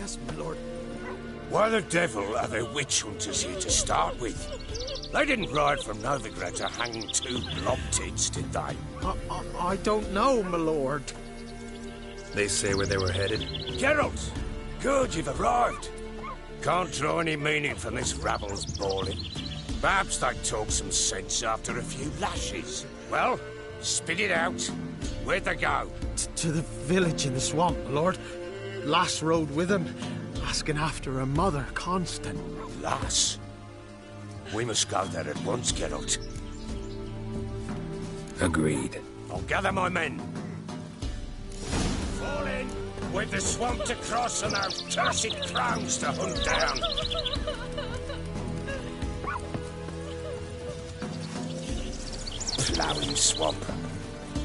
Yes, my lord. Why the devil are there witch hunters here to start with? They didn't ride from Novigrad to hang two blob-tits, did they? I don't know, my lord. They say where they were headed? Geralt! Good, you've arrived. Can't draw any meaning from this rabble's bawling. Perhaps they talk some sense after a few lashes. Well, spit it out. Where'd they go? To the village in the swamp, my lord. Lass rode with him, asking after her mother, Constant. Lass? We must go there at once, Geralt. Agreed. I'll gather my men. Fall in! We've the swamp to cross and our cursed crowns to hunt down. Ploughing swamp.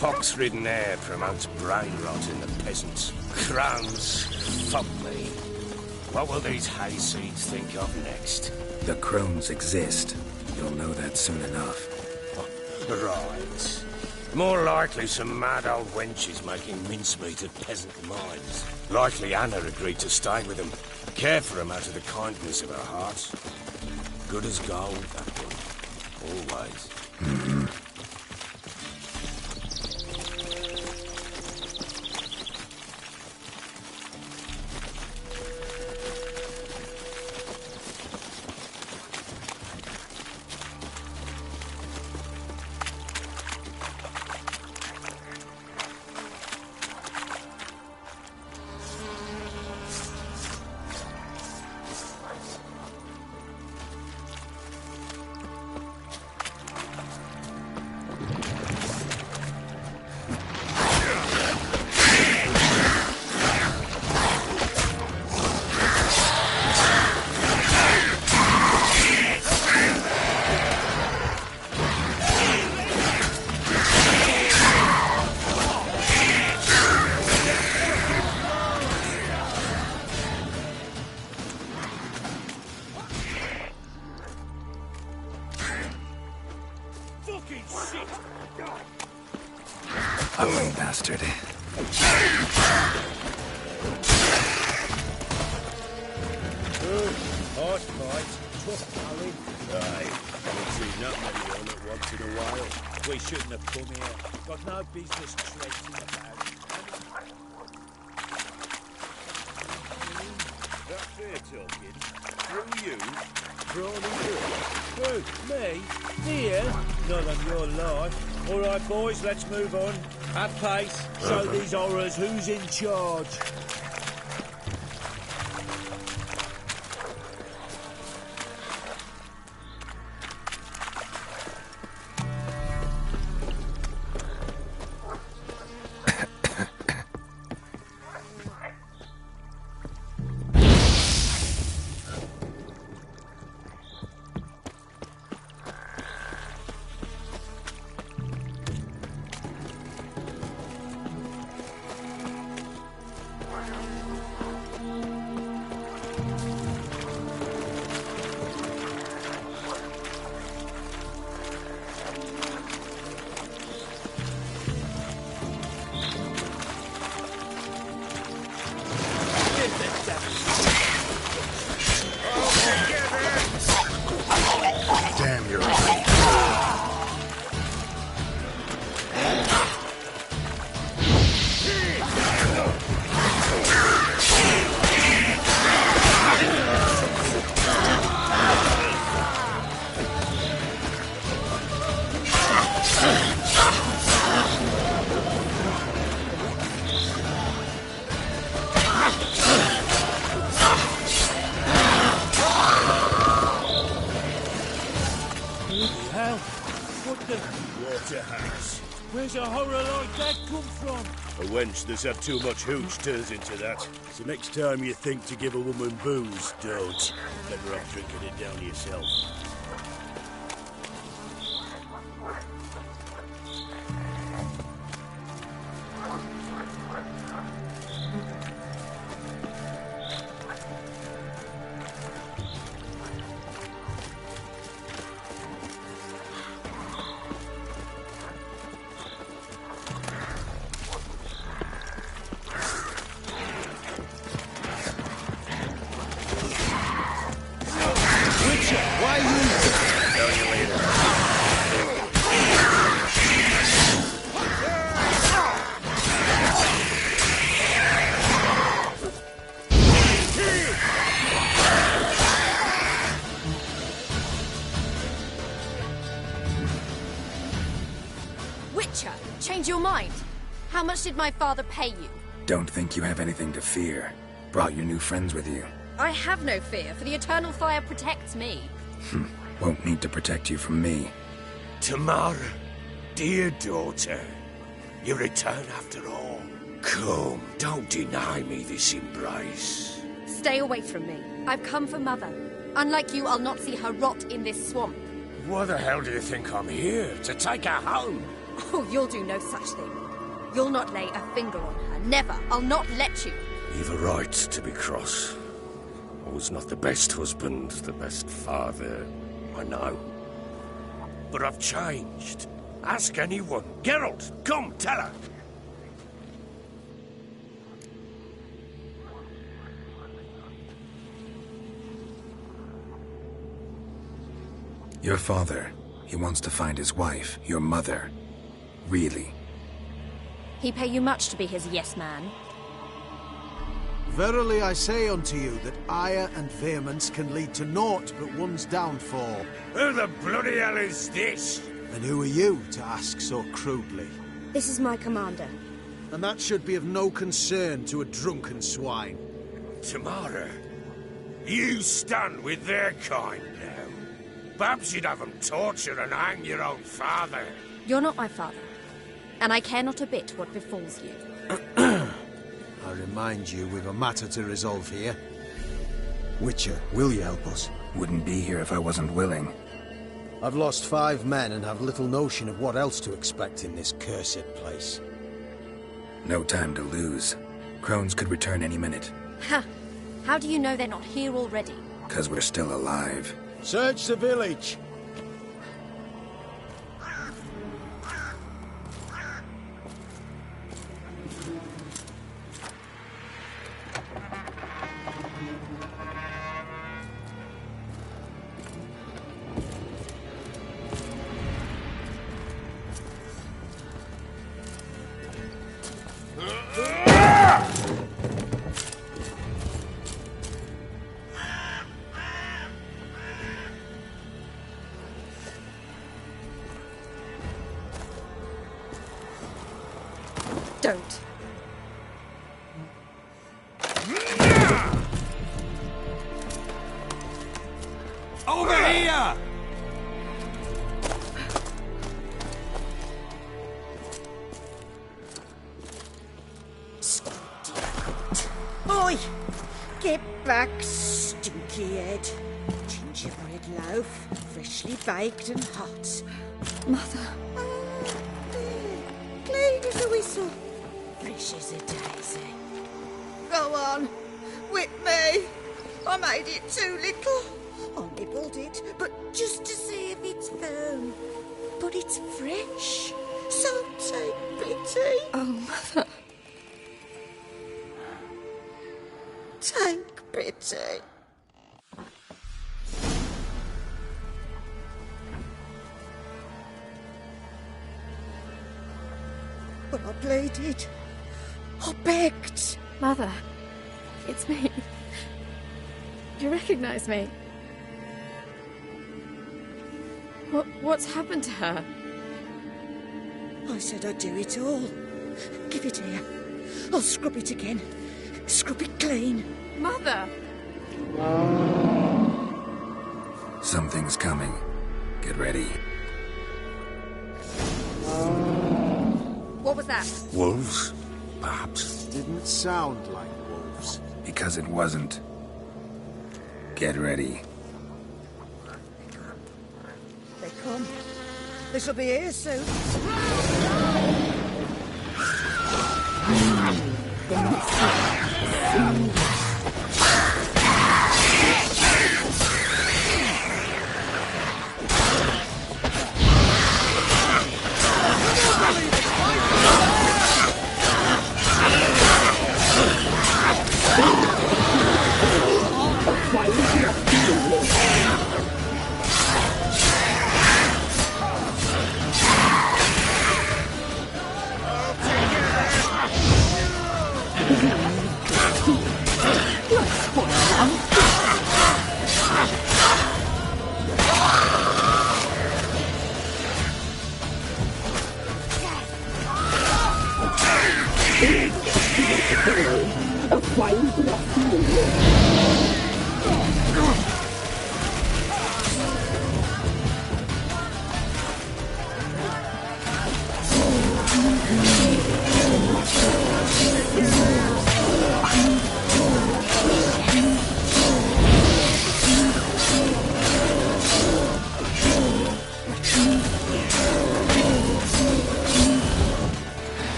Pox-ridden air promotes brain rot in the peasants. Crowns, fuck me. What will these hayseeds think of next? The crones exist. You'll know that soon enough. Right. More likely some mad old wenches making mincemeat of peasant minds. Likely Anna agreed to stay with them, care for them out of the kindness of her heart. Good as gold, that one. Always. Mm-hmm. Ugly bastard. Horse fight. Aye. We've seen that many on at once in a while. We shouldn't have come here. Got no business traipsing about. That fair talking. Through you? Brawny Who? Me? Here? Not on your life. All right, boys, let's move on. At pace. Show these horrors who's in charge. Damn, you're right. Hell, what the... Waterhouse. Where's a horror like that come from? A wench that's had too much hooch turns into that. So next time you think to give a woman booze, don't. Better off drinking it down yourself. Change your mind? How much did my father pay you? Don't think you have anything to fear. Brought your new friends with you. I have no fear, for the eternal fire protects me. Won't need to protect you from me. Tamara, dear daughter, you return after all. Come, don't deny me this embrace. Stay away from me. I've come for Mother. Unlike you, I'll not see her rot in this swamp. Why the hell do you think I'm here? To take her home? Oh, you'll do no such thing. You'll not lay a finger on her. Never. I'll not let you. You've a right to be cross. I was not the best husband, the best father, I know. But I've changed. Ask anyone. Geralt, come, tell her. Your father, he wants to find his wife, your mother. Really? He pay you much to be his yes man. Verily I say unto you that ire and vehemence can lead to naught but one's downfall. Who the bloody hell is this? And who are you to ask so crudely? This is my commander. And that should be of no concern to a drunken swine. Tamara, you stand with their kind now. Perhaps you'd have them torture and hang your own father. You're not my father, and I care not a bit what befalls you. I remind you we've a matter to resolve here. Witcher, will you help us? Wouldn't be here if I wasn't willing. I've lost 5 men and have little notion of what else to expect in this cursed place. No time to lose. Crones could return any minute. Ha! How do you know they're not here already? 'Cause we're still alive. Search the village! Don't. Over here! Oi! Get back, stinky head. Gingerbread loaf, freshly baked and hot. Mother. Clean as a whistle. Fresh as a daisy. Go on, whip me. I made it too little. I nibbled it, but just to see if it's firm. But it's fresh, so take pity. Oh, Mother. Take pity. But I pleaded. I begged. Mother. It's me. You recognize me? What's happened to her? I said I'd do it all. Give it here. I'll scrub it again. Scrub it clean. Mother! Something's coming. Get ready. What was that? Wolves? Perhaps. Didn't sound like wolves. Because it wasn't. Get ready. They come. They shall be here soon.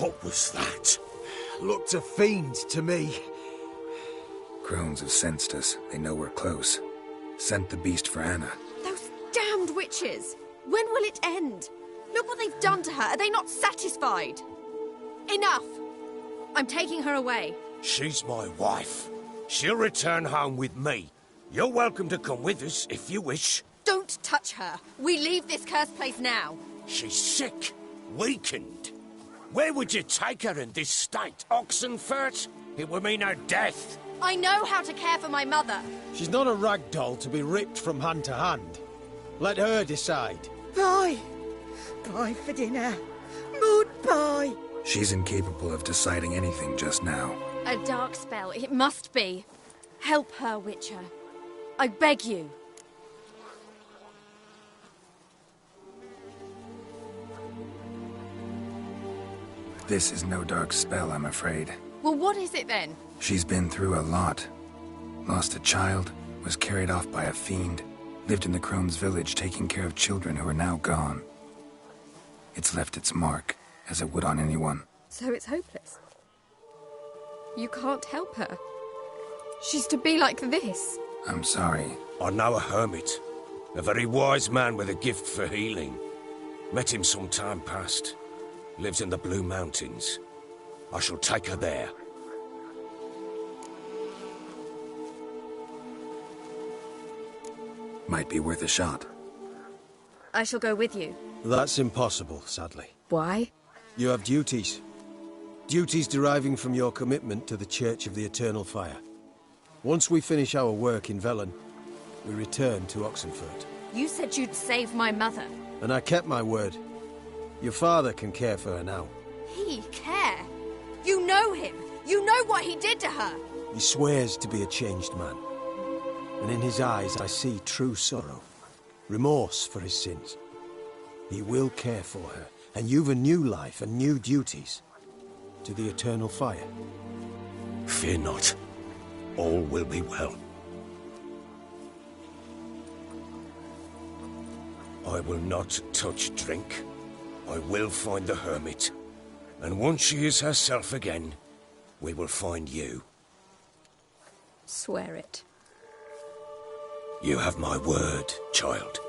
What was that? Looked a fiend to me. Crones have sensed us. They know we're close. Sent the beast for Anna. Those damned witches! When will it end? Look what they've done to her. Are they not satisfied? Enough! I'm taking her away. She's my wife. She'll return home with me. You're welcome to come with us if you wish. Don't touch her. We leave this cursed place now. She's sick, weakened. Where would you take her in this state? Oxenfurt? It would mean her death. I know how to care for my mother. She's not a rag doll to be ripped from hand to hand. Let her decide. Bye. Bye for dinner. Mood bye. She's incapable of deciding anything just now. A dark spell, it must be. Help her, Witcher. I beg you. This is no dark spell, I'm afraid. Well, what is it then? She's been through a lot. Lost a child, was carried off by a fiend, lived in the Crone's village taking care of children who are now gone. It's left its mark, as it would on anyone. So it's hopeless. You can't help her. She's to be like this. I'm sorry. I know a hermit. A very wise man with a gift for healing. Met him some time past. Lives in the Blue Mountains. I shall take her there. Might be worth a shot. I shall go with you. That's impossible, sadly. Why? You have duties. Duties deriving from your commitment to the Church of the Eternal Fire. Once we finish our work in Velen, we return to Oxenfurt. You said you'd save my mother. And I kept my word. Your father can care for her now. He care? You know him. You know what he did to her. He swears to be a changed man. And in his eyes I see true sorrow. Remorse for his sins. He will care for her. And you've a new life and new duties. To the Eternal Fire. Fear not. All will be well. I will not touch drink. I will find the hermit. And once she is herself again, we will find you. Swear it. You have my word, child.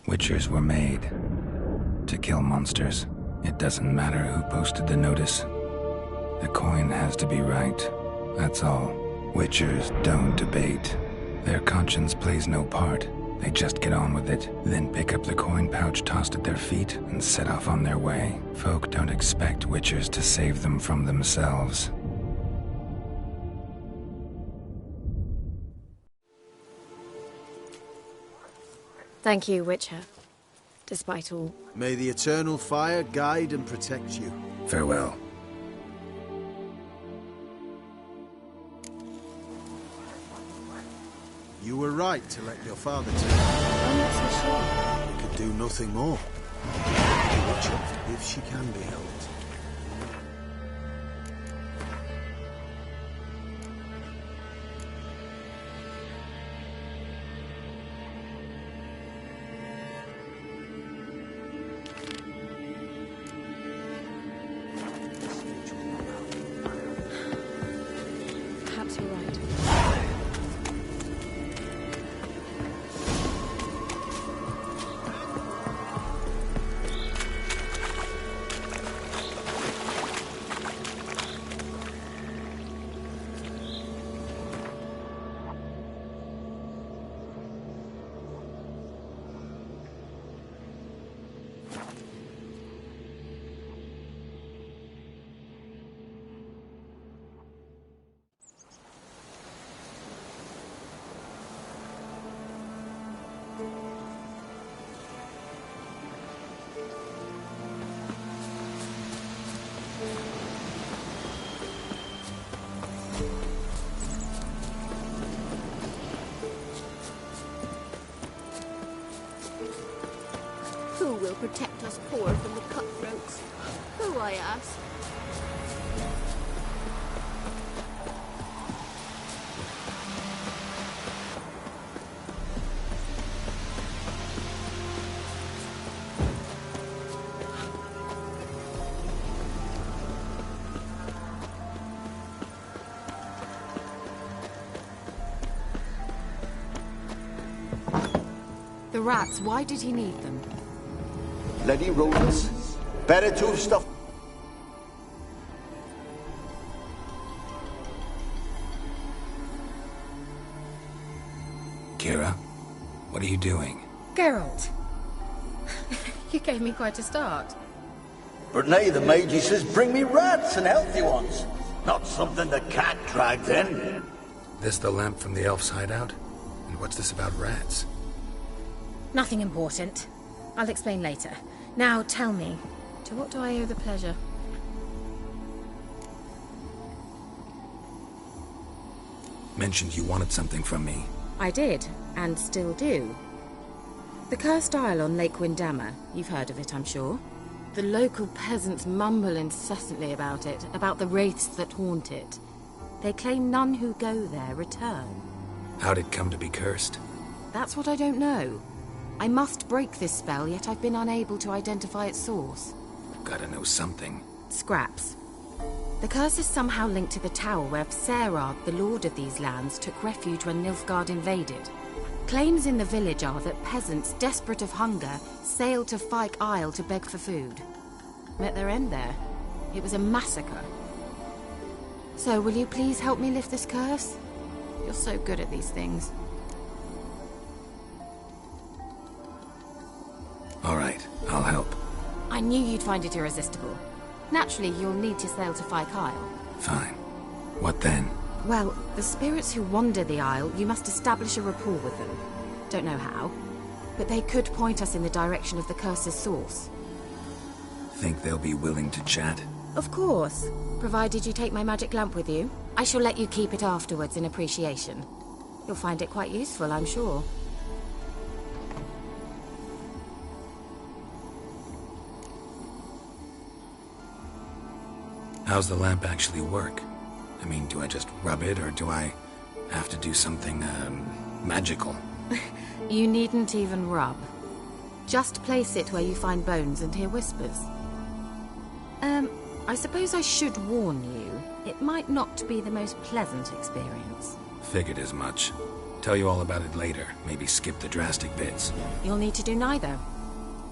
Witchers were made to kill monsters. It doesn't matter who posted the notice. The coin has to be right. That's all. Witchers don't debate. Their conscience plays no part. They just get on with it, then pick up the coin pouch tossed at their feet and set off on their way. Folk don't expect witchers to save them from themselves. Thank you, Witcher. Despite all. May the Eternal Fire guide and protect you. Farewell. You were right to let your father take I'm not so sure. We could do nothing more. Watch her, if she can be helped. protect us poor from the cutthroats. Who, I ask? The rats, why did he need them? Bloody rodents. Better to stuff. Kira, what are you doing? Geralt. You gave me quite a start. But now the Magi says bring me rats and healthy ones. Not something the cat dragged in. This the lamp from the elf's hideout? And what's this about rats? Nothing important. I'll explain later. Now tell me, to what do I owe the pleasure? Mentioned you wanted something from me. I did, and still do. The Cursed Isle on Lake Windammer. You've heard of it, I'm sure. The local peasants mumble incessantly about it, about the wraiths that haunt it. They claim none who go there return. How'd it come to be cursed? That's what I don't know. I must break this spell, yet I've been unable to identify its source. Gotta know something. Scraps. The curse is somehow linked to the tower where Serard, the lord of these lands, took refuge when Nilfgaard invaded. Claims in the village are that peasants, desperate of hunger, sailed to Fyke Isle to beg for food. Met their end there. It was a massacre. So, will you please help me lift this curse? You're so good at these things. All right, I'll help. I knew you'd find it irresistible. Naturally, you'll need to sail to Fyke Isle. Fine. What then? Well, the spirits who wander the Isle, you must establish a rapport with them. Don't know how, but they could point us in the direction of the curse's source. Think they'll be willing to chat? Of course, provided you take my magic lamp with you. I shall let you keep it afterwards in appreciation. You'll find it quite useful, I'm sure. How's the lamp actually work? I mean, do I just rub it, or do I have to do something, magical? You needn't even rub. Just place it where you find bones and hear whispers. I suppose I should warn you, it might not be the most pleasant experience. Figured as much. Tell you all about it later, maybe skip the drastic bits. You'll need to do neither.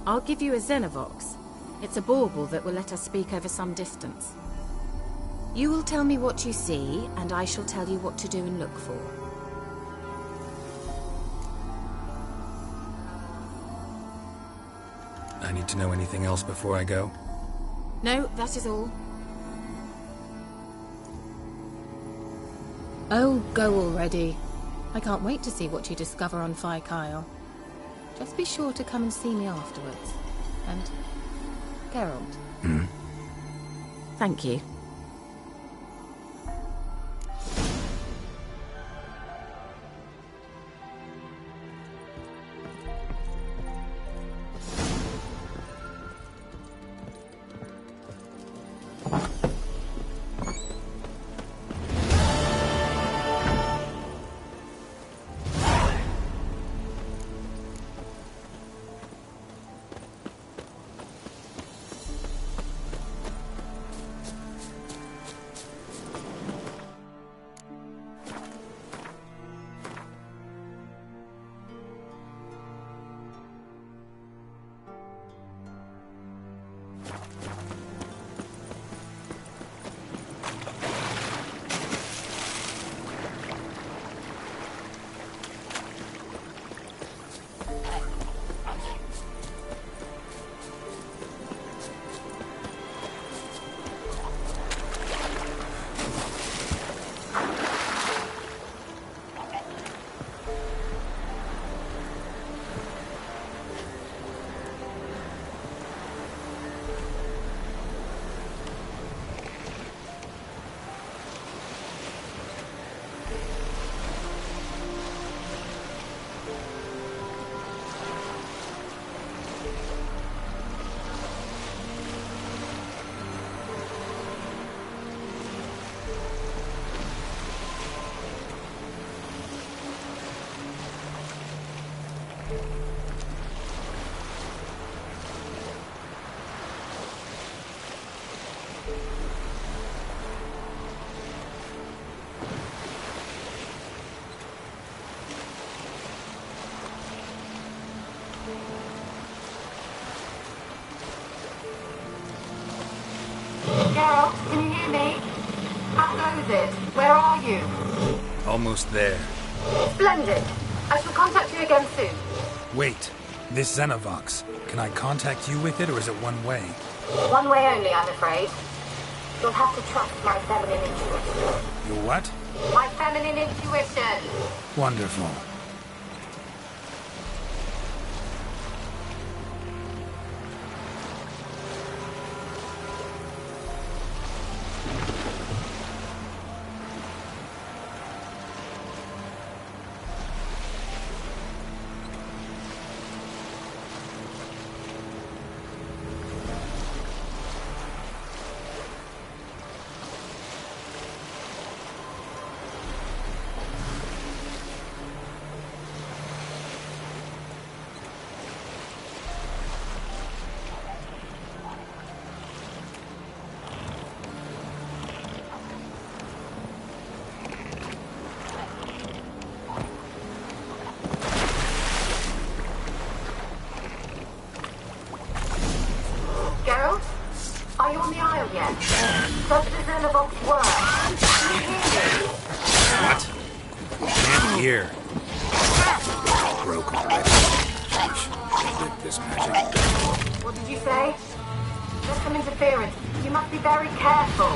I'll give you a Xenovox. It's a bauble that will let us speak over some distance. You will tell me what you see, and I shall tell you what to do and look for. I need to know anything else before I go? No, that is all. Oh, go already. I can't wait to see what you discover on Fyke Isle. Just be sure to come and see me afterwards. And... Geralt. Hmm? Thank you. knows it. Where are you? Almost there. Splendid. I shall contact you again soon. Wait. This Xenovox. Can I contact you with it, or is it one way? One way only, I'm afraid. You'll have to trust my feminine intuition. Your what? My feminine intuition. Wonderful. Geralt? Are you on the Isle yet? Does the Xenovox work? Can you hear me? What? Can't hear. Broke already. With this magic. What did you say? There's some interference. You must be very careful.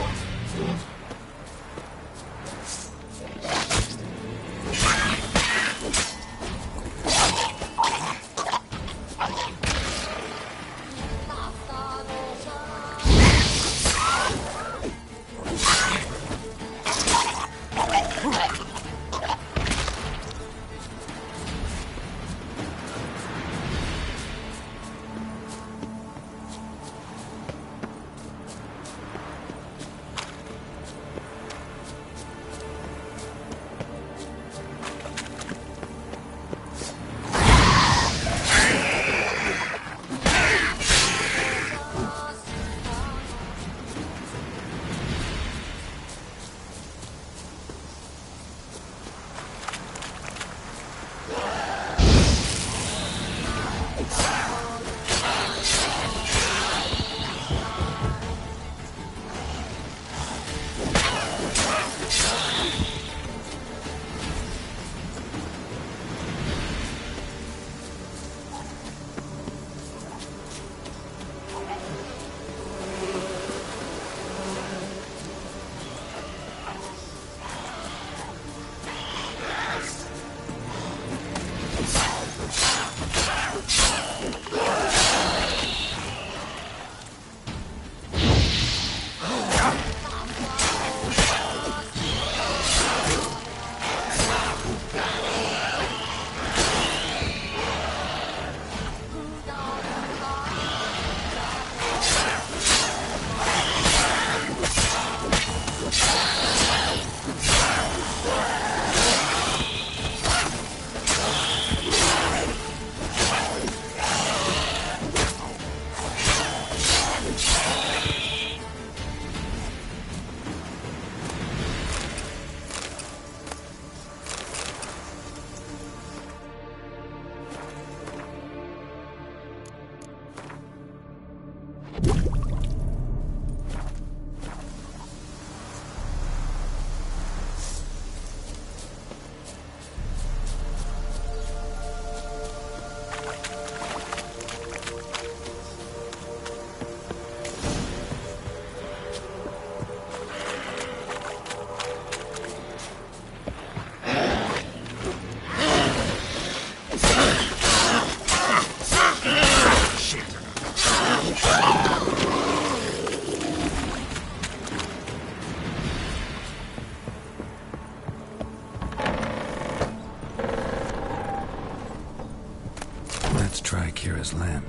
Try Kira's lamp.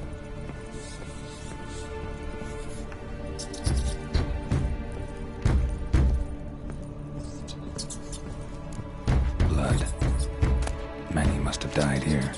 Blood. Many must have died here.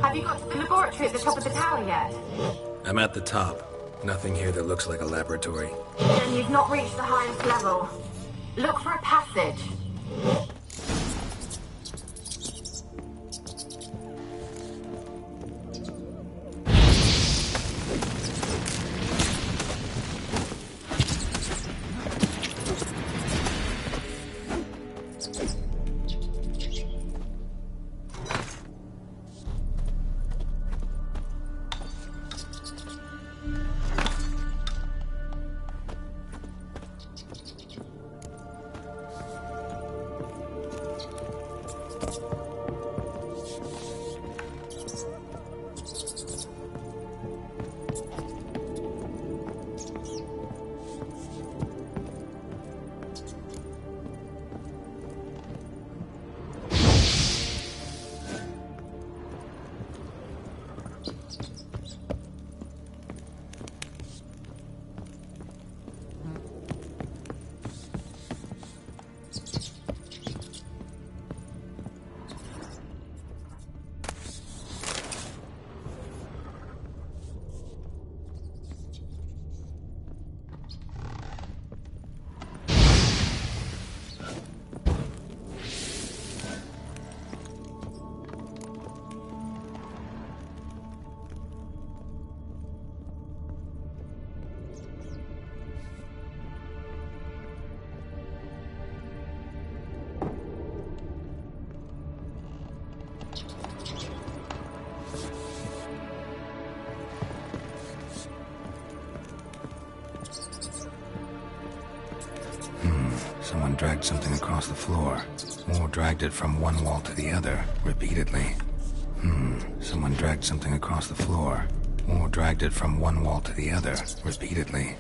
Have you got to the laboratory at the top of the tower yet? I'm at the top. Nothing here that looks like a laboratory. Then you've not reached the highest level. Look for a passage. Someone dragged something across the floor, or dragged it from one wall to the other, repeatedly. Someone dragged something across the floor, or dragged it from one wall to the other, repeatedly.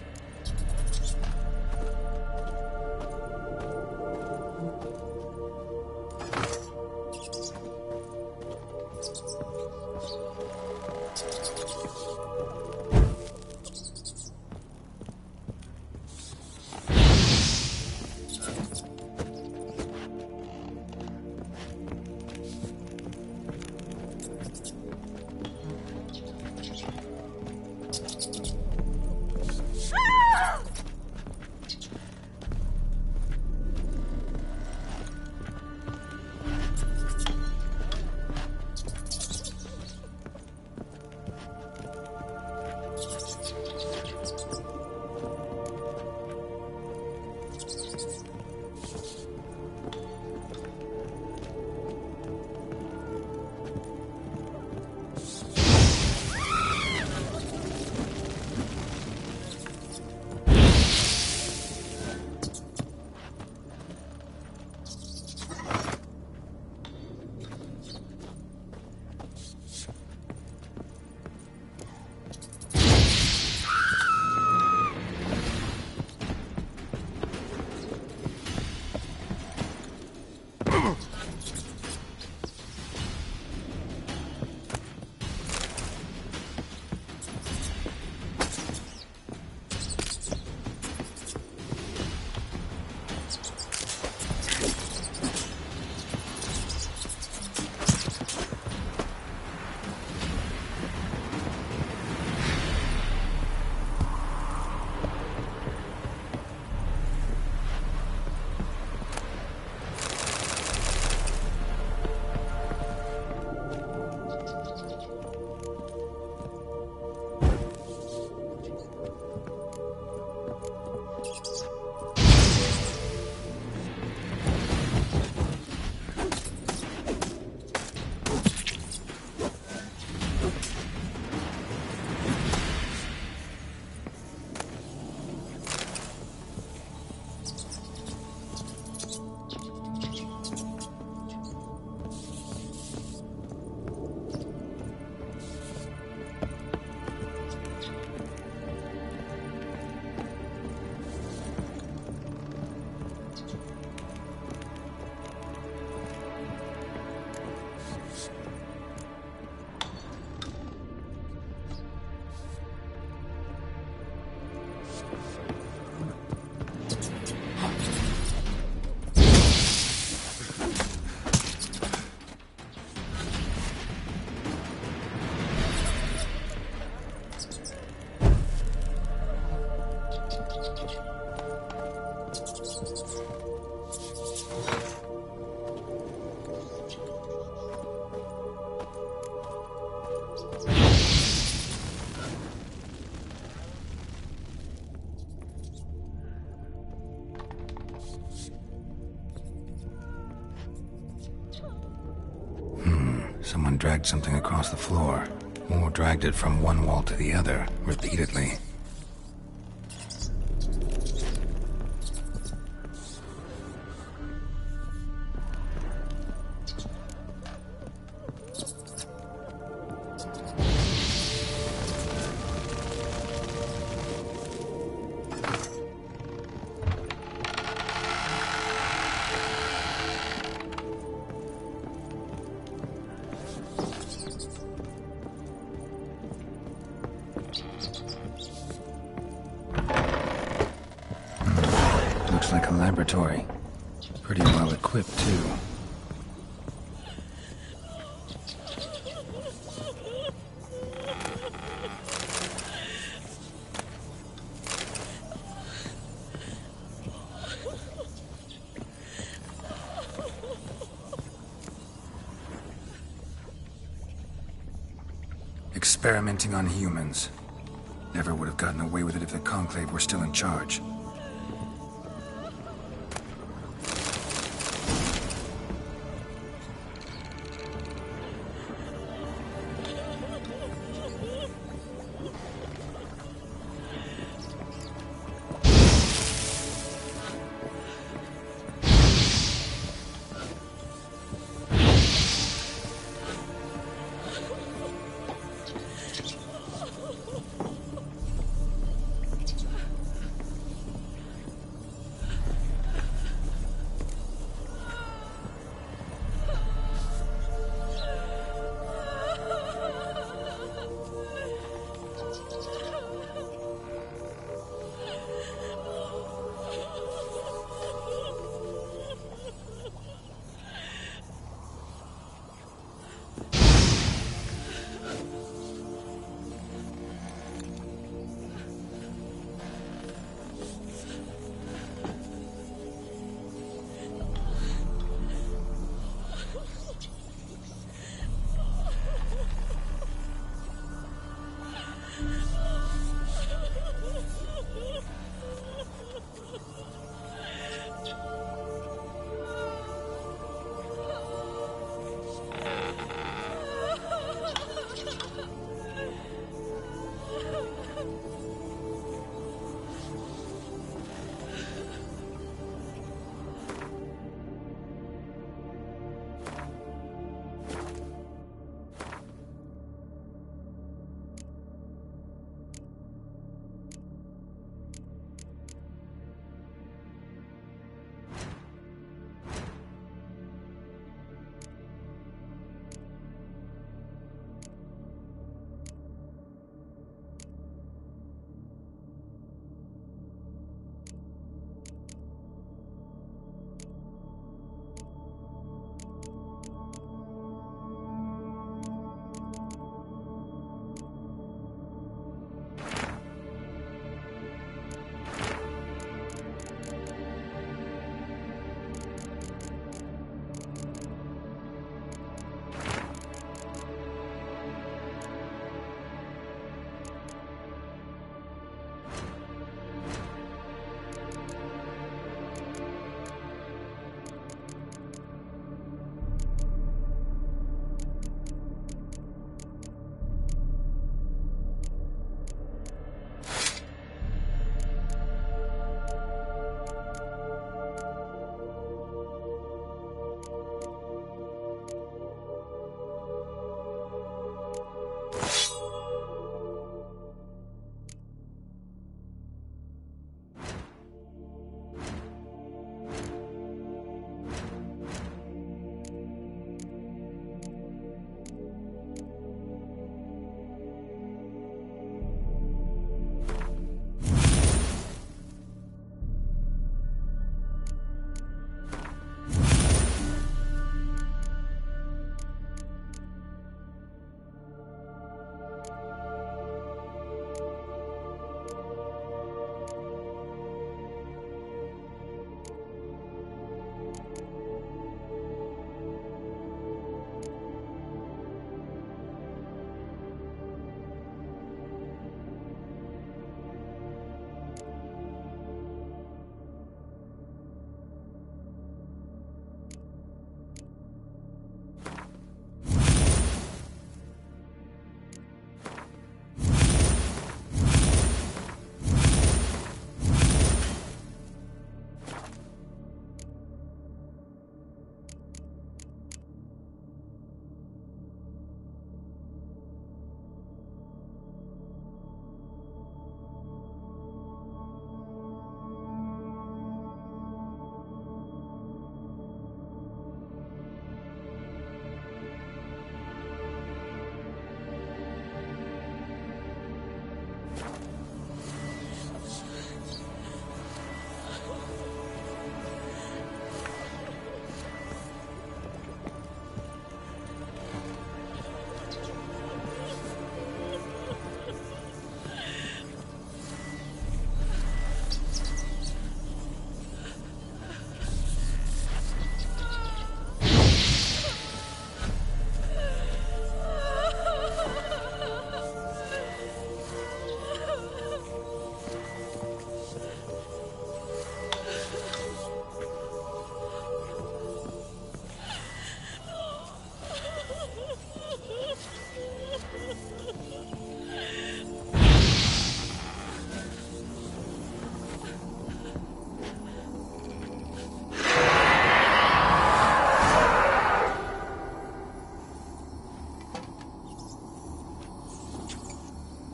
Someone dragged something across the floor, or dragged it from one wall to the other, repeatedly. Looks like a laboratory. Pretty well equipped, too. Experimenting on humans. Never would have gotten away with it if the Conclave were still in charge.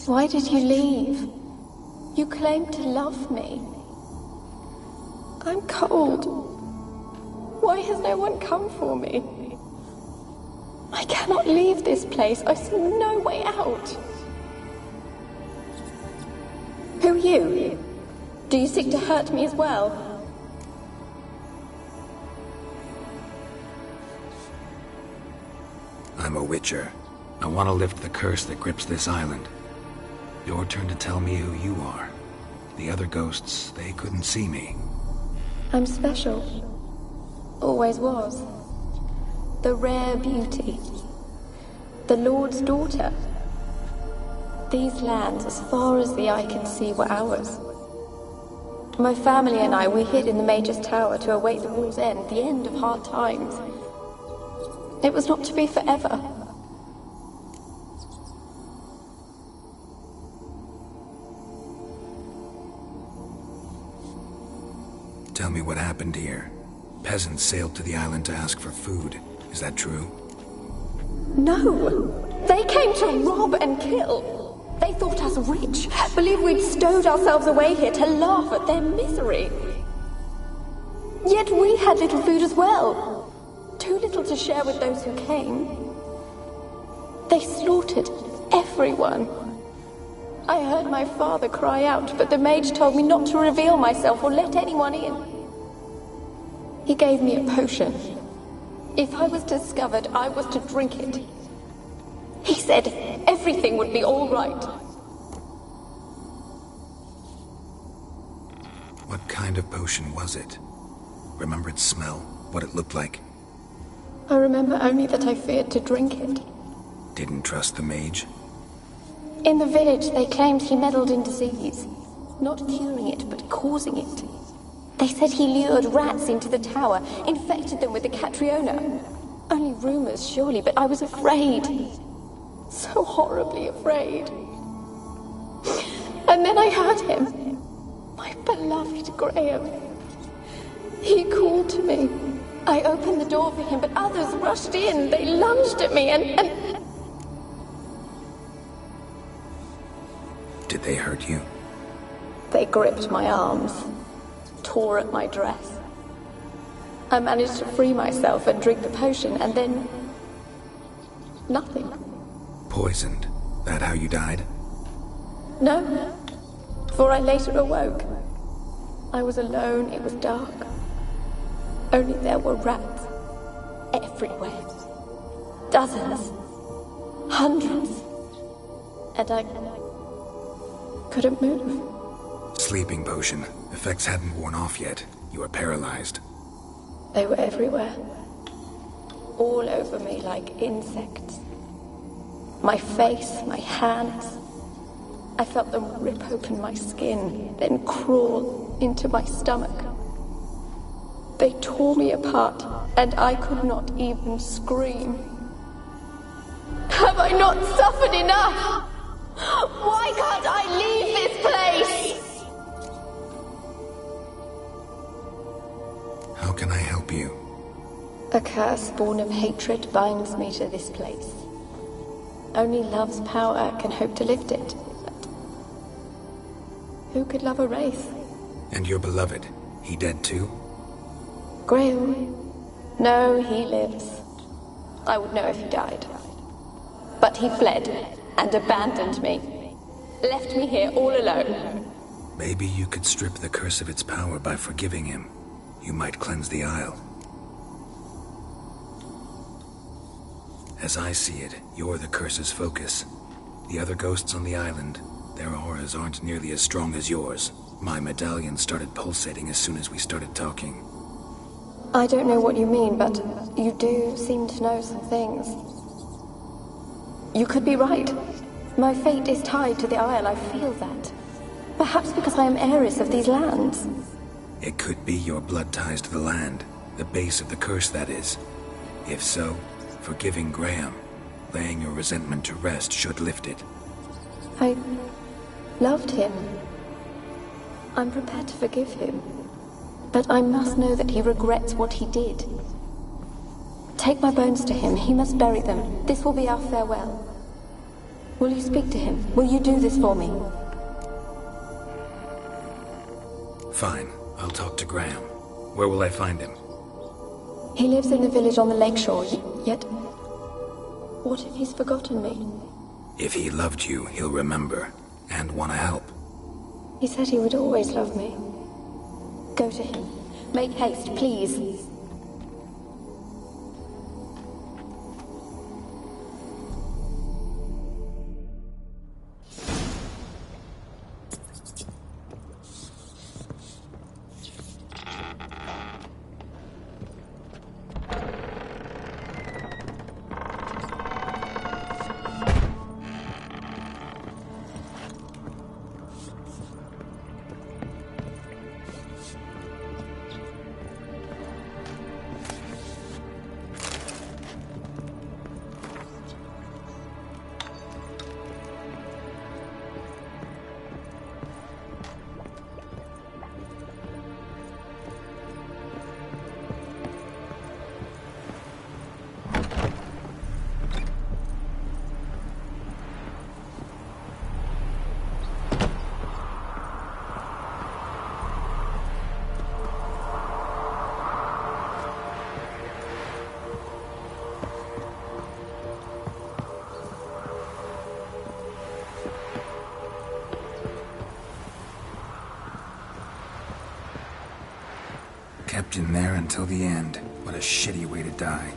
Why did you leave? You claimed to love me. I'm cold. Why has no one come for me? I cannot leave this place. I see no way out. Who are you? Do you seek to hurt me as well? I'm a Witcher. I want to lift the curse that grips this island. Your turn to tell me who you are. The other ghosts, they couldn't see me. I'm special. Always was. The rare beauty. The Lord's daughter. These lands, as far as the eye can see, were ours. My family and I, we hid in the Mage's Tower to await the war's end, the end of hard times. It was not to be forever. Tell me what happened here. Peasants sailed to the island to ask for food. Is that true? No! They came to rob and kill. They thought us rich, believed we'd stowed ourselves away here to laugh at their misery. Yet we had little food as well. Too little to share with those who came. They slaughtered everyone. I heard my father cry out, but the mage told me not to reveal myself or let anyone in. He gave me a potion. If I was discovered, I was to drink it. He said everything would be all right. What kind of potion was it? Remember its smell? What it looked like? I remember only that I feared to drink it. Didn't trust the mage? In the village, they claimed he meddled in disease. Not curing it, but causing it. They said he lured rats into the tower, infected them with the Catriona. Only rumors, surely, but I was afraid. So horribly afraid. And then I heard him. My beloved Graham. He called to me. I opened the door for him, but others rushed in. They lunged at me and... Did they hurt you? They gripped my arms, tore at my dress. I managed to free myself and drink the potion, and then... nothing. Poisoned? That how you died? No, for I later awoke. I was alone, it was dark. Only there were rats everywhere. Dozens. Hundreds. And I couldn't move. Sleeping potion. Effects hadn't worn off yet. You were paralyzed. They were everywhere. All over me like insects. My face, my hands. I felt them rip open my skin, then crawl into my stomach. They tore me apart, and I could not even scream. Have I not suffered enough? Why can't I leave this place? How can I help you? A curse born of hatred binds me to this place. Only love's power can hope to lift it. But who could love a wraith? And your beloved, he dead too? Graham? No, he lives. I would know if he died. But he fled and abandoned me. Left me here all alone. Maybe you could strip the curse of its power by forgiving him. You might cleanse the Isle. As I see it, you're the curse's focus. The other ghosts on the island, their auras aren't nearly as strong as yours. My medallion started pulsating as soon as we started talking. I don't know what you mean, but you do seem to know some things. You could be right. My fate is tied to the Isle, I feel that. Perhaps because I am heiress of these lands. It could be your blood ties to the land, the base of the curse, that is. If so, forgiving Graham, laying your resentment to rest should lift it. I loved him. I'm prepared to forgive him. But I must know that he regrets what he did. Take my bones to him. He must bury them. This will be our farewell. Will you speak to him? Will you do this for me? Fine. I'll talk to Graham. Where will I find him? He lives in the village on the lakeshore, yet... What if he's forgotten me? If he loved you, he'll remember, and want to help. He said he would always love me. Go to him. Make haste, please. Kept in there until the end. What a shitty way to die.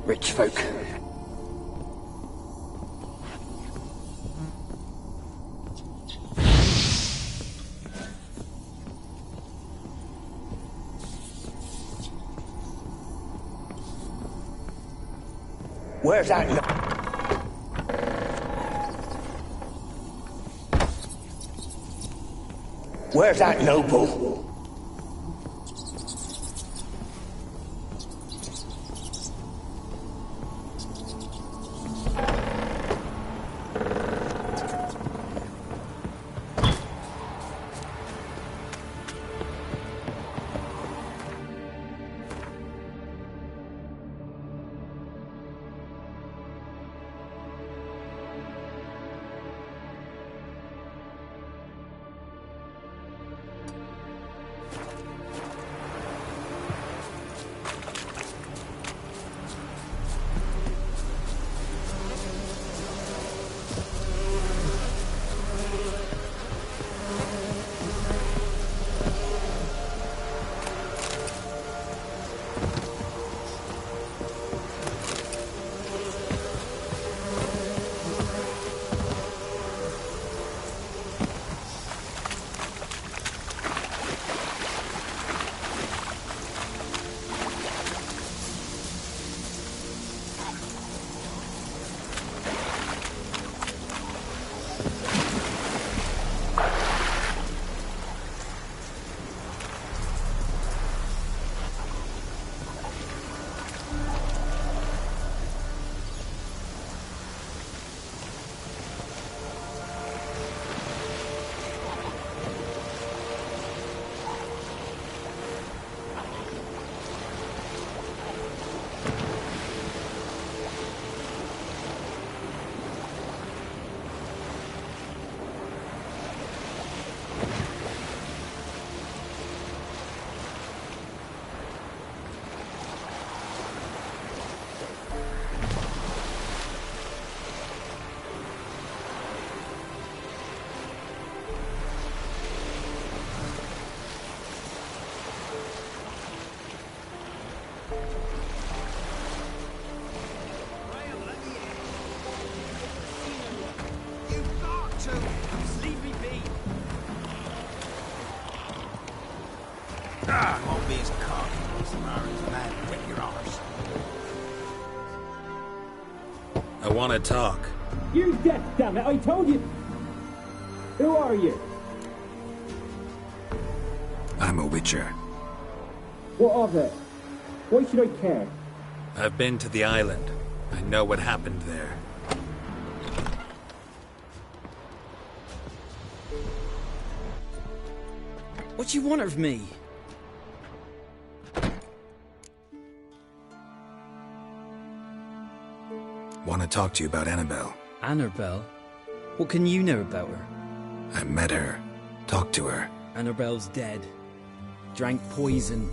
Rich folk. Where's that? Where's that noble? Won't be as cocky as Samaritan's man. Whip your arse. I want to talk. You deaf, damn it! I told you. Who are you? I'm a witcher. What of it? Why should I care? I've been to the island. I know what happened there. What do you want of me? Want to talk to you about Annabelle. Annabelle? What can you know about her? I met her. Talked to her. Annabelle's dead. Drank poison.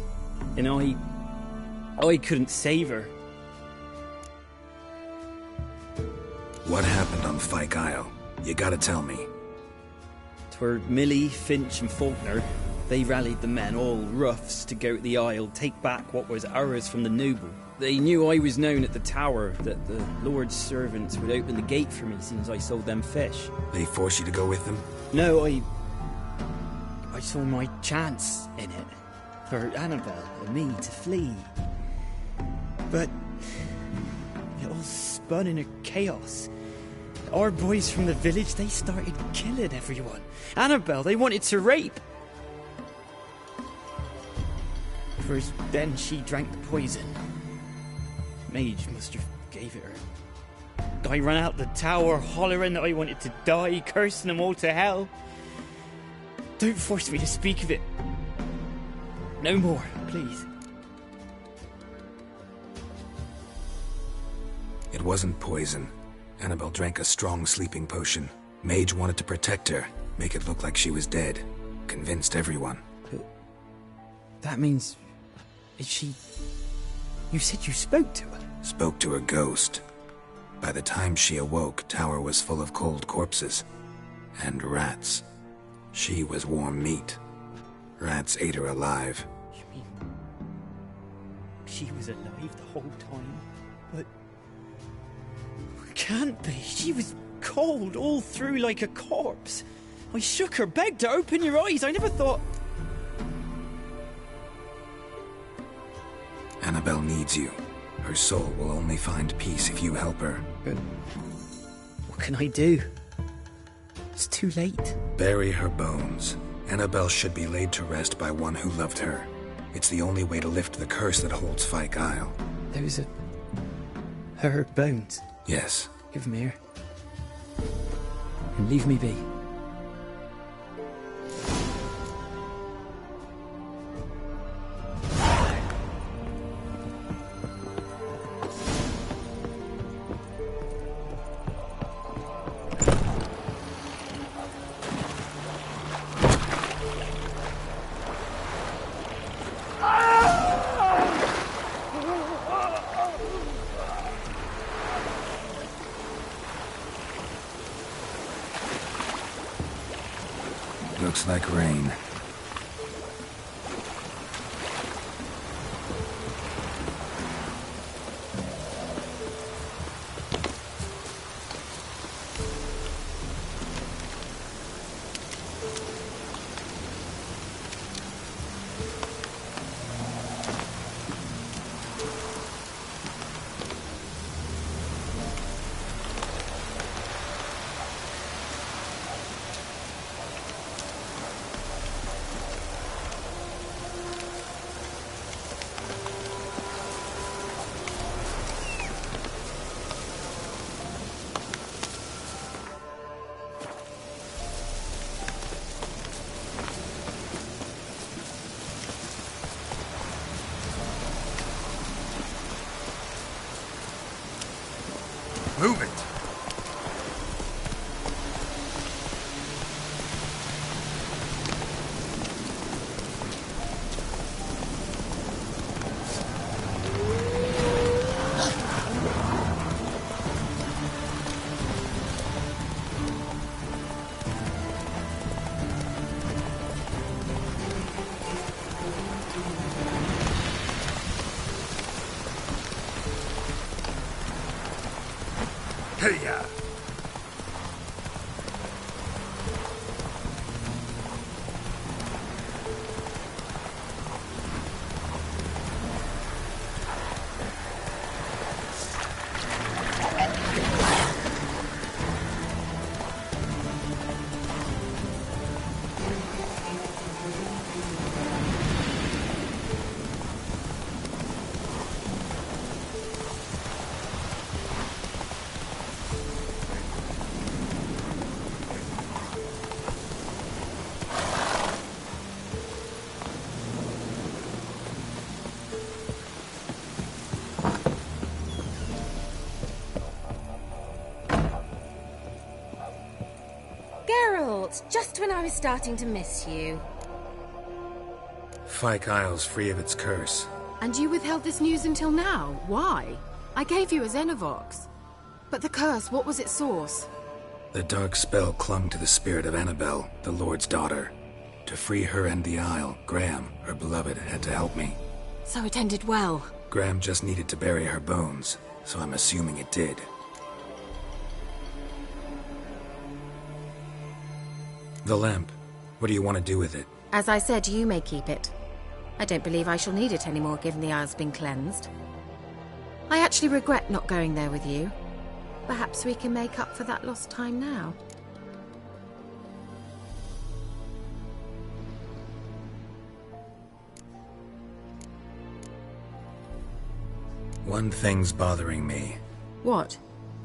And I couldn't save her. What happened on Fyke Isle? You gotta tell me. 'Twere Millie, Finch and Faulkner. They rallied the men, all roughs, to go to the Isle, take back what was ours from the noble. They knew I was known at the tower, that the Lord's servants would open the gate for me since I sold them fish. They forced you to go with them? No, I saw my chance in it. For Annabelle and me to flee. But it all spun in a chaos. Our boys from the village, they started killing everyone. Annabelle, they wanted to rape. First, then she drank the poison. Mage must have gave it her. I ran out the tower hollering that I wanted to die, cursing them all to hell. Don't force me to speak of it. No more, please. It wasn't poison. Annabelle drank a strong sleeping potion. Mage wanted to protect her, make it look like she was dead. Convinced everyone. That means... is she... You said you spoke to her? Spoke to her ghost. By the time she awoke, Tower was full of cold corpses. And rats. She was warm meat. Rats ate her alive. You mean... she was alive the whole time? But... can't be. She was cold all through like a corpse. I shook her, begged her, open your eyes. I never thought... Annabelle needs you. Her soul will only find peace if you help her. But what can I do? It's too late. Bury her bones. Annabelle should be laid to rest by one who loved her. It's the only way to lift the curse that holds Fyke Isle. Those are... her bones? Yes. Give them here. And leave me be. Looks like rain. Move it! Hey-ya! Just when I was starting to miss you. Fyke Isle's free of its curse. And you withheld this news until now? Why? I gave you a Xenovox. But the curse, what was its source? The dark spell clung to the spirit of Annabelle, the Lord's daughter. To free her and the Isle, Graham, her beloved, had to help me. So it ended well. Graham just needed to bury her bones, so I'm assuming it did. The lamp. What do you want to do with it? As I said, you may keep it. I don't believe I shall need it anymore, given the Isle's been cleansed. I actually regret not going there with you. Perhaps we can make up for that lost time now. One thing's bothering me. What?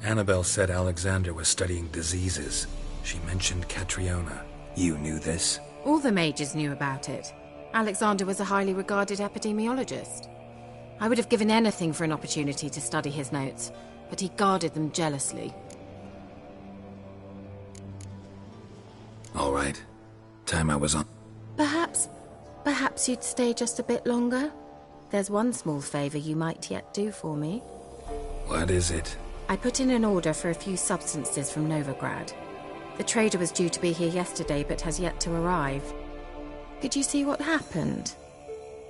Annabelle said Alexander was studying diseases. She mentioned Catriona. You knew this? All the mages knew about it. Alexander was a highly regarded epidemiologist. I would have given anything for an opportunity to study his notes, but he guarded them jealously. All right. Time I was on... Perhaps you'd stay just a bit longer? There's one small favor you might yet do for me. What is it? I put in an order for a few substances from Novigrad. The trader was due to be here yesterday, but has yet to arrive. Could you see what happened?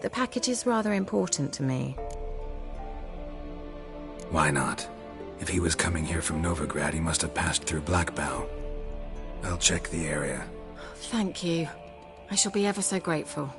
The package is rather important to me. Why not? If he was coming here from Novigrad, he must have passed through Blackbow. I'll check the area. Thank you. I shall be ever so grateful.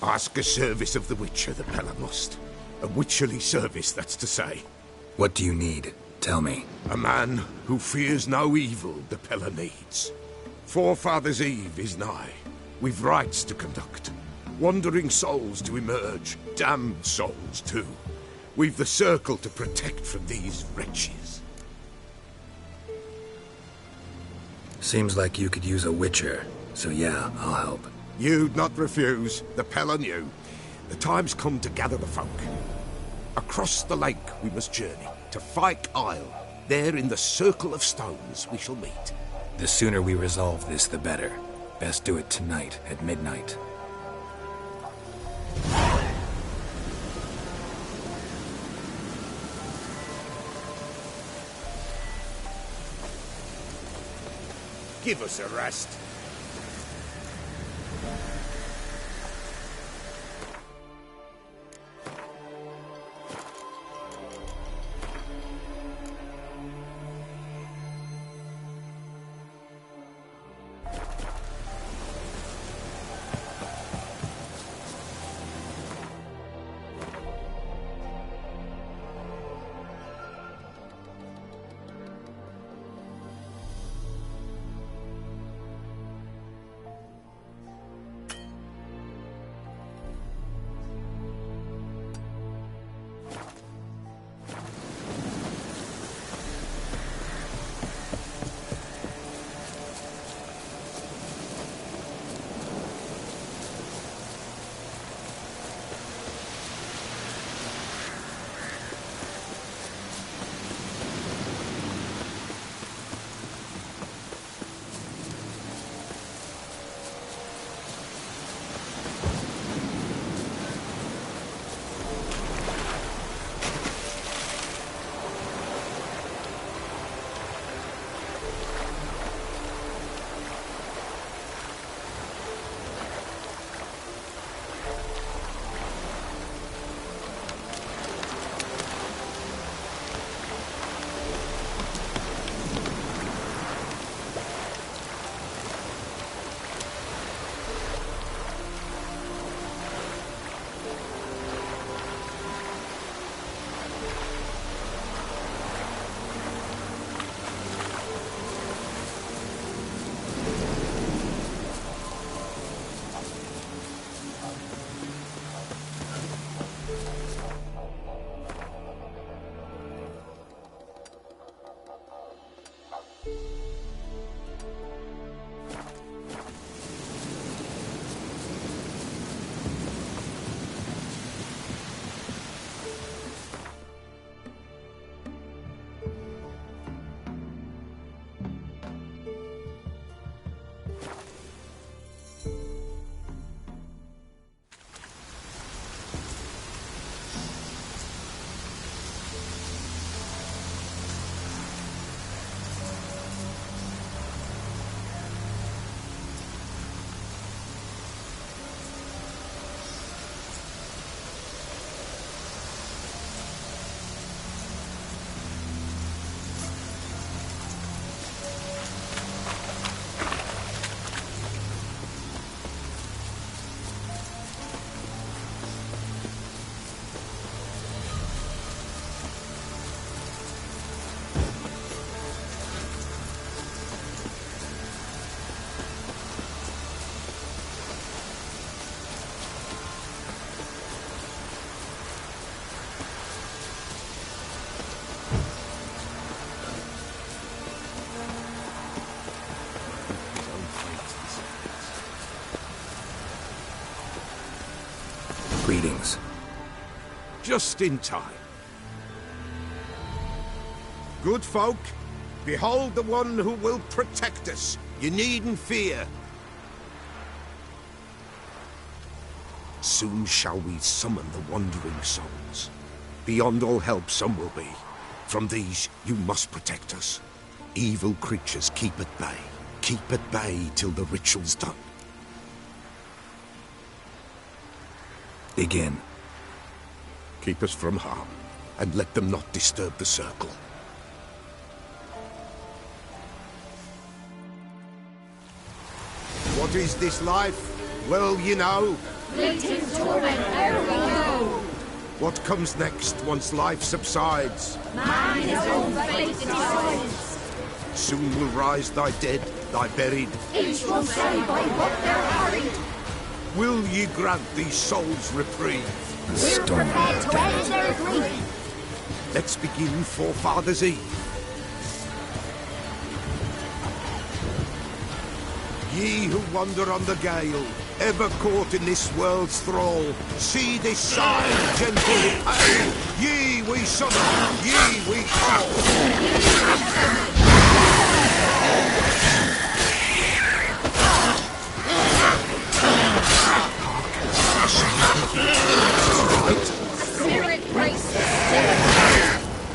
Ask a service of the Witcher, the Pella must. A witcherly service, that's to say. What do you need? Tell me. A man who fears no evil the Pella needs. Forefathers' Eve is nigh. We've rites to conduct. Wandering souls to emerge. Damned souls, too. We've the circle to protect from these wretches. Seems like you could use a witcher, so yeah, I'll help. You'd not refuse. The Pella knew. The time's come to gather the folk. Across the lake we must journey, to Fyke Isle. There in the circle of stones we shall meet. The sooner we resolve this, the better. Best do it tonight, at midnight. Give us a rest. Greetings. Just in time. Good folk, behold the one who will protect us. You needn't fear. Soon shall we summon the wandering souls. Beyond all help some will be. From these you must protect us. Evil creatures keep at bay. Keep at bay till the ritual's done. Begin. Keep us from harm, and let them not disturb the circle. What is this life? Well, you know. Fleeting torment, ere we know. What comes next once life subsides? Man his own fate decides. Soon will rise thy dead, thy buried. Each will say by what they're harried. Will ye grant these souls reprieve? We're prepared to end their grief. Let's begin Forefathers' Eve. Ye who wander on the gale, ever caught in this world's thrall, see this sign, gentle pale. Ye we summon, ye we call. Spirit graces.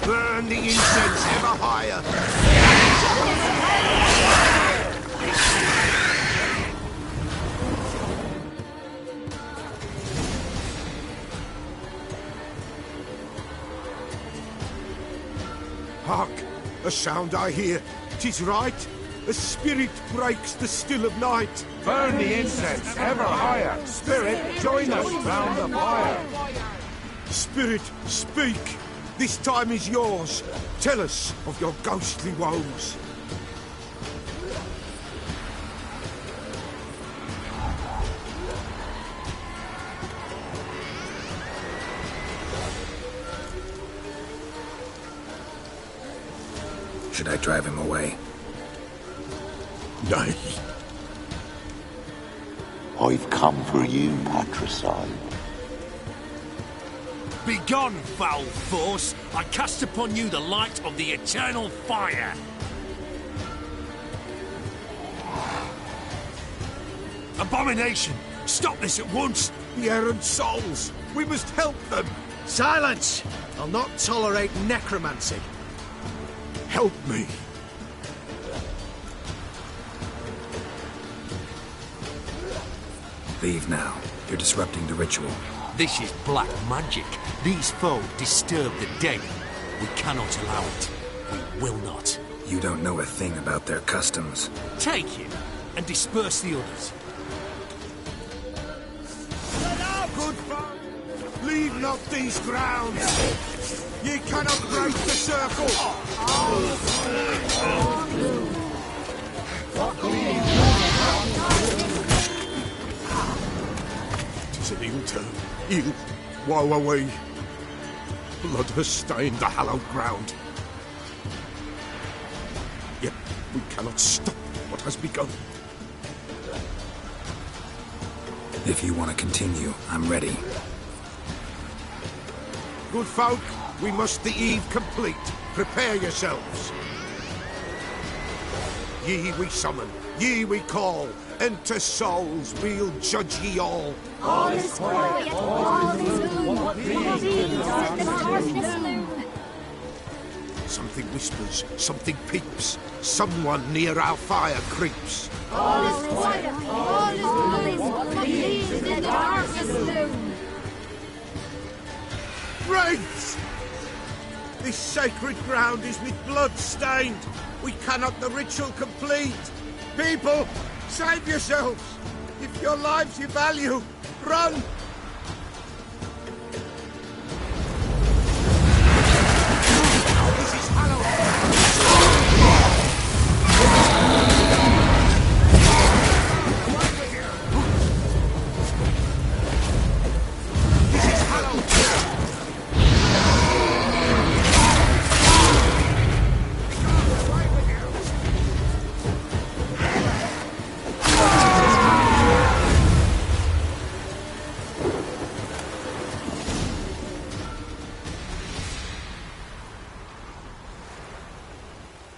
Burn the incense ever higher. Hark! A sound I hear. 'Tis right. A spirit breaks the still of night. Burn the incense ever higher. Spirit, join us round the fire. Spirit, speak. This time is yours. Tell us of your ghostly woes. Should I drive him away? Nay. I've come for you, patricide. Begone, foul force! I cast upon you the light of the eternal fire! Abomination! Stop this at once! The errant souls! We must help them! Silence! I'll not tolerate necromancy. Help me! Leave now. You're disrupting the ritual. This is black magic. These foe disturb the dead. We cannot allow it. We will not. You don't know a thing about their customs. Take him and disperse the others. Good folk, leave not these grounds. Ye cannot break the circle. Tis an ill turn. Ill. Woe away. Blood has stained the hallowed ground. Yet we cannot stop what has begun. If you want to continue, I'm ready. Good folk, we must the eve complete. Prepare yourselves. Ye we summon, ye we call. Enter souls, we'll judge ye all. All is quiet, all is gloom. What beings are the darkness loom? Something whispers, something peeps. Someone near our fire creeps. All is quiet, all is gloom. What beings in the darkness loom? Wraiths! This sacred ground is with blood stained. We cannot the ritual complete. People, save yourselves. If your lives you value, run!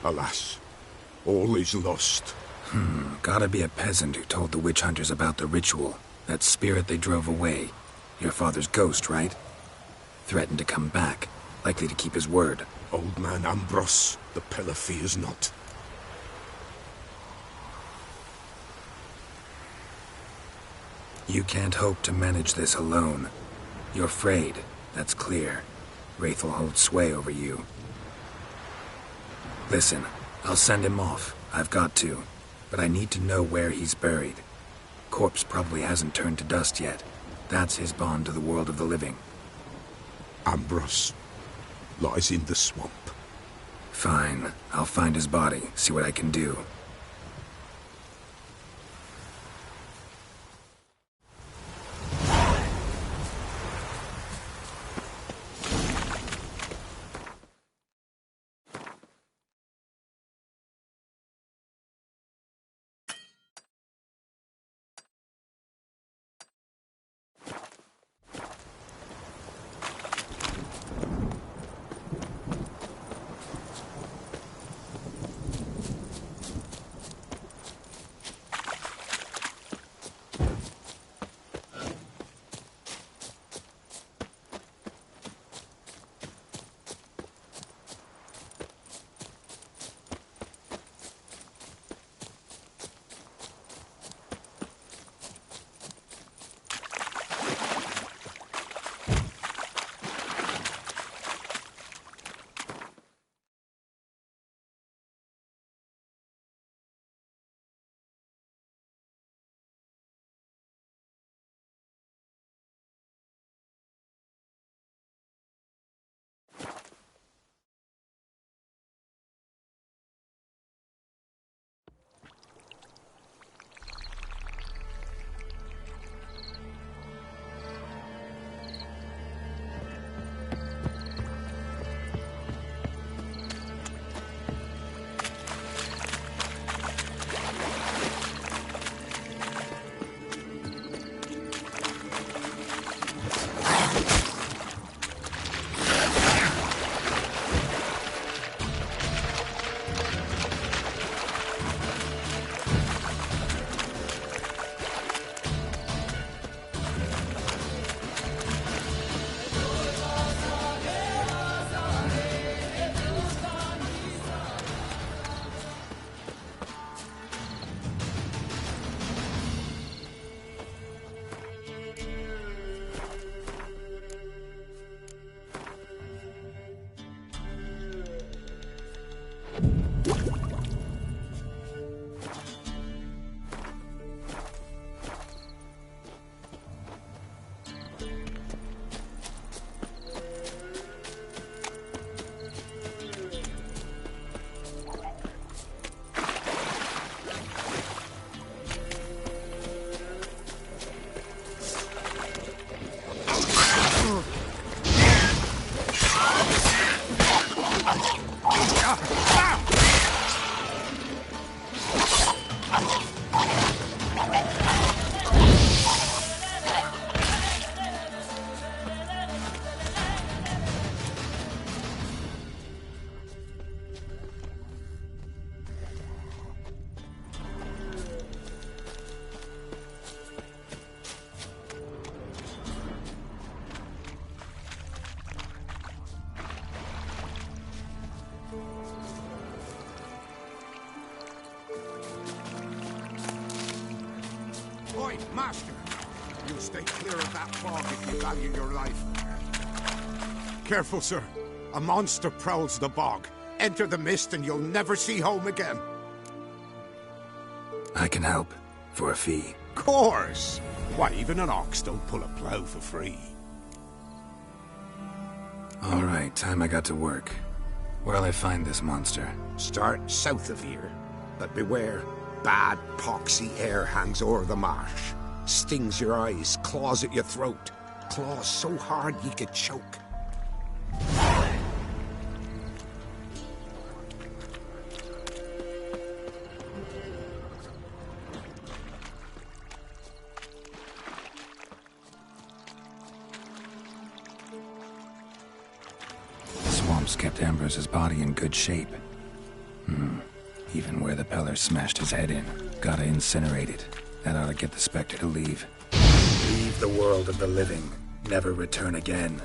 Alas, all is lost. Gotta be a peasant who told the witch hunters about the ritual. That spirit they drove away. Your father's ghost, right? Threatened to come back. Likely to keep his word. Old man Ambrose, the pillar fears not. You can't hope to manage this alone. You're afraid, that's clear. Wraith will hold sway over you. Listen, I'll send him off. I've got to. But I need to know where he's buried. Corpse probably hasn't turned to dust yet. That's his bond to the world of the living. Ambrose lies in the swamp. Fine. I'll find his body, see what I can do. Oi, Master! You stay clear of that fog if you value your life. Careful, sir. A monster prowls the bog. Enter the mist and you'll never see home again. I can help. For a fee. Course! Why, even an ox don't pull a plough for free. Alright, time I got to work. Where'll I find this monster? Start south of here. But beware. Bad, poxy air hangs o'er the marsh. Stings your eyes, claws at your throat. Claws so hard you could choke. The swamps kept Ambrose's body in good shape. He Even where the Peller smashed his head in. Gotta incinerate it. That ought to get the Spectre to leave. Leave the world of the living. Never return again.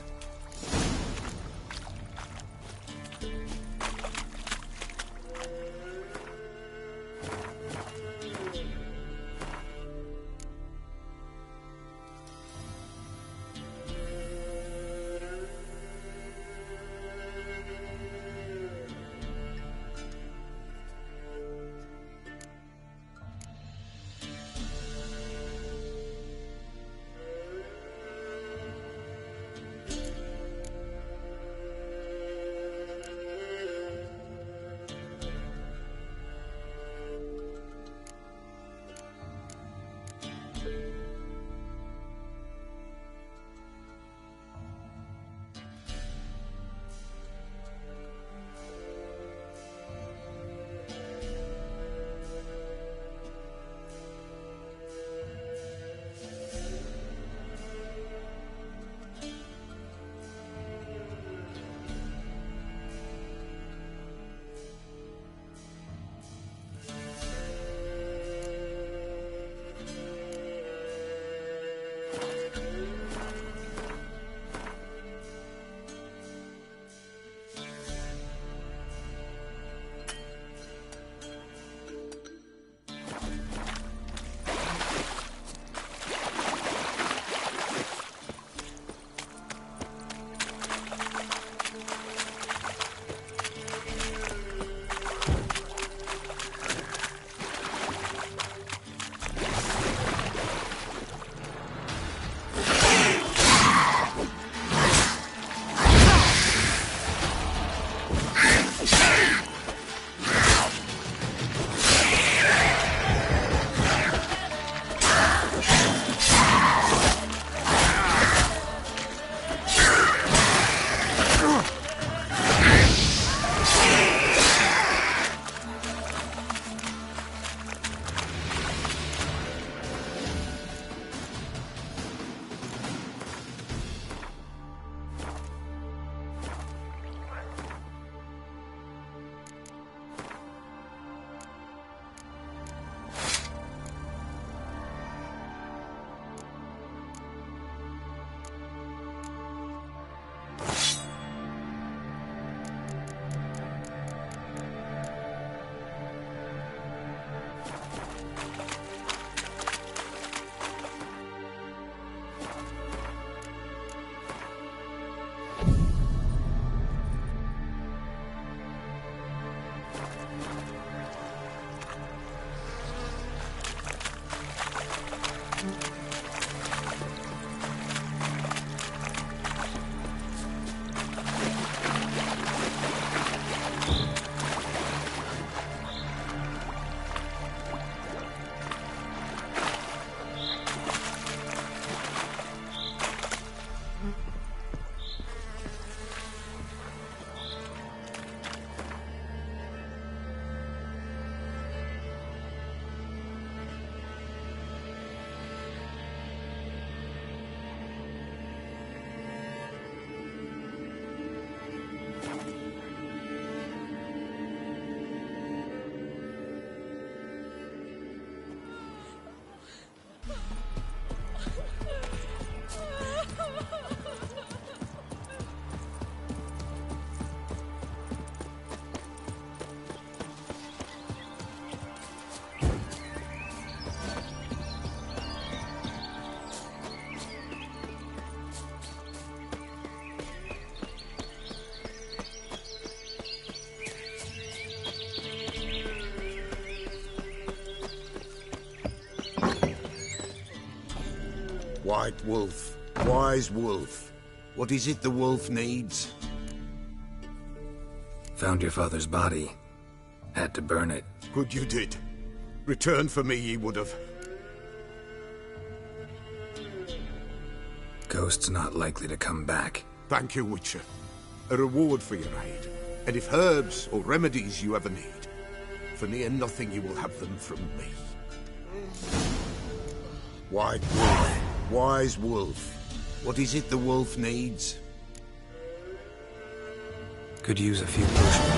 White Wolf, wise wolf. What is it the wolf needs? Found your father's body. Had to burn it. Good you did. Return for me ye would have. Ghost's not likely to come back. Thank you, Witcher. A reward for your aid. And if herbs or remedies you ever need, for near nothing you will have them from me. White Wolf, wise wolf. What is it the wolf needs? Could use a few potions.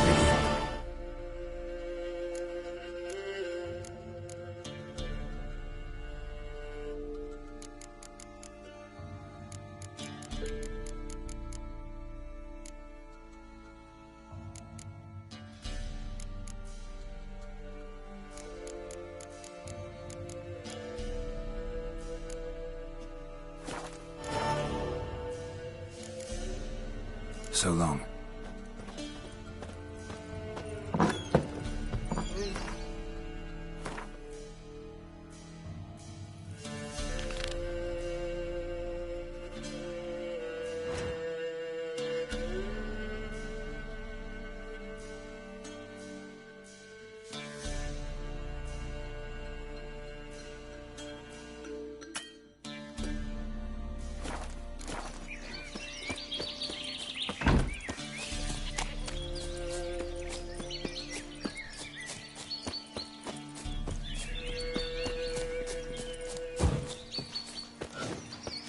so long.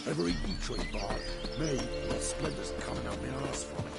Ever eaten tree bark? Me, got splinters coming up my arse from it.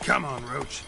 Come on, Roach.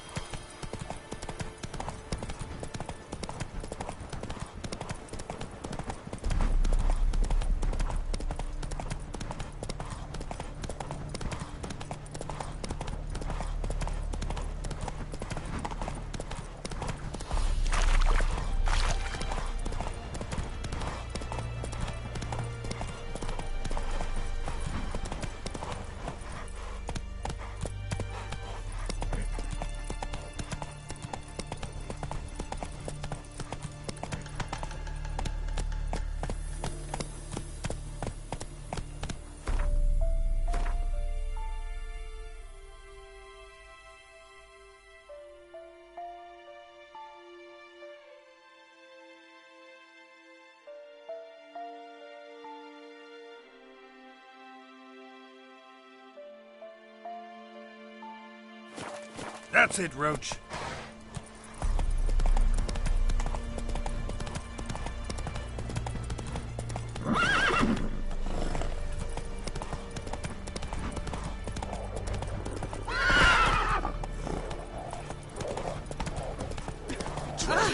That's it, Roach.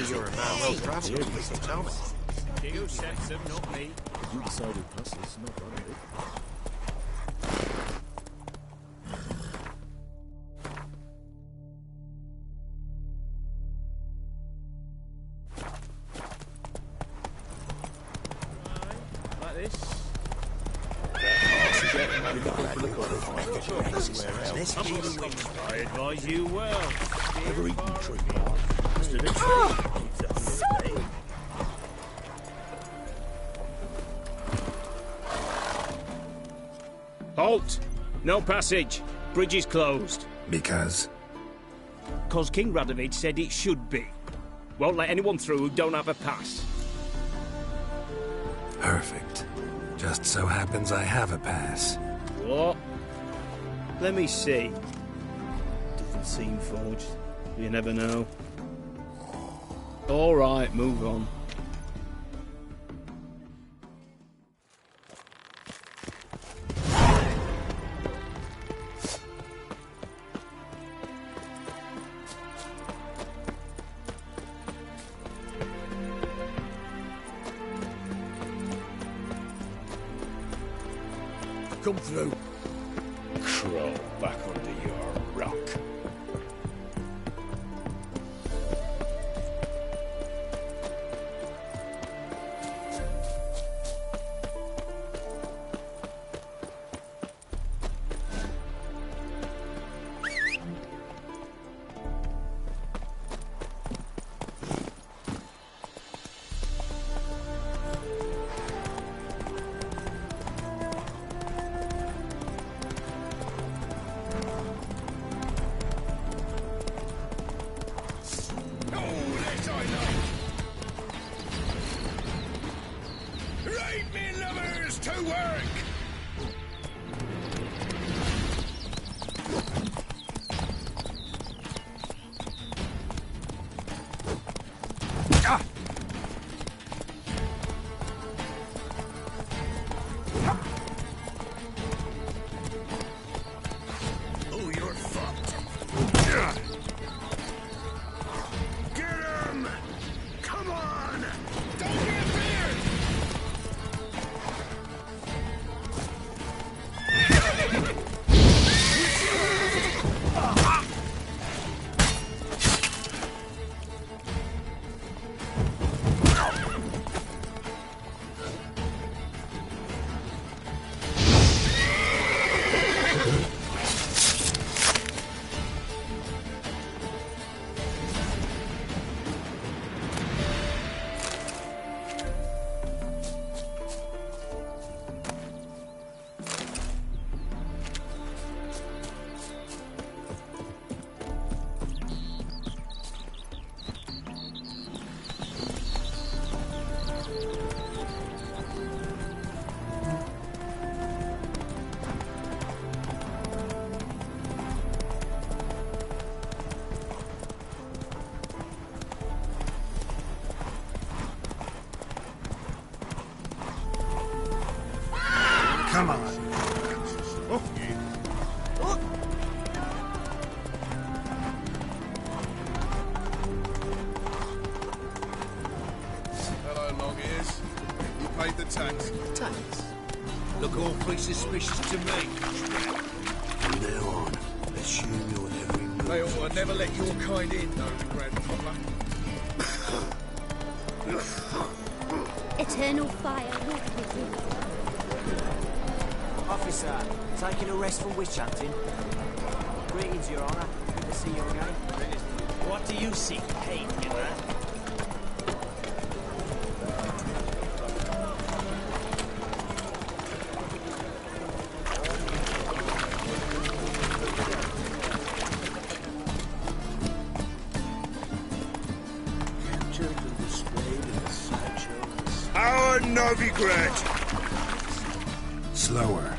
You're a man well crafted, so tell me. You said so, not me. You decided passes, not one of it. Like this. That horse is I advise you well. Never eaten tree Halt! No passage. Bridge is closed. Because? 'Cause King Radovid said it should be. Won't let anyone through who don't have a pass. Perfect. Just so happens I have a pass. What? Let me see. Doesn't seem forged. You never know. All right, move on. Come through. Crawl back under your rock. Come on. Hello, long ears. You paid the tax. Tax? Look awfully suspicious to me. From now on, assume your every move. They ought to never let your kind in, though, grandfather. Eternal fire walk with you. Officer, taking a rest from witch hunting. Greetings, Your Honour. Good to see you again. What do you seek, painkiller? Our Novigrad! Slower.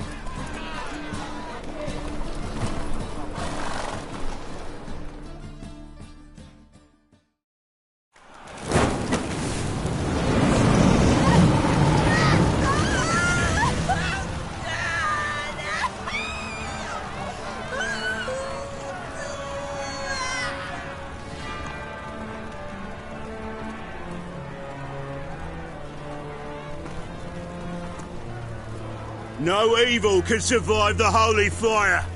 No evil can survive the holy fire.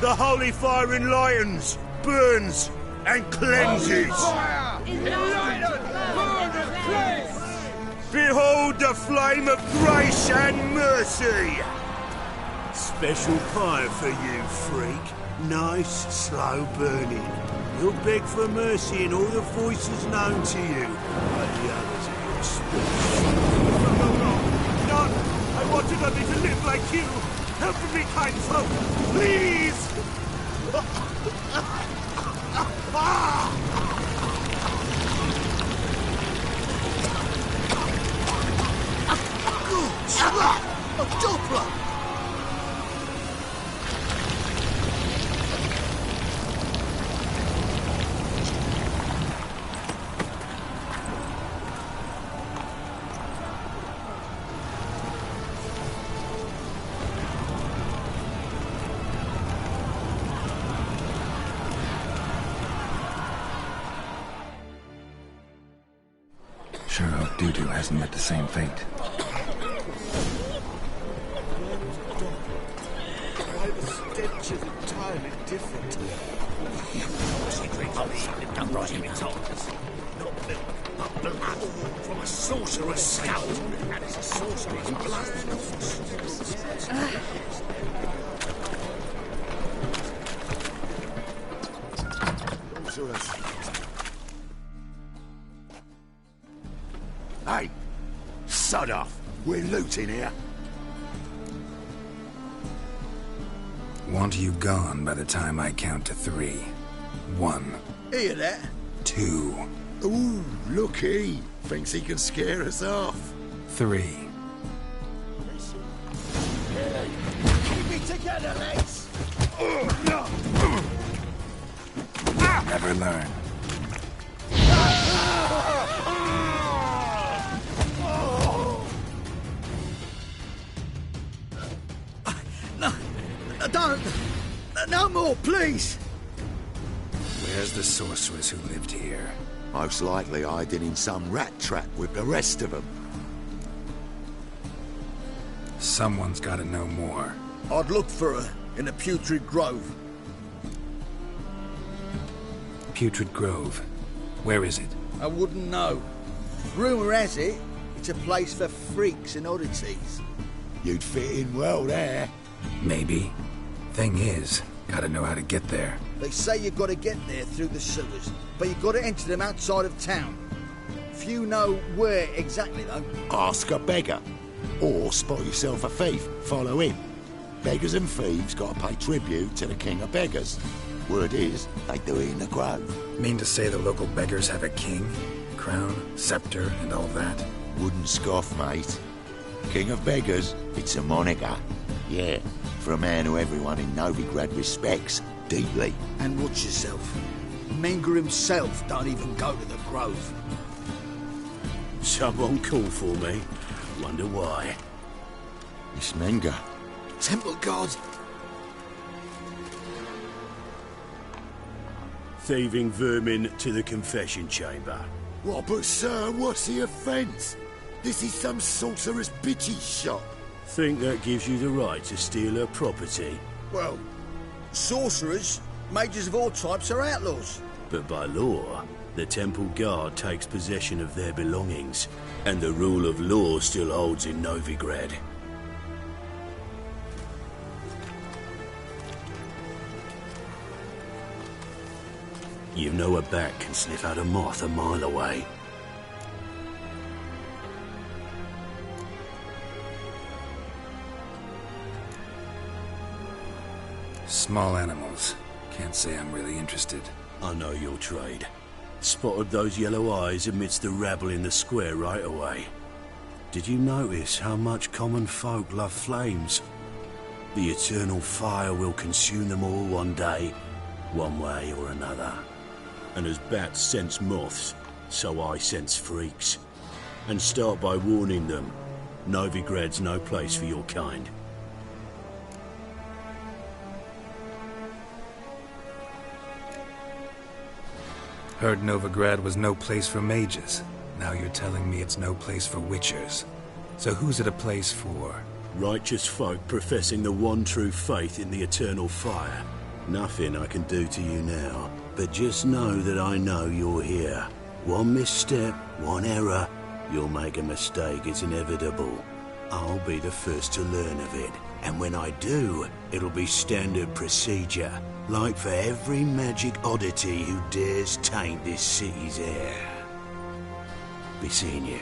The holy fire enlightens, burns, and cleanses. Behold the flame of grace and mercy. Special pie for you, freak. Nice, slow burning. You'll beg for mercy in all the voices known to you by the others of your species. No! I wanted only to live like you! Help me, kind folk! Please! Good slap! A doppler! Sure hope Dudu hasn't met the same fate. Why the stench is entirely different. She drinks milk, don't write him in tongues. Not milk, but blood. From a sorcerer's skull. And it's a sorcerer's blood. Hey, sod off. We're looting here. Want you gone by the time I count to 3. 1. Hear that? 2. Ooh, looky. Thinks he can scare us off. 3. Keep me together, lads! Never learn. Don't! No more, please! Where's the sorceress who lived here? Most likely hiding in some rat trap with the rest of them. Someone's got to know more. I'd look for her in the Putrid Grove. Putrid Grove. Where is it? I wouldn't know. Rumour has it, it's a place for freaks and oddities. You'd fit in well there. Maybe. Thing is, gotta know how to get there. They say you've got to get there through the sewers, but you've got to enter them outside of town. Few know where exactly, though. Ask a beggar. Or spot yourself a thief. Follow him. Beggars and thieves got to pay tribute to the king of beggars. Word is, they do it in the grove. Mean to say the local beggars have a king, crown, scepter, and all that? Wouldn't scoff, mate. King of beggars, it's a moniker. Yeah, for a man who everyone in Novigrad respects deeply. And watch yourself. Menger himself don't even go to the grove. Someone call for me. Wonder why. It's Menger. Temple guard. Thieving vermin to the confession chamber. What, but sir, what's the offence? This is some sorcerer's bitchy shop. Think that gives you the right to steal her property? Well, sorcerers, mages of all types are outlaws. But by law, the temple guard takes possession of their belongings, and the rule of law still holds in Novigrad. You know a bat can sniff out a moth a mile away. Small animals. Can't say I'm really interested. I know your trade. Spotted those yellow eyes amidst the rabble in the square right away. Did you notice how much common folk love flames? The eternal fire will consume them all one day, one way or another. And as bats sense moths, so I sense freaks. And start by warning them, Novigrad's no place for your kind. Heard Novigrad was no place for mages. Now you're telling me it's no place for witchers. So who's it a place for? Righteous folk professing the one true faith in the eternal fire. Nothing I can do to you now, but just know that I know you're here. One misstep, one error, you'll make a mistake, it's inevitable. I'll be the first to learn of it. And when I do, it'll be standard procedure. Like for every magic oddity who dares taint this city's air. Be seeing you.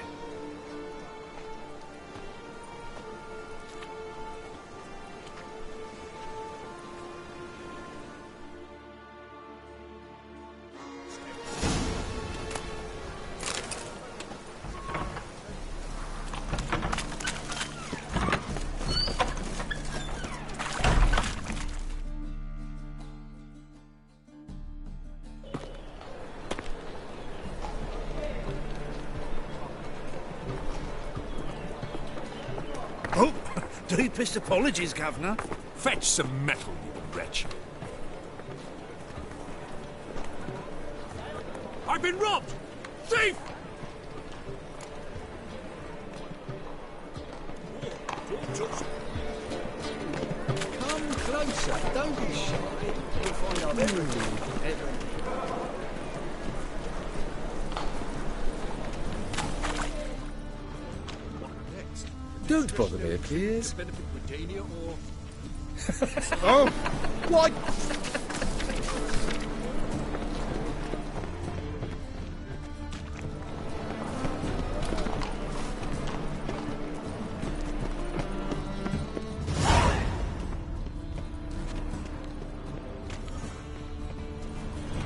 Oh, deepest apologies, Governor. Fetch some metal, you wretch. I've been robbed! Thief! Come closer, don't be shy. You'll find out everything. Don't bother me, please. Oh, what?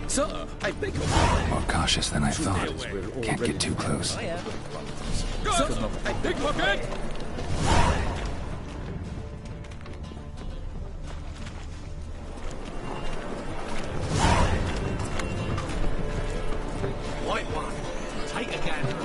Sir, I beg your More cautious than I thought. Can't get too close. Sir, I beg your pardon. White one, take a gander.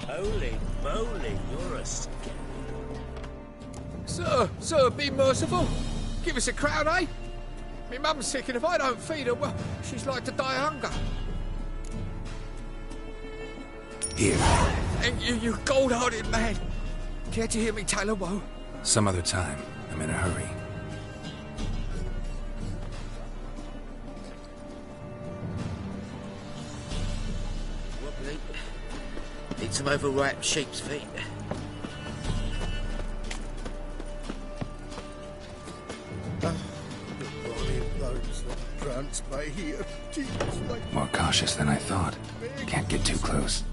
Holy moly, you're a Sir, be merciful. Give us a crowd, eh? My mum's sick, and if I don't feed her, well, she's like to die of hunger. Here. And you gold-hearted man. Care to hear me tell a woe? Some other time. I'm in a hurry. Wobbly. Need some overripe sheep's feet. More cautious than I thought. Can't get too close.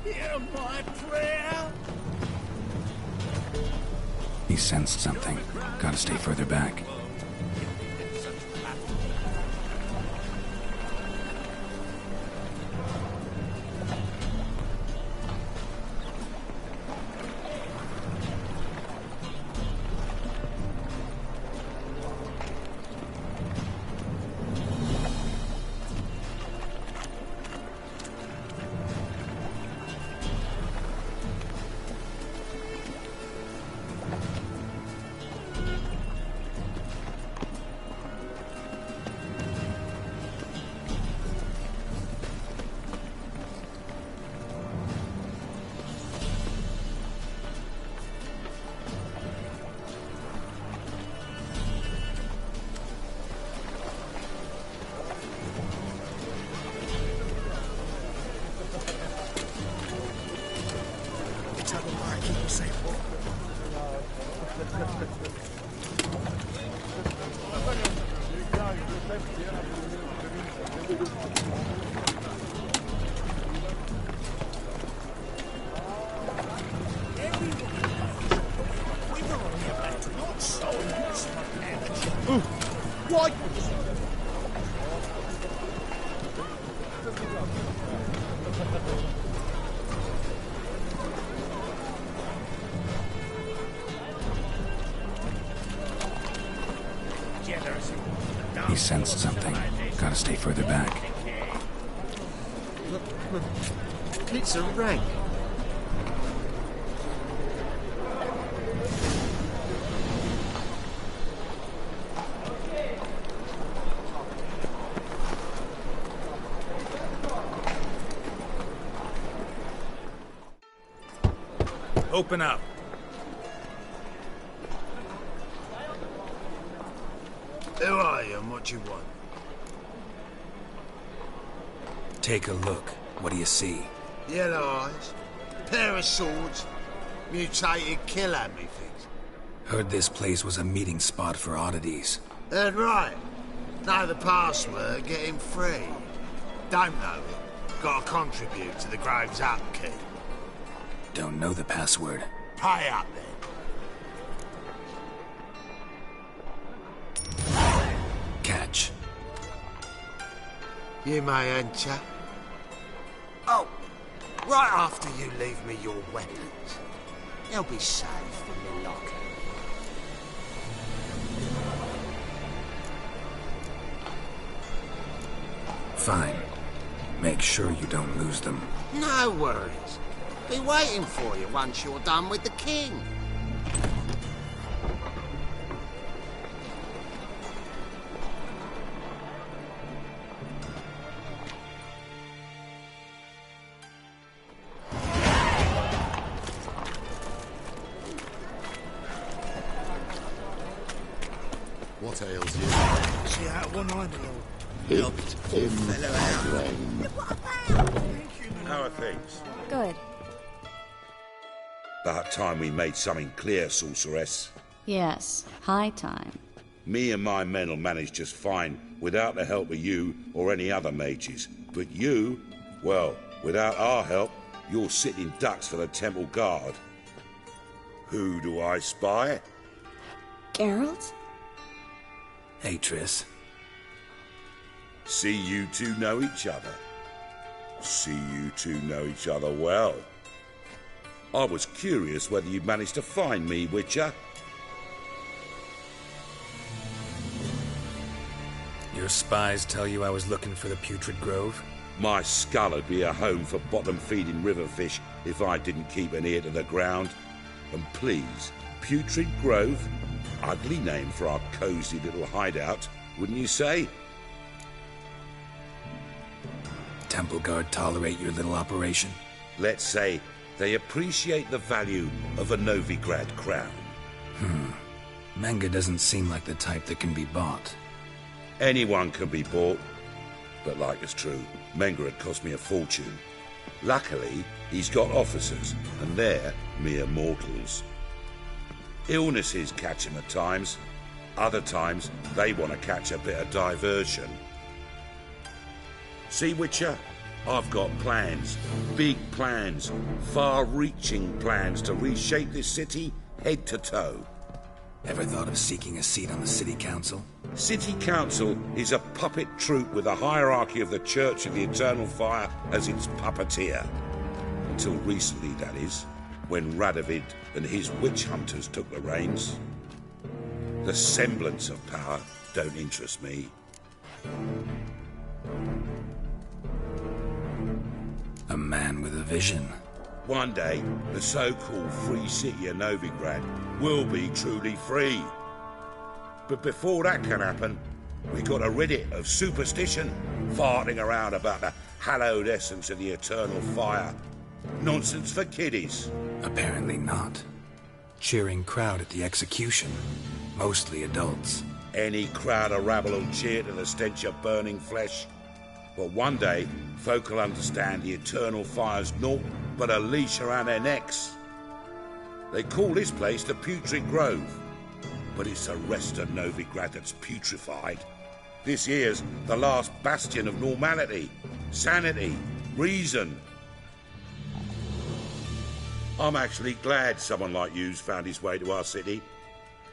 Hear my prayer. He sensed something. Gotta stay further back. What? He sensed something. Gotta stay further back. It's a rank. Open up. Who are you and what do you want? Take a look. What do you see? Yellow eyes, pair of swords, mutated killer, methinks. Heard this place was a meeting spot for oddities. Heard right. Know the password, get him free. Don't know it. Gotta contribute to the Grove's upkeep. Don't know the password. Pay up then. Catch. You may enter. Oh, right after you leave me your weapons. They'll be safe in the locker. Fine. Make sure you don't lose them. No worries. Be waiting for you once you're done with the king. What ails you? See how one eye Hit him again. How are things? Good. About time we made something clear, sorceress. Yes, high time. Me and my men'll manage just fine without the help of you or any other mages. But you, well, without our help, you're sitting ducks for the temple guard. Who do I spy? Geralt? Hey, Triss. See you two know each other. See you two know each other well. I was curious whether you'd managed to find me, Witcher. Your spies tell you I was looking for the Putrid Grove? My skull'd be a home for bottom-feeding river fish if I didn't keep an ear to the ground. And please, Putrid Grove? Ugly name for our cosy little hideout, wouldn't you say? Temple Guard tolerate your little operation? Let's say they appreciate the value of a Novigrad crown. Menga doesn't seem like the type that can be bought. Anyone can be bought. But like it's true, Menga had cost me a fortune. Luckily, he's got officers, and they're mere mortals. Illnesses catch him at times. Other times, they want to catch a bit of diversion. See, Witcher? I've got plans. Big plans. Far-reaching plans to reshape this city head to toe. Ever thought of seeking a seat on the City Council? City Council is a puppet troupe with a hierarchy of the Church of the Eternal Fire as its puppeteer. Until recently, that is, when Radovid and his witch hunters took the reins. The semblance of power don't interest me. A man with a vision. One day, the so-called free city of Novigrad will be truly free. But before that can happen, we got a rid it of superstition, farting around about the hallowed essence of the eternal fire. Nonsense for kiddies. Apparently not. Cheering crowd at the execution. Mostly adults. Any crowd of rabble will cheer to the stench of burning flesh. But one day, folk will understand the eternal fire's naught but a leash around their necks. They call this place the Putrid Grove, but it's the rest of Novigrad that's putrefied. This here's the last bastion of normality, sanity, reason. I'm actually glad someone like you's found his way to our city,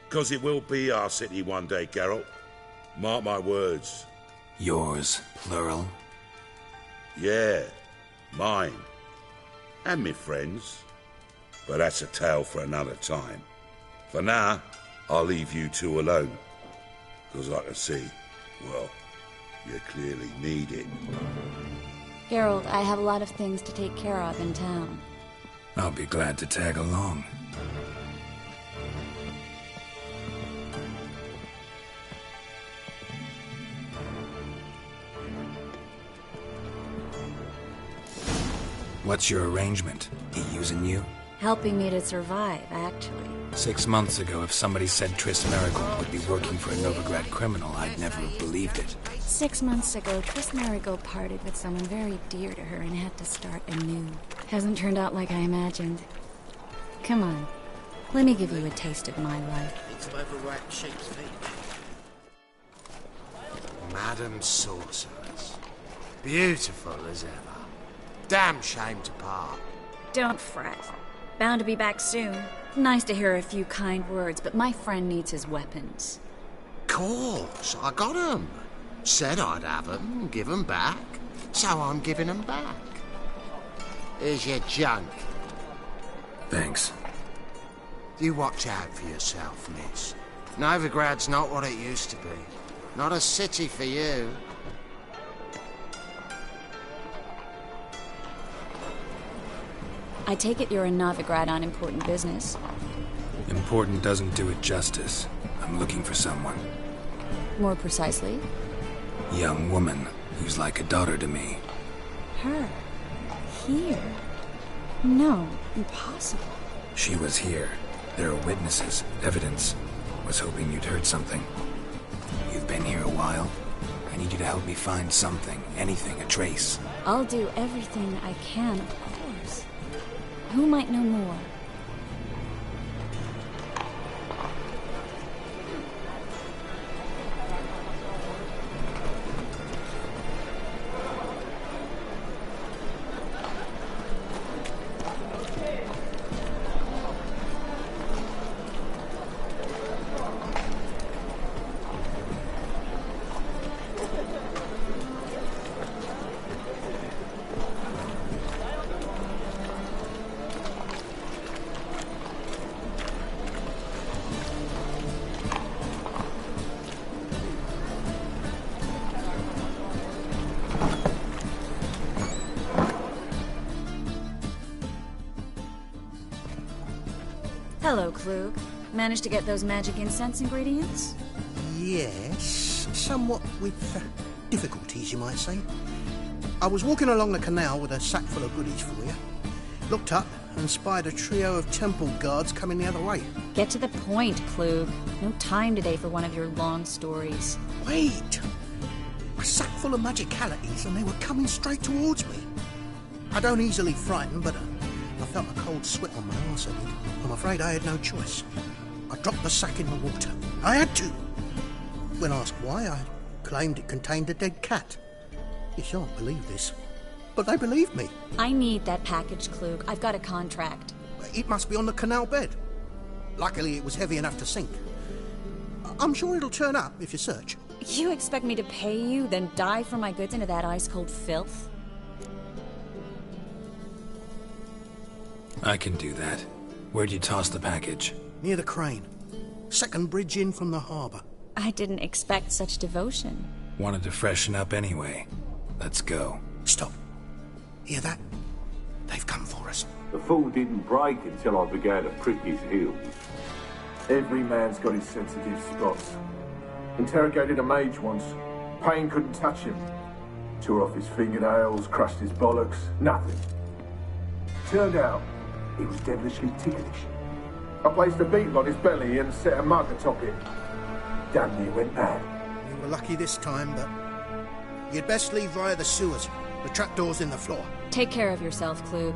'cause it will be our city one day, Geralt. Mark my words. Yours, plural? Yeah, mine. And me friends. But that's a tale for another time. For now, I'll leave you two alone. 'Cause I can see Well, you clearly need it. Geralt, I have a lot of things to take care of in town. I'll be glad to tag along. What's your arrangement? He using you? Helping me to survive, actually. 6 months ago, if somebody said Triss Marigold would be working for a Novigrad criminal, I'd never have believed it. 6 months ago, Triss Marigold parted with someone very dear to her and had to start anew. Hasn't turned out like I imagined. Come on, let me give you a taste of my life. Need some overripe sheep's feet. Madam Sorceress. Beautiful as ever. Damn shame to part. Don't fret. Bound to be back soon. Nice to hear a few kind words, but my friend needs his weapons. Course, I got 'em. Said I'd have 'em, give 'em back. So I'm giving 'em back. Here's your junk. Thanks. You watch out for yourself, miss. Novigrad's not what it used to be. Not a city for you. I take it you're in Novigrad on important business. Important doesn't do it justice. I'm looking for someone. More precisely? Young woman who's like a daughter to me. Her? Here? No, impossible. She was here. There are witnesses, evidence. Was hoping you'd heard something. You've been here a while. I need you to help me find something, anything, a trace. I'll do everything I can, of course. Who might know more? Hello, Klug. Managed to get those magic incense ingredients? Yes, somewhat with difficulties, you might say. I was walking along the canal with a sack full of goodies for you. Looked up and spied a trio of temple guards coming the other way. Get to the point, Klug. No time today for one of your long stories. Wait! A sack full of magicalities and they were coming straight towards me. I don't easily frighten, but I felt a cold sweat on my arse, I did. I'm afraid I had no choice. I dropped the sack in the water. I had to. When asked why, I claimed it contained a dead cat. You shan't believe this, but they believed me. I need that package, Klug. I've got a contract. It must be on the canal bed. Luckily, it was heavy enough to sink. I'm sure it'll turn up if you search. You expect me to pay you, then dive for my goods into that ice-cold filth? I can do that. Where'd you toss the package? Near the crane. Second bridge in from the harbour. I didn't expect such devotion. Wanted to freshen up anyway. Let's go. Stop. Hear that? They've come for us. The fall didn't break until I began to prick his heels. Every man's got his sensitive spots. Interrogated a mage once. Pain couldn't touch him. Tore off his fingernails, crushed his bollocks, nothing. Turned out, he was devilishly ticklish. I placed a beetle on his belly and set a mug atop it. Damn near went mad. We were lucky this time, but you'd best leave via the sewers. The trapdoor's in the floor. Take care of yourself, Klug.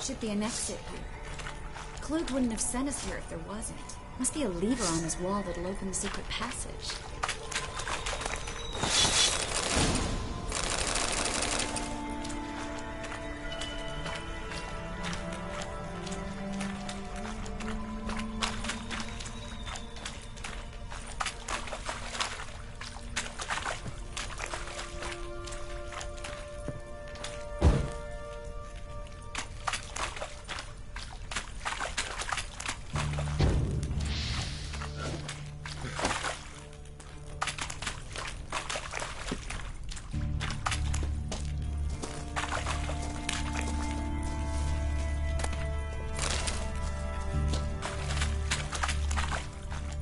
should be an exit here. Klug wouldn't have sent us here if there wasn't. Must be a lever on his wall that'll open the secret passage.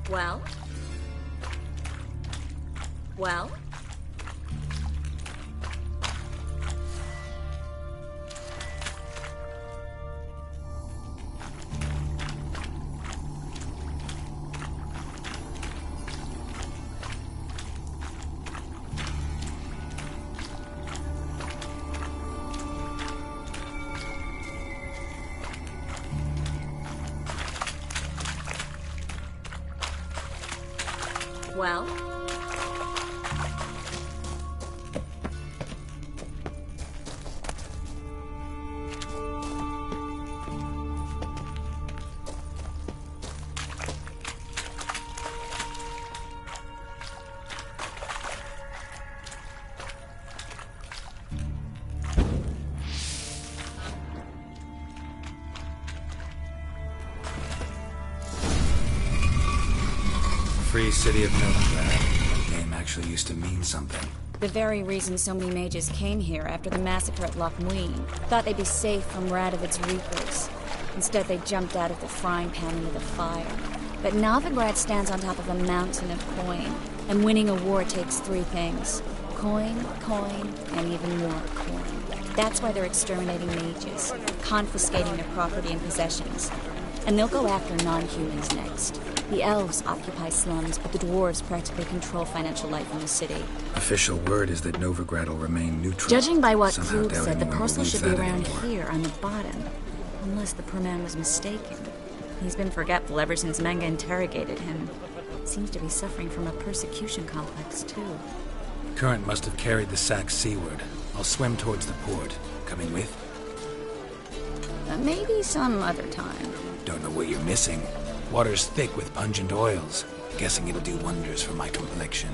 Well? Well? Well? Free City of Novigrad. That name actually used to mean something. The very reason so many mages came here after the massacre at Loch Muin. Thought they'd be safe from Radovid's reapers. Instead, they jumped out of the frying pan into the fire. But Novigrad stands on top of a mountain of coin, and winning a war takes three things. Coin, coin, and even more coin. That's why they're exterminating mages, confiscating their property and possessions. And they'll go after non-humans next. The elves occupy slums, but the dwarves practically control financial life in the city. Official word is that Novigrad will remain neutral. Judging by what Somehow Klug doubt said, the anyone parcel believes should be that around anymore. here on the bottom. Unless the poor man was mistaken. He's been forgetful ever since Manga interrogated him. Seems to be suffering from a persecution complex, too. Current must have carried the sack seaward. I'll swim towards the port. Coming with? Maybe some other time. Don't know what you're missing. Water's thick with pungent oils. Guessing it'll do wonders for my complexion.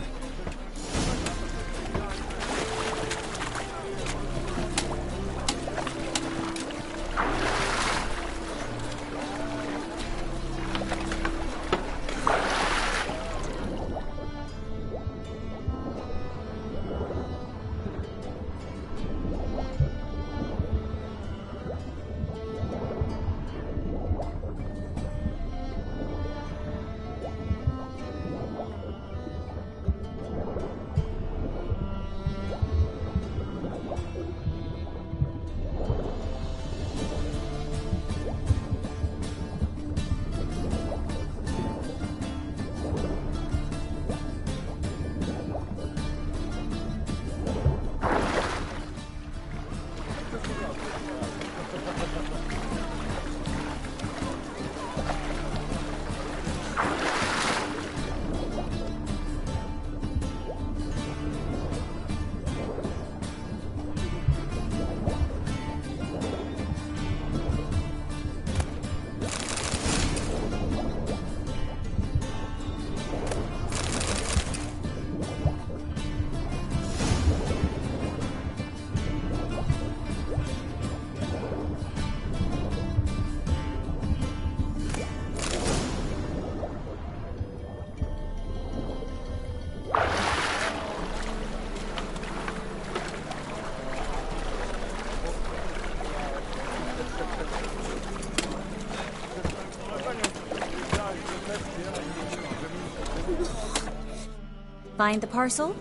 Find the parcel?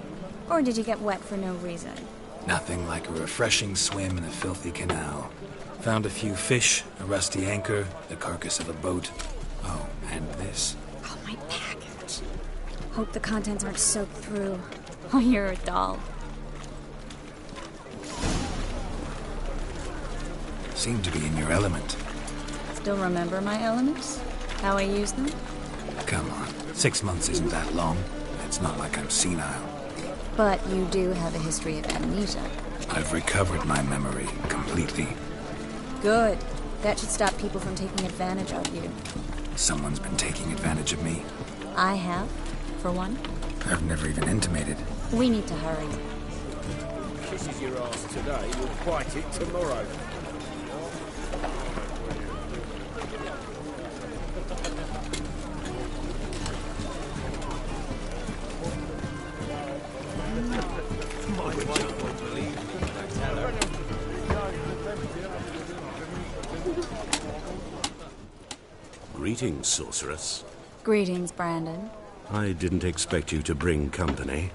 Or did you get wet for no reason? Nothing like a refreshing swim in a filthy canal. Found a few fish, a rusty anchor, the carcass of a boat. Oh, and this. Oh, my package. Hope the contents aren't soaked through. Oh, you're a doll. Seem to be in your element. Still remember my elements? How I use them? Come on, 6 months isn't that long. It's not like I'm senile. But you do have a history of amnesia. I've recovered my memory completely. Good. That should stop people from taking advantage of you. Someone's been taking advantage of me. I have, for one. I've never even intimated. We need to hurry. Kisses your ass today, you'll bite it tomorrow. Greetings, sorceress. Greetings, Brandon. I didn't expect you to bring company.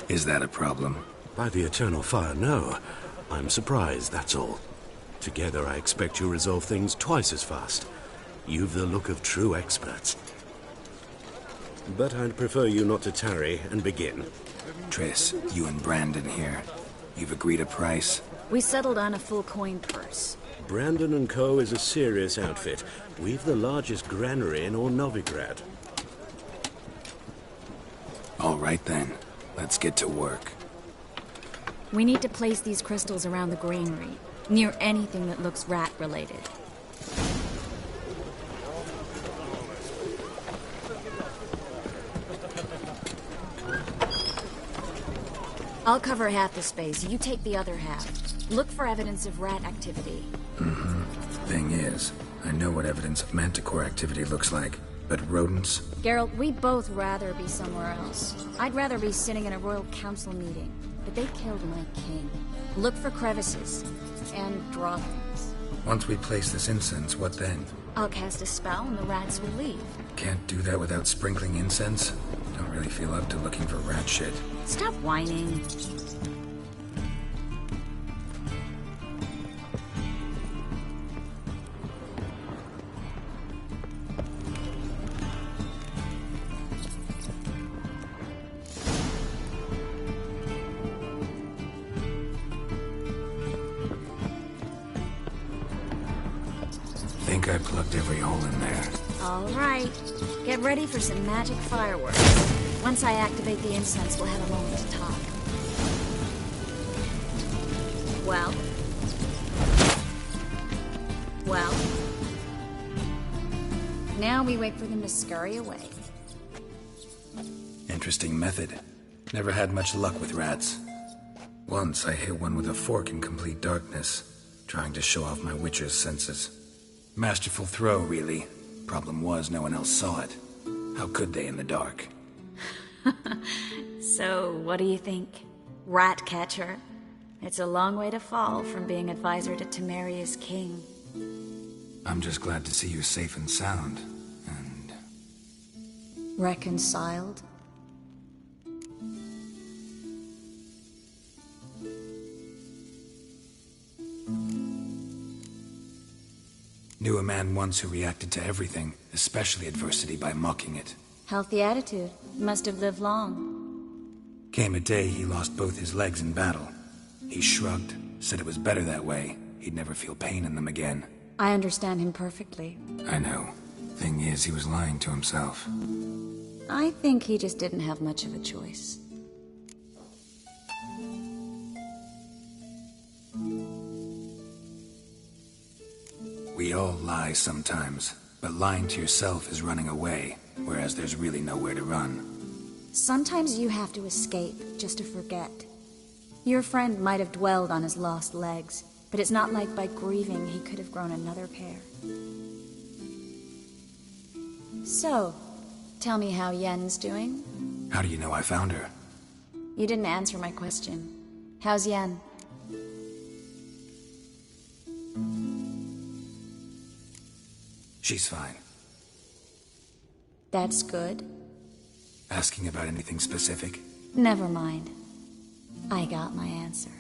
Is that a problem? By the eternal fire, no. I'm surprised, that's all. Together, I expect you resolve things twice as fast. You've the look of true experts. But I'd prefer you not to tarry and begin. Triss, you and Brandon here. You've agreed a price? We settled on a full coin purse. Brandon & Co. is a serious outfit. We've the largest granary in all Novigrad. All right then. Let's get to work. We need to place these crystals around the granary, near anything that looks rat-related. I'll cover half the space, you take the other half. Look for evidence of rat activity. Thing is, I know what evidence of manticore activity looks like, but rodents? Geralt, we'd both rather be somewhere else. I'd rather be sitting in a royal council meeting, but they killed my king. Look for crevices, and draw things. Once we place this incense, what then? I'll cast a spell and the rats will leave. Can't do that without sprinkling incense? Don't really feel up to looking for rat shit. Stop whining. Think I plugged every hole in there. All right. Get ready for some magic fireworks. Once I activate the incense, we'll have a moment to talk. Well? Well? Now we wait for them to scurry away. Interesting method. Never had much luck with rats. Once I hit one with a fork in complete darkness, trying to show off my witcher's senses. Masterful throw, really. Problem was, no one else saw it. How could they in the dark? So, what do you think? Rat catcher? It's a long way to fall from being advisor to Temeria's king. I'm just glad to see you safe and sound. And... Reconciled? Knew a man once who reacted to everything, especially adversity, by mocking it. Healthy attitude. Must have lived long. Came a day he lost both his legs in battle. He shrugged, said it was better that way. He'd never feel pain in them again. I understand him perfectly. I know. Thing is, he was lying to himself. I think he just didn't have much of a choice. We all lie sometimes, but lying to yourself is running away, whereas there's really nowhere to run. Sometimes you have to escape, just to forget. Your friend might have dwelled on his lost legs, but it's not like by grieving he could have grown another pair. So, tell me how Yen's doing? How do you know I found her? You didn't answer my question. How's Yen? She's fine. That's good. Asking about anything specific? Never mind. I got my answer.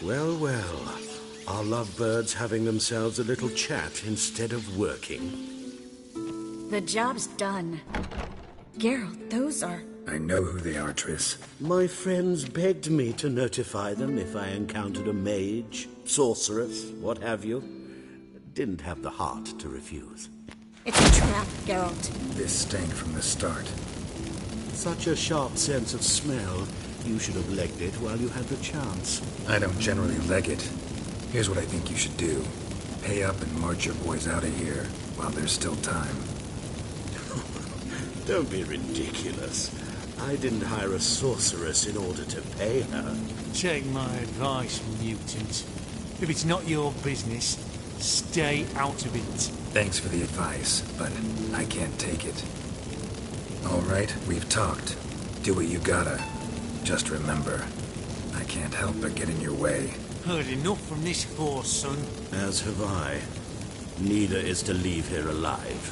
Well, well. Are lovebirds having themselves a little chat instead of working? The job's done. Geralt, those are... I know who they are, Triss. My friends begged me to notify them if I encountered a mage, sorceress, what have you. Didn't have the heart to refuse. It's a trap, Geralt. This stank from the start. Such a sharp sense of smell. You should have legged it while you had the chance. I don't generally leg it. Here's what I think you should do. Pay up and march your boys out of here while there's still time. Don't be ridiculous. I didn't hire a sorceress in order to pay her. Take my advice, mutant. If it's not your business, stay out of it. Thanks for the advice, but I can't take it. All right, we've talked. Do what you gotta. Just remember, I can't help but get in your way. Heard enough from this horse, son. As have I. Neither is to leave here alive.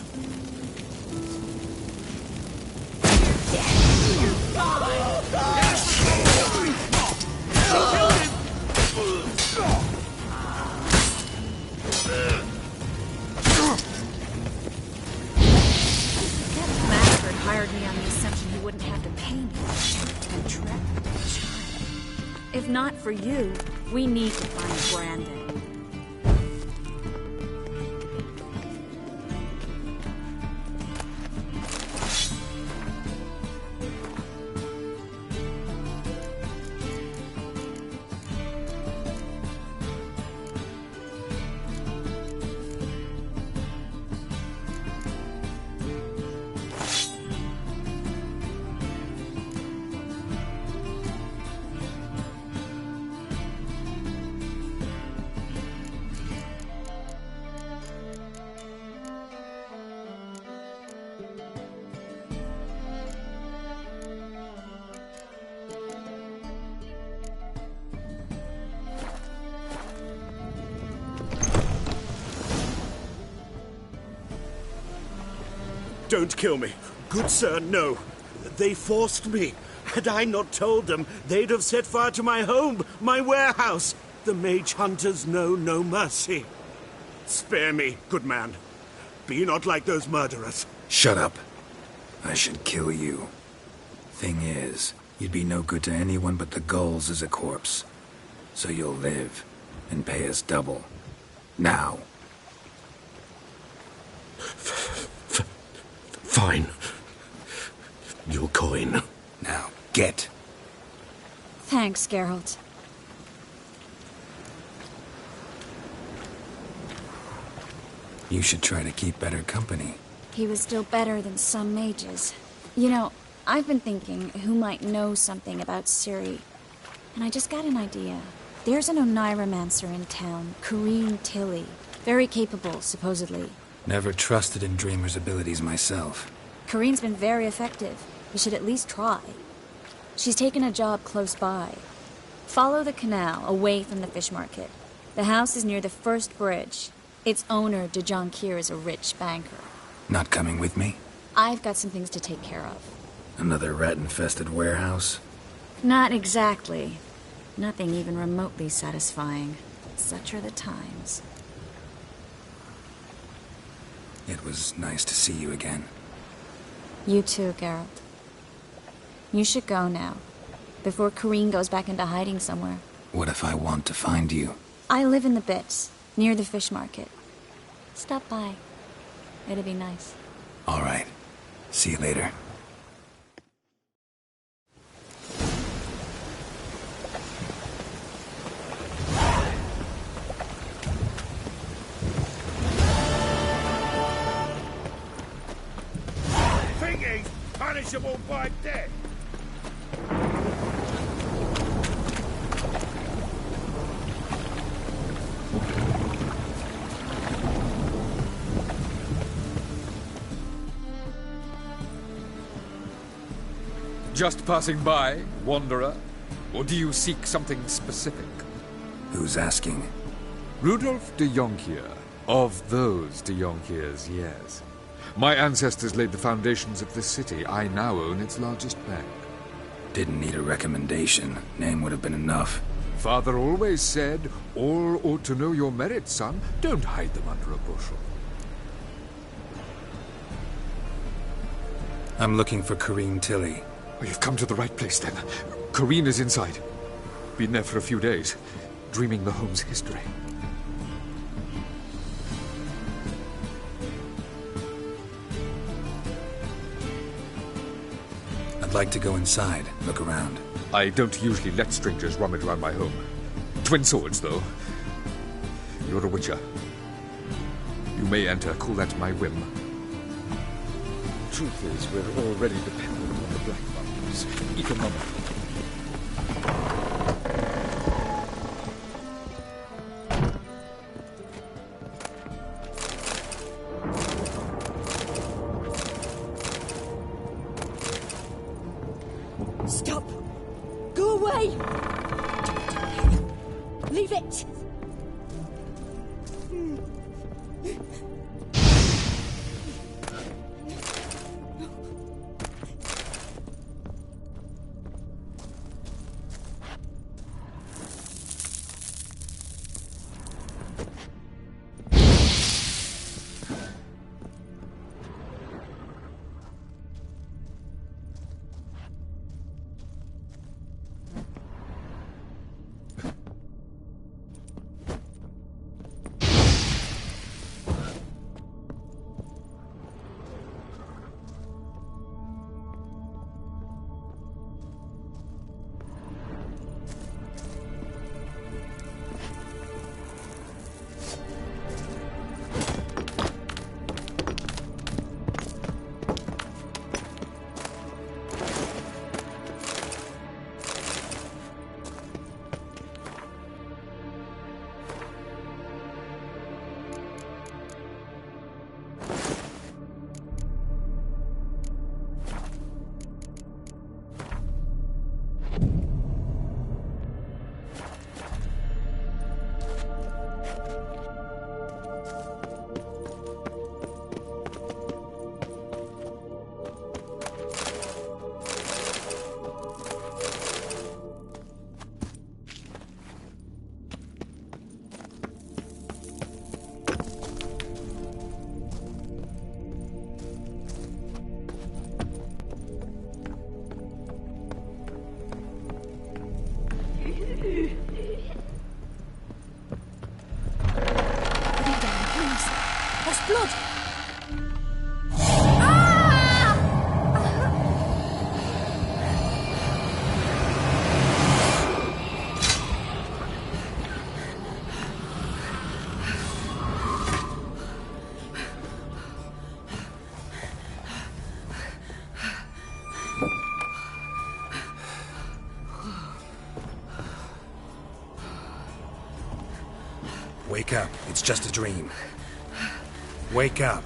Manfred hired me on the assumption he wouldn't have to pay me and trap the child. If not for you, we need to find Brandon. Don't kill me. Good sir, no. They forced me. Had I not told them, they'd have set fire to my home, my warehouse. The mage hunters know no mercy. Spare me, good man. Be not like those murderers. Shut up. I should kill you. Thing is, you'd be no good to anyone but the gulls as a corpse. So you'll live, and pay us double. Now. Fine. Your coin. Now, get. Thanks, Geralt. You should try to keep better company. He was still better than some mages. You know, I've been thinking who might know something about Ciri. And I just got an idea. There's an Oneiromancer in town, Corrine Tilly. Very capable, supposedly. Never trusted in Dreamer's abilities myself. Corrine's been very effective. We should at least try. She's taken a job close by. Follow the canal, away from the fish market. The house is near the first bridge. Its owner, de Jonquier, is a rich banker. Not coming with me? I've got some things to take care of. Another rat-infested warehouse? Not exactly. Nothing even remotely satisfying. Such are the times. It was nice to see you again. You too, Geralt. You should go now, before Corrine goes back into hiding somewhere. What if I want to find you? I live in the Bits, near the fish market. Stop by. It'd be nice. All right. See you later. Thinking punishable by death. Just passing by, wanderer? Or do you seek something specific? Who's asking? Rudolf de Jonquier. Of those de Jonquiers, yes. My ancestors laid the foundations of this city. I now own its largest bank. Didn't need a recommendation. Name would have been enough. Father always said, all ought to know your merits, son. Don't hide them under a bushel. I'm looking for Corrine Tilly. Oh, you've come to the right place, then. Corrine is inside. Been there for a few days, dreaming the home's history. I'd like to go inside, look around. I don't usually let strangers rummage around my home. Twin swords, though. You're a witcher. You may enter, call that my whim. Truth is, we're already dependent on the Black Mountains, economically. Stop! Go away! Leave it! Blood! Wake up. It's just a dream. Wake up.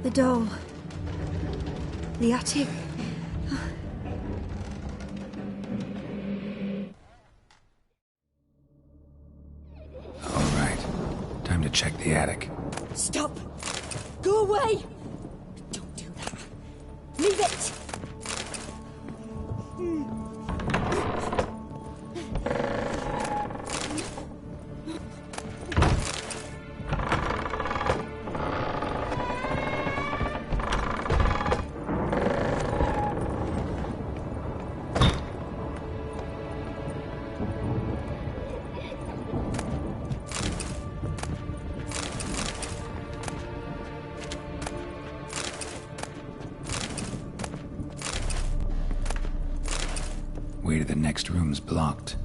The doll. The attic. All right. Time to check the attic. Stop! Go away! Don't do that. Leave it! Way to the next room's blocked.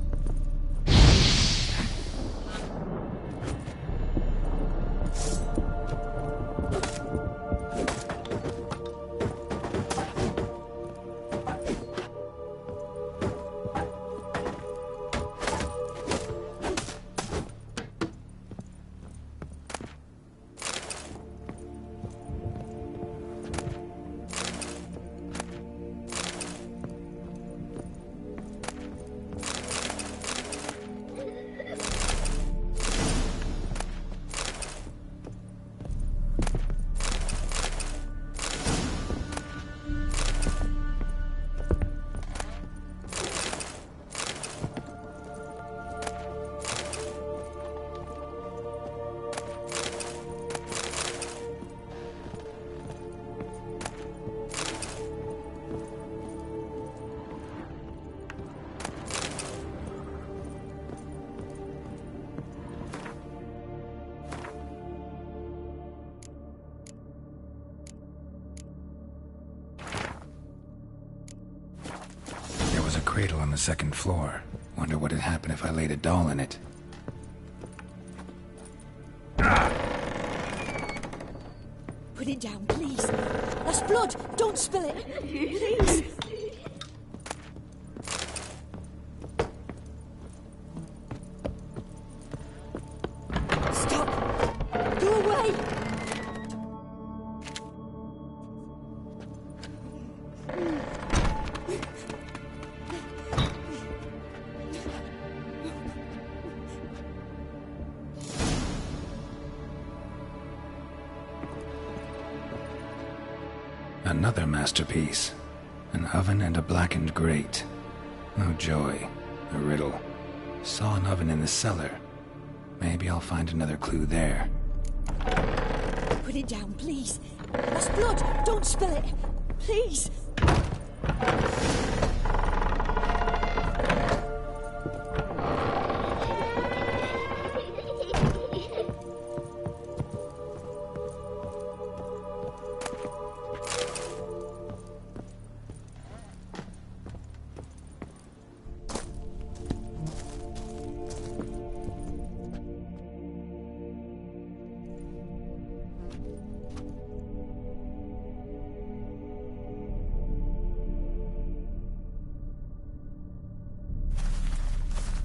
cradle on the second floor. Wonder what'd happen if I laid a doll in it. Put it down, please. That's blood. Don't spill it. Please. Stop. Go away. Another masterpiece. An oven and a blackened grate. Oh joy. A riddle. Saw an oven in the cellar. Maybe I'll find another clue there. Put it down, please. That's blood. Don't spill it. Please.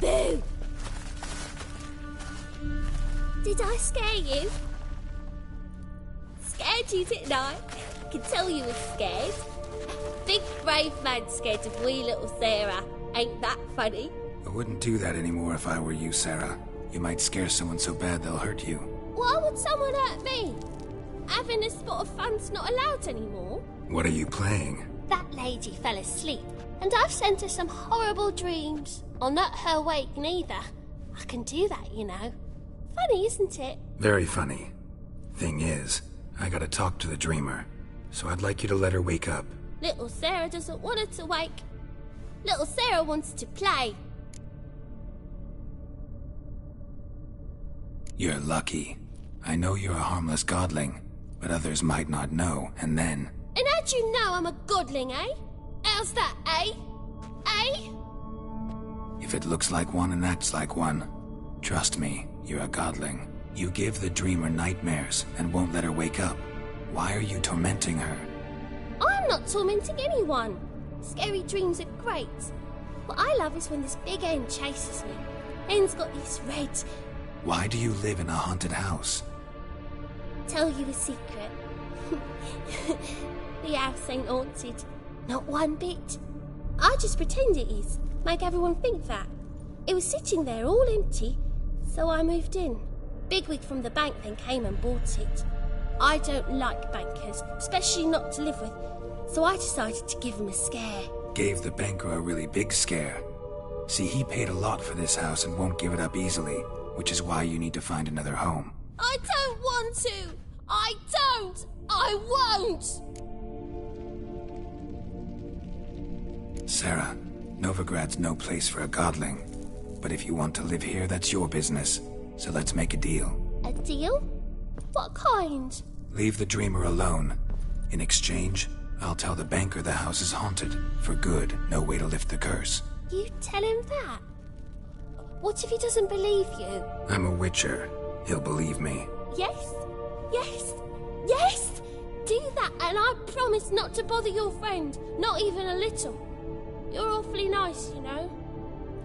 Boo! Did I scare you? Scared you, didn't I? I could tell you were scared. Big brave man scared of wee little Sarah. Ain't that funny? I wouldn't do that anymore if I were you, Sarah. You might scare someone so bad they'll hurt you. Why would someone hurt me? Having a spot of fun's not allowed anymore. What are you playing? That lady fell asleep, and I've sent her some horrible dreams. I'll not her wake neither. I can do that, you know. Funny, isn't it? Very funny. Thing is, I gotta talk to the dreamer, so I'd like you to let her wake up. Little Sarah doesn't want her to wake. Little Sarah wants to play. You're lucky. I know you're a harmless godling, but others might not know, and then... And how'd you know I'm a godling, eh? How's that, eh? Eh? If it looks like one and acts like one, trust me, you're a godling. You give the dreamer nightmares and won't let her wake up. Why are you tormenting her? I'm not tormenting anyone. Scary dreams are great. What I love is when this big hen chases me. Hen's got this red... Why do you live in a haunted house? Tell you a secret. The house ain't haunted. Not one bit. I just pretend it is. Make everyone think that. It was sitting there all empty, so I moved in. Bigwig from the bank then came and bought it. I don't like bankers, especially not to live with, so I decided to give him a scare. Gave the banker a really big scare. See, he paid a lot for this house and won't give it up easily, which is why you need to find another home. I don't want to! I don't! I won't! Sarah, Novigrad's no place for a godling. But if you want to live here, that's your business. So let's make a deal. A deal? What kind? Leave the dreamer alone. In exchange, I'll tell the banker the house is haunted. For good, no way to lift the curse. You tell him that? What if he doesn't believe you? I'm a witcher. He'll believe me. Yes? Yes? Yes! Do that and I promise not to bother your friend. Not even a little. You're awfully nice, you know.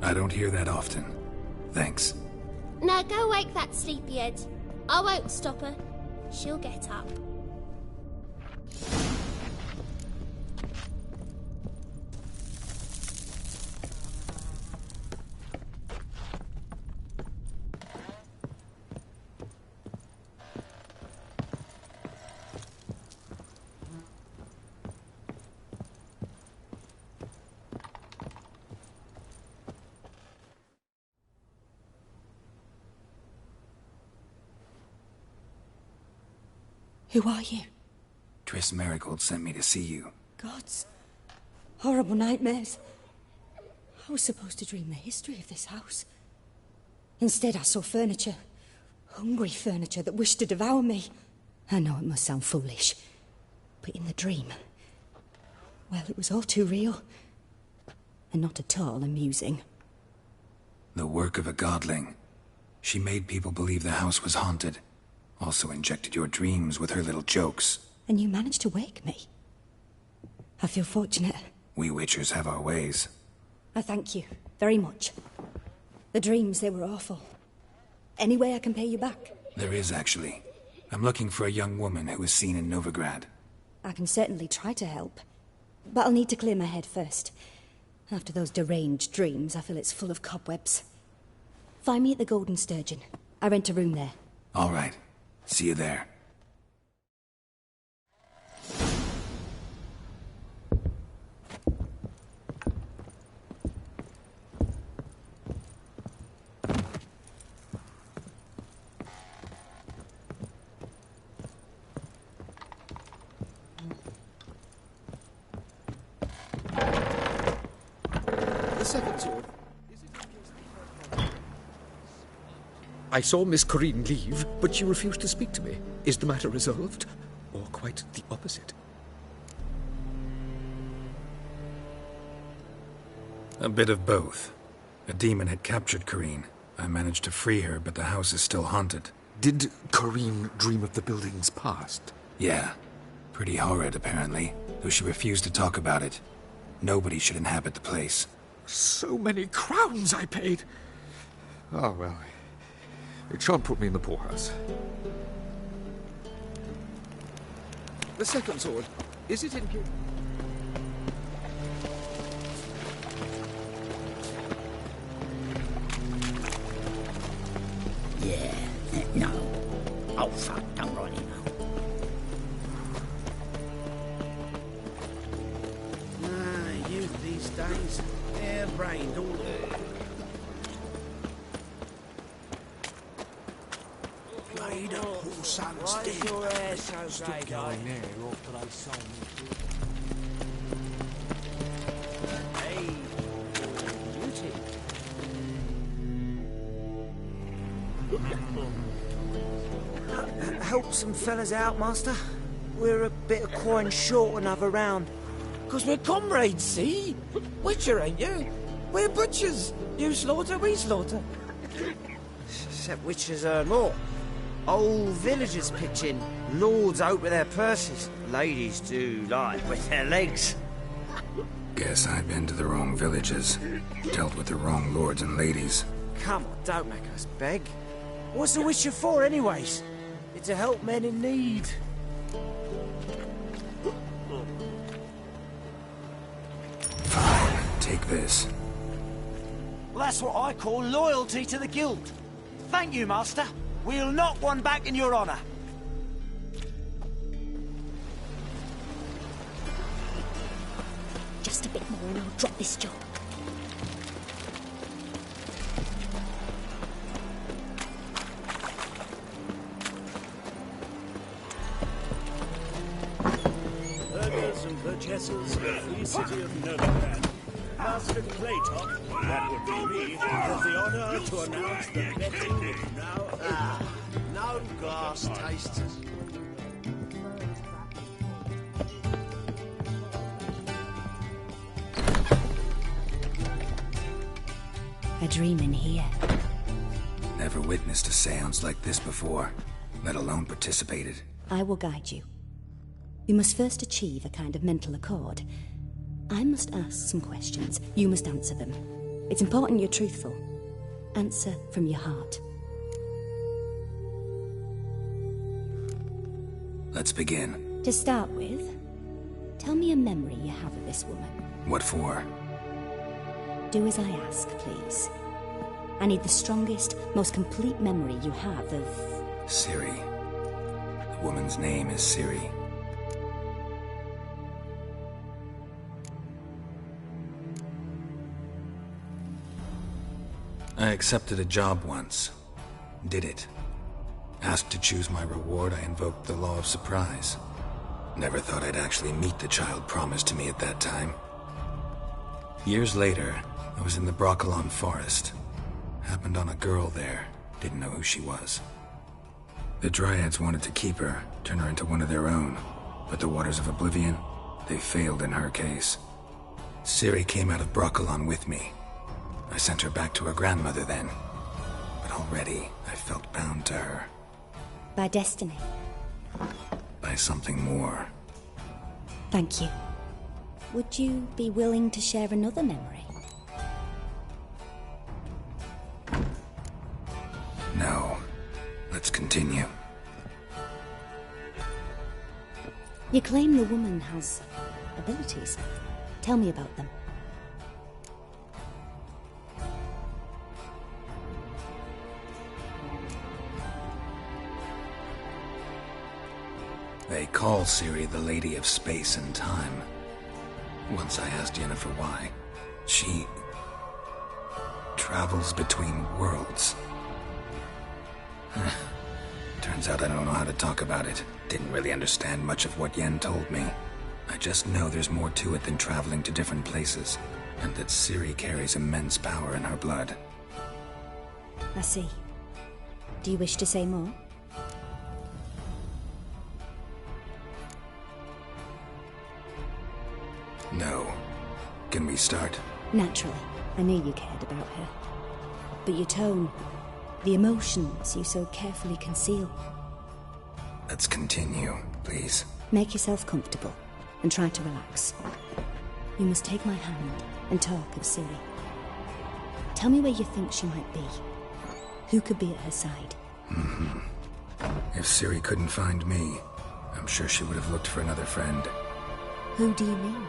I don't hear that often. Thanks. Now go wake that sleepyhead. I won't stop her. She'll get up. Who are you? Triss Marigold sent me to see you. Gods. Horrible nightmares. I was supposed to dream the history of this house. Instead, I saw furniture. Hungry furniture that wished to devour me. I know it must sound foolish, but in the dream... well, it was all too real. and not at all amusing. The work of a godling. She made people believe the house was haunted. Also injected your dreams with her little jokes. And you managed to wake me. I feel fortunate. We Witchers have our ways. I thank you very much. The dreams, they were awful. Any way I can pay you back? There is, actually. I'm looking for a young woman who was seen in Novigrad. I can certainly try to help. But I'll need to clear my head first. After those deranged dreams, I feel it's full of cobwebs. Find me at the Golden Sturgeon. I rent a room there. All right. See you there. I saw Miss Corinne leave, but she refused to speak to me. Is the matter resolved? Or quite the opposite? A bit of both. A demon had captured Corinne. I managed to free her, but the house is still haunted. Did Corinne dream of the building's past? Yeah. Pretty horrid, apparently, though she refused to talk about it. Nobody should inhabit the place. So many crowns I paid! Oh, well, it shan't put me in the poorhouse. The second sword, is it in here? Yeah, no. Oh, fuck, don't write it now. Youth these days, hair-brained all day. Played a poor son's dead. Your hair so Stop going there after they sold me. Hey, beauty. Help some fellas out, Master. We're a bit of coin short another round. 'Cause we're comrades, see? Witcher, ain't you? We're butchers. You slaughter, we slaughter. Except witches earn more. Old villagers pitch in. Lords out with their purses. Ladies do like with their legs. Guess I've been to the wrong villages. Dealt with the wrong lords and ladies. Come on, don't make us beg. What's a witcher for, anyways? It's to help men in need. Fine, take this. Well, that's what I call loyalty to the guild. Thank you, Master. We'll knock one back in your honour. Just a bit more and I'll drop this job. Burghers and burgesses of the free city of Novigrad. Master Claytop, that would be me, has the honour to announce the betting is now over. No gas tasters. A dream in here. Never witnessed a seance like this before, let alone participated. I will guide you. You must first achieve a kind of mental accord. I must ask some questions. You must answer them. It's important you're truthful. Answer from your heart. Let's begin. To start with, tell me a memory you have of this woman. What for? Do as I ask, please. I need the strongest, most complete memory you have of... Ciri. The woman's name is Ciri. I accepted a job once. Did it. Asked to choose my reward, I invoked the law of surprise. Never thought I'd actually meet the child promised to me at that time. Years later, I was in the Broccolon forest. Happened on a girl there. Didn't know who she was. The Dryads wanted to keep her, turn her into one of their own. But the Waters of Oblivion, they failed in her case. Ciri came out of Broccolon with me. I sent her back to her grandmother then. But already, I felt bound to her. By destiny. By something more. Thank you. Would you be willing to share another memory? No. Let's continue. You claim the woman has abilities. Tell me about them. They call Ciri the Lady of Space and Time. Once I asked Yennefer why. She travels between worlds. Turns out I don't know how to talk about it. Didn't really understand much of what Yen told me. I just know there's more to it than traveling to different places, and that Ciri carries immense power in her blood. I see. Do you wish to say more? No. Can we start? Naturally. I knew you cared about her. But your tone, the emotions you so carefully conceal. Let's continue, please. Make yourself comfortable and try to relax. You must take my hand and talk of Ciri. Tell me where you think she might be. Who could be at her side? If Ciri couldn't find me, I'm sure she would have looked for another friend. Who do you mean?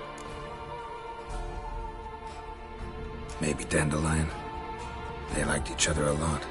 Maybe Dandelion. They liked each other a lot.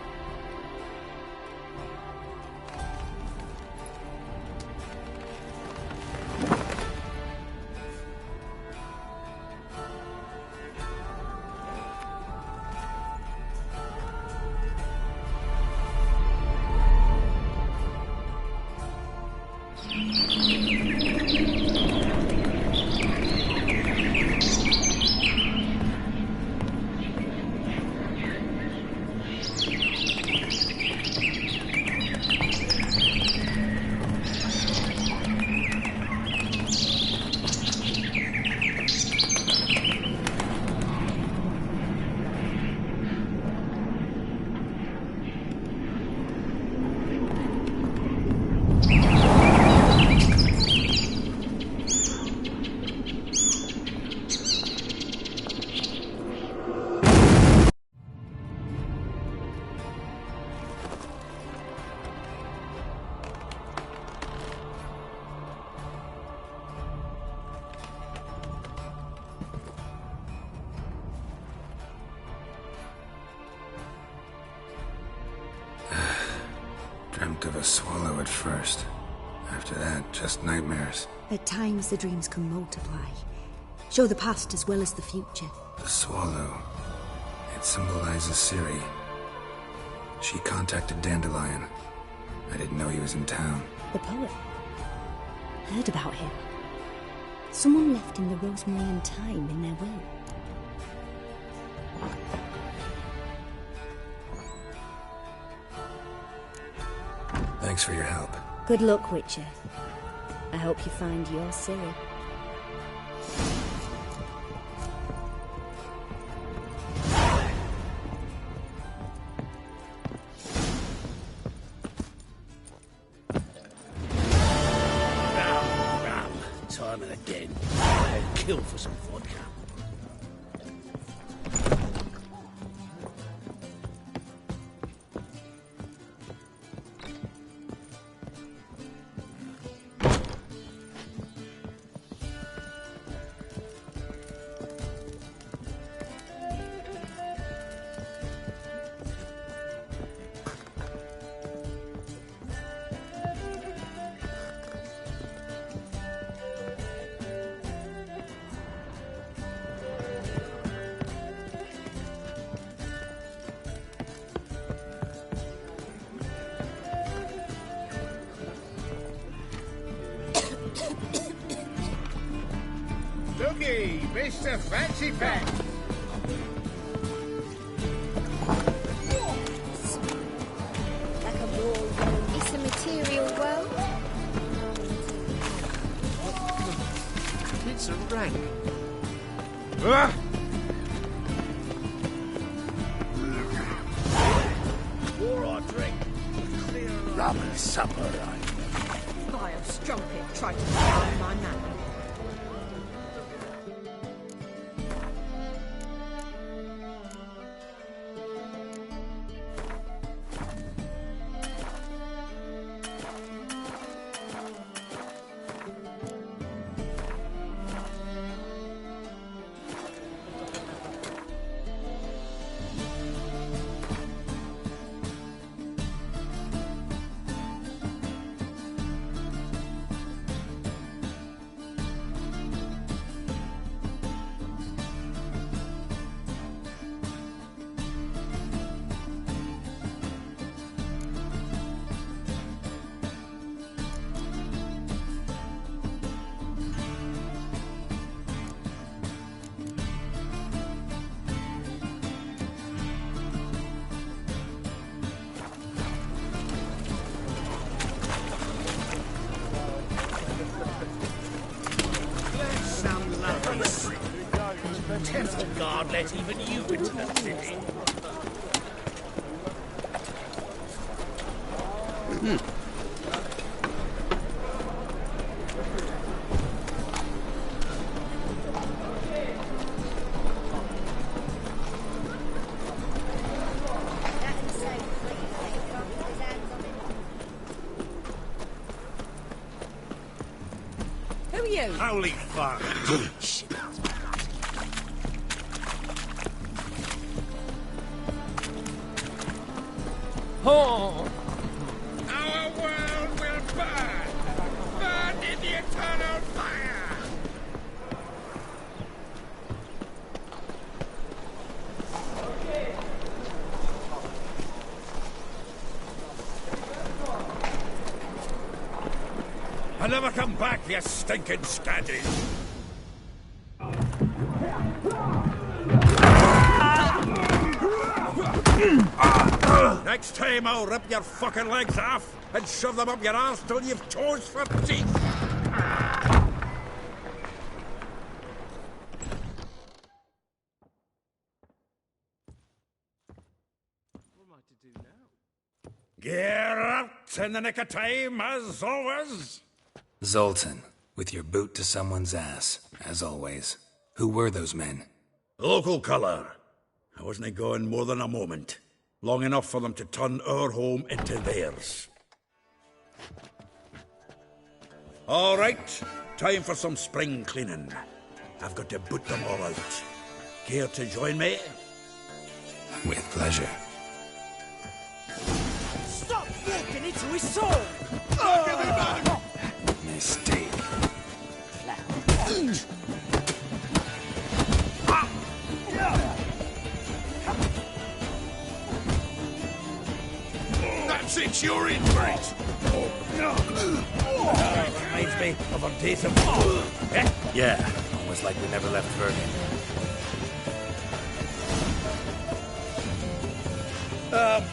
Dreamt of a swallow at first. After that, just nightmares. At times the dreams can multiply. Show the past as well as the future. The swallow. It symbolizes Ciri. She contacted Dandelion. I didn't know he was in town. The poet. Heard about him. Someone left him the rosemary and thyme in their will. Thanks for your help. Good luck, Witcher. I hope you find your Ciri. Ram, time and again. I'd kill for some vodka. Looky, Mr. Fancy Pants. Like a wall, it's a material world. It's a rank. War or drink? Rum and supper, Vile strumpet tried to devour my man. Temple guard let even you into the city. Who are you? Holy fuck! Oh! Our world will burn! Burn in the eternal fire! I'll never come back, you stinking scaddies! Next time I'll rip your fucking legs off and shove them up your arse till you've toes for teeth! Gear up in the nick of time, as always! Zoltan, with your boot to someone's ass, as always. Who were those men? Local colour. I wasn't gone more than a moment. Long enough for them to turn our home into theirs. All right, time for some spring cleaning. I've got to boot them all out. Care to join me? With pleasure. Stop walking into his soul! Mistake. That's it, you're in for it! Reminds me of our days of... Yeah, almost like we never left Bergen.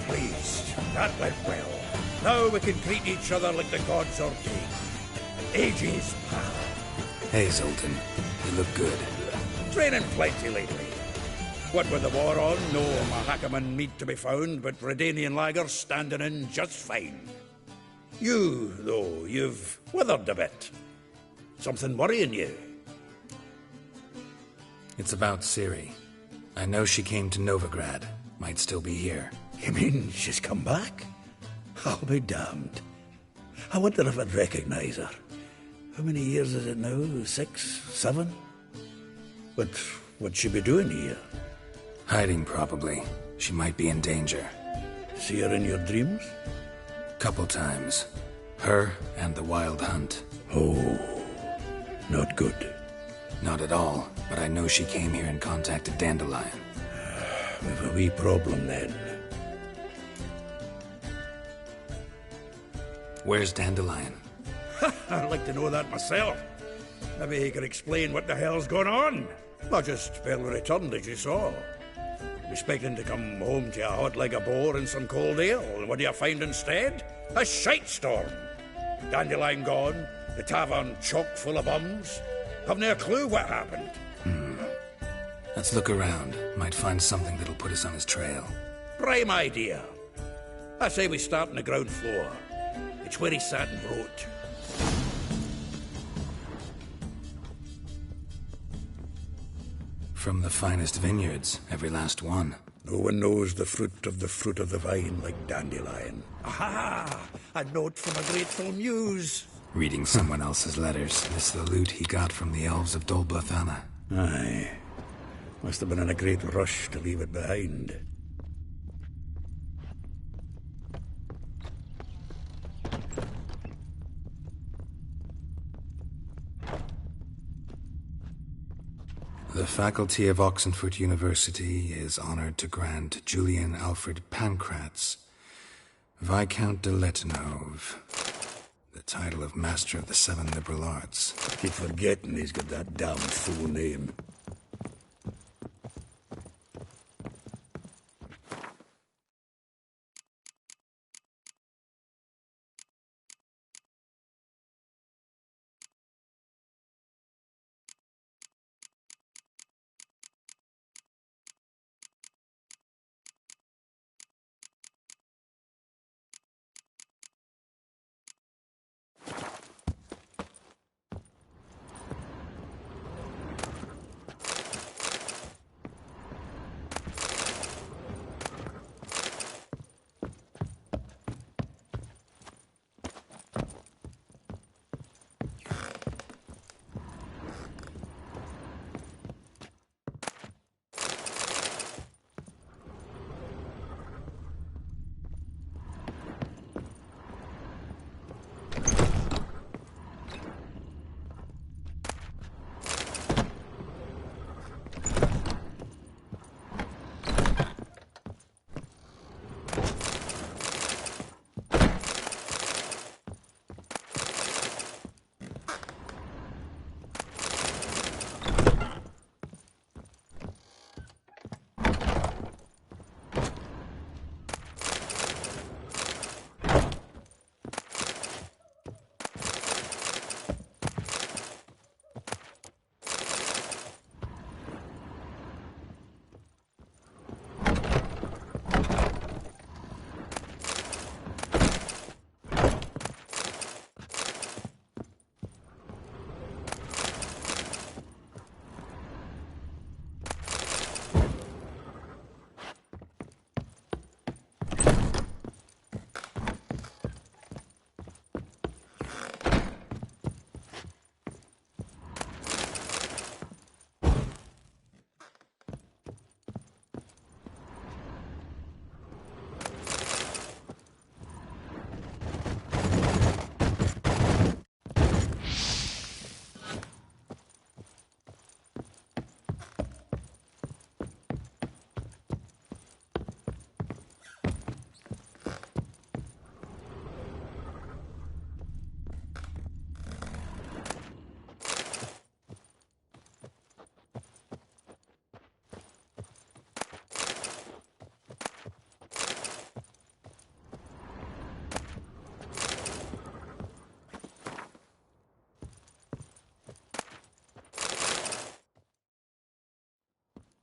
Pleased. That went well. Now we can treat each other like the gods ordained. Ages, pal. Hey, Zoltan. You look good. Training plenty lately. What with the war on, no Mahakaman meat to be found, but Redanian lagers standing in just fine. You, though, you've withered a bit. Something worrying you? It's about Ciri. I know she came to Novigrad. Might still be here. You mean she's come back? I'll be damned. I wonder if I'd recognize her. How many years is it now? 6, 7? But what'd she be doing here? Hiding, probably. She might be in danger. See her in your dreams? Couple times. Her and the Wild Hunt. Oh, not good. Not at all, but I know she came here and contacted Dandelion. We've a wee problem then. Where's Dandelion? I'd like to know that myself. Maybe he could explain what the hell's going on. Not just barely returned, as you saw. Expecting to come home to a hot leg of boar and some cold ale. What do you find instead? A shite storm. Dandelion gone, the tavern chock full of bums. Haven't a clue what happened. Let's look around. Might find something that'll put us on his trail. Prime idea. I say we start on the ground floor. It's where he sat and wrote. From the finest vineyards, every last one. No one knows the fruit of the vine like Dandelion. Aha! A note from a grateful muse. Reading someone else's letters. This the loot he got from the elves of Dol Blathanna. Aye. Must have been in a great rush to leave it behind. The faculty of Oxenford University is honored to grant Julian Alfred Pancratz, Viscount de Letenhove, the title of Master of the Seven Liberal Arts. Keep forgetting he's got that damn full name.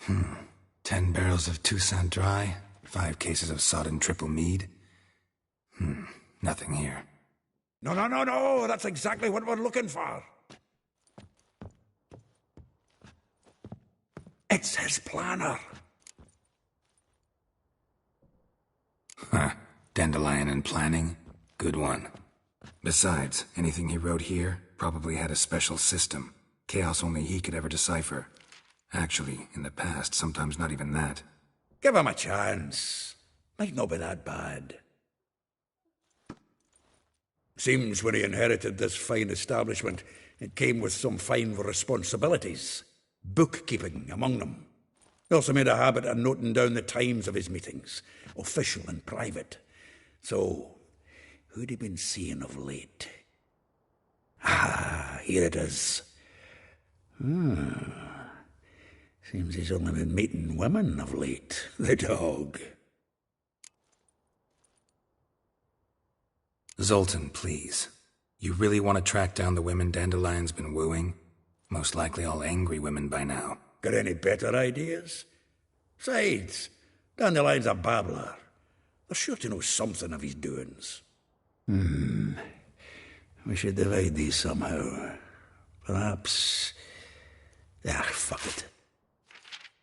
Hmm. 10 barrels of Toussaint Dry, 5 cases of sodden triple mead. Nothing here. No, that's exactly what we're looking for. It's his planner. Huh. Dandelion and planning? Good one. Besides, anything he wrote here probably had a special system. Chaos only he could ever decipher. Actually, in the past, sometimes not even that. Give him a chance. Might not be that bad. Seems when he inherited this fine establishment, it came with some fine responsibilities. Bookkeeping among them. He also made a habit of noting down the times of his meetings, official and private. So, who'd he been seeing of late? Ah, here it is. Seems he's only been meeting women of late, the dog. Zoltan, please. You really want to track down the women Dandelion's been wooing? Most likely all angry women by now. Got any better ideas? Besides, Dandelion's a babbler. They're sure to know something of his doings. We should divide these somehow. Perhaps... fuck it.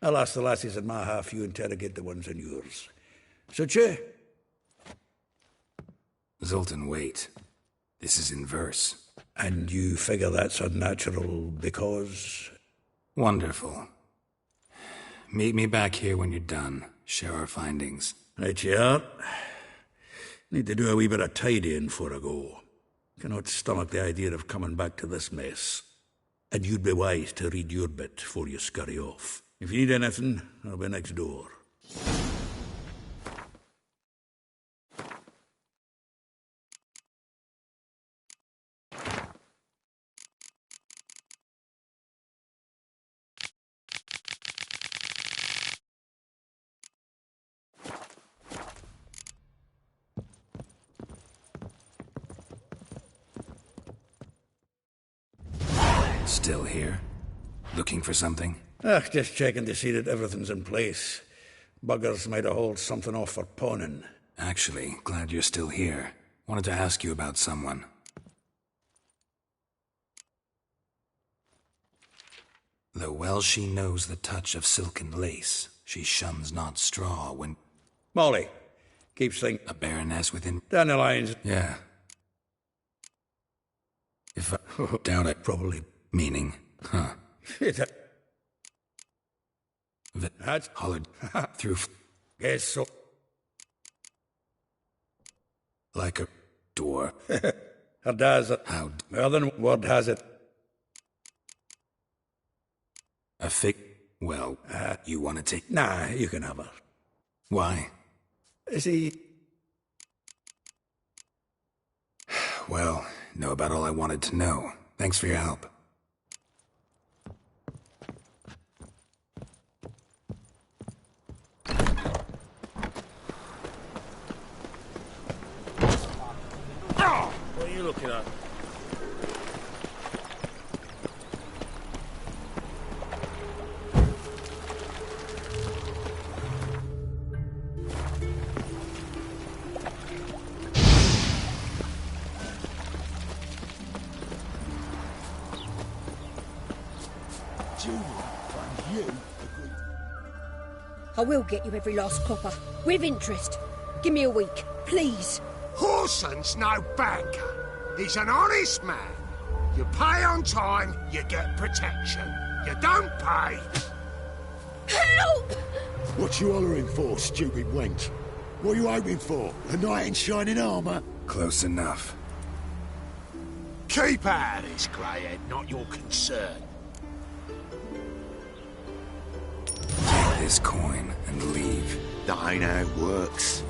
I'll ask the lassies in my half, you interrogate the ones in yours. Such a... Zoltan, wait. This is in verse. And you figure that's unnatural because... Wonderful. Meet me back here when you're done. Share our findings. Right you are. Need to do a wee bit of tidying before I go. Cannot stomach the idea of coming back to this mess. And you'd be wise to read your bit before you scurry off. If you need anything, I'll be next door. Still here? Looking for something? Just checking to see that everything's in place. Buggers might have hauled something off for pawning. Actually, glad you're still here. Wanted to ask you about someone. Though well she knows the touch of silken lace, she shuns not straw when... Molly. Keeps thinking... A baroness within... Dandelion's... Yeah. If I... doubt it. Probably... Meaning? Huh. That's... Hollered... through... Guess so. Like a... door. Or does it? How... More than word has it. A fig... Well, you want to take... Nah, you can have her. Why? See... Well, know about all I wanted to know. Thanks for your help. What are you looking at? I will get you every last copper, with interest. Give me a week, please. Horson's no banker. He's an honest man. You pay on time, you get protection. You don't pay... Help! What you hollering for, stupid wench? What are you hoping for? A knight in shining armour? Close enough. Keep out of this, greyhead, not your concern. Take this coin and leave. That ain't how it works.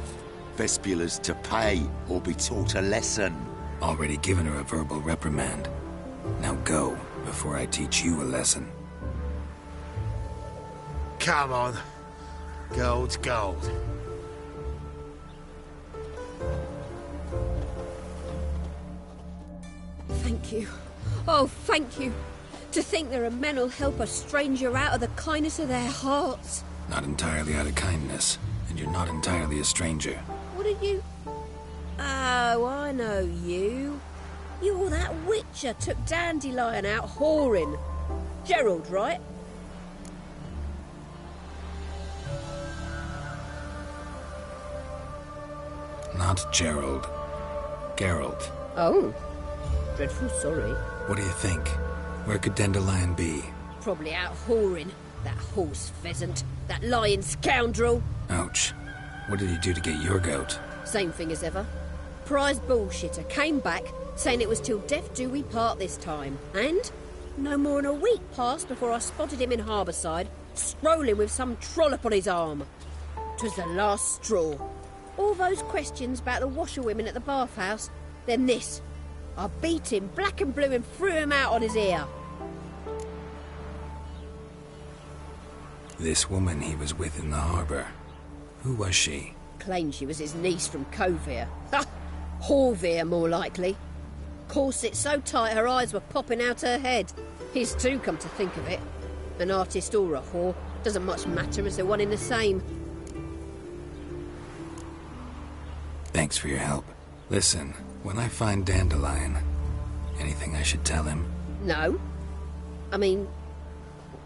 Vespula's to pay or be taught a lesson. Already given her a verbal reprimand. Now go, before I teach you a lesson. Come on. Gold's gold. Thank you. Oh, thank you. To think there are men who'll help a stranger out of the kindness of their hearts. Not entirely out of kindness, and you're not entirely a stranger. What are you... Oh, I know you. You're that witcher took Dandelion out whoring. Gerald, right? Not Gerald. Geralt. Oh. Dreadful sorry. What do you think? Where could Dandelion be? Probably out whoring. That horse pheasant. That lying scoundrel. Ouch. What did he do to get your goat? Same thing as ever. Prize bullshitter came back, saying it was till death do we part this time. And no more than a week passed before I spotted him in Harbourside, strolling with some trollop on his arm. 'Twas the last straw. All those questions about the washerwomen at the bathhouse, then this. I beat him black and blue and threw him out on his ear. This woman he was with in the harbour. Who was she? Claimed she was his niece from Kovir. Ha! Horvir, more likely. Corset so tight her eyes were popping out her head. His too, come to think of it. An artist or a whore. Doesn't much matter as they're one in the same. Thanks for your help. Listen, when I find Dandelion, anything I should tell him? No. I mean,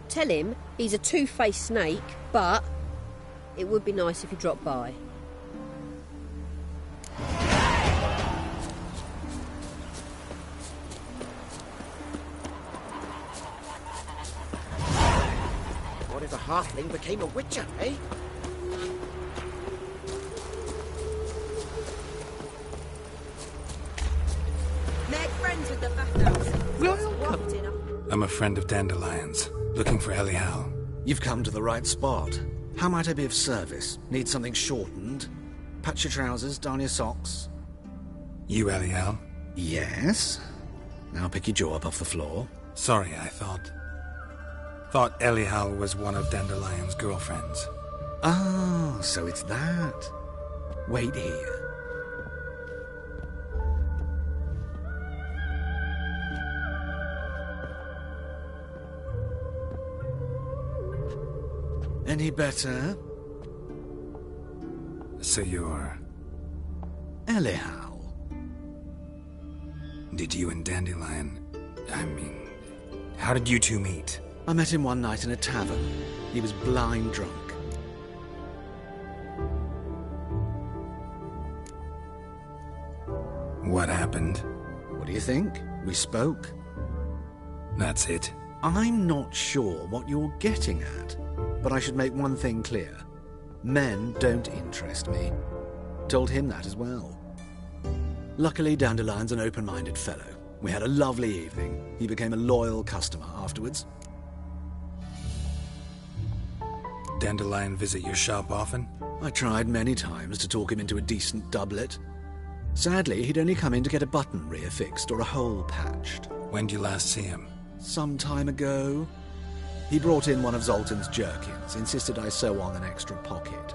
tell him he's a two-faced snake, but it would be nice if he dropped by. What if a halfling became a witcher, eh? Make friends with the bathhouse. Welcome. I'm a friend of Dandelion's, looking for Elial. You've come to the right spot. How might I be of service? Need something shortened? Patch your trousers, darn your socks. You Elial? Yes. Now pick your jaw up off the floor. Sorry, I thought Elial was one of Dandelion's girlfriends. Ah, so it's that. Wait here. Any better? So you're... Elial. Did you and Dandelion... how did you two meet? I met him one night in a tavern. He was blind drunk. What happened? What do you think? We spoke. That's it? I'm not sure what you're getting at, but I should make one thing clear. Men don't interest me. Told him that as well. Luckily, Dandelion's an open-minded fellow. We had a lovely evening. He became a loyal customer afterwards. Dandelion visit your shop often? I tried many times to talk him into a decent doublet. Sadly, he'd only come in to get a button reaffixed or a hole patched. When did you last see him? Some time ago. He brought in one of Zoltan's jerkins, insisted I sew on an extra pocket.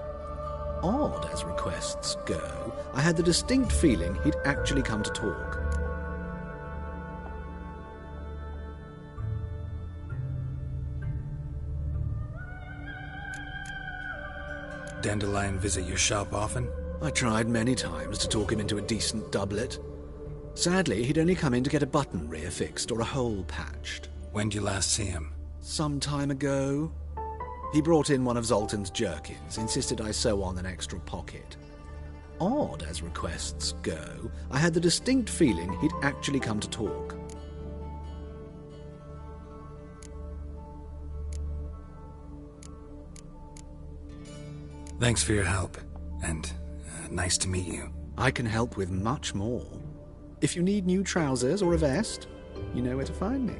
Odd as requests go, I had the distinct feeling he'd actually come to talk. Dandelion visit your shop often? I tried many times to talk him into a decent doublet. Sadly, he'd only come in to get a button reaffixed or a hole patched. When did you last see him? Some time ago. He brought in one of Zoltan's jerkins, insisted I sew on an extra pocket. Odd as requests go, I had the distinct feeling he'd actually come to talk. Thanks for your help, and nice to meet you. I can help with much more. If you need new trousers or a vest, you know where to find me.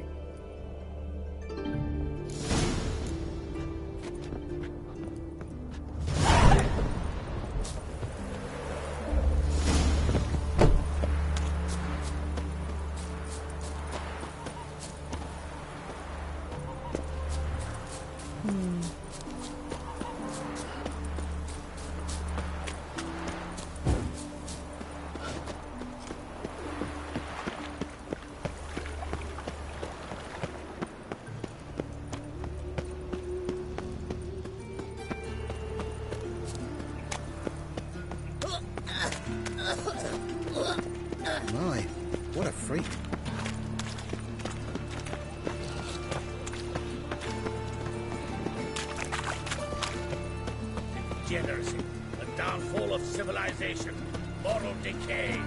My, what a freak. Degeneracy, the downfall of civilization, moral decay.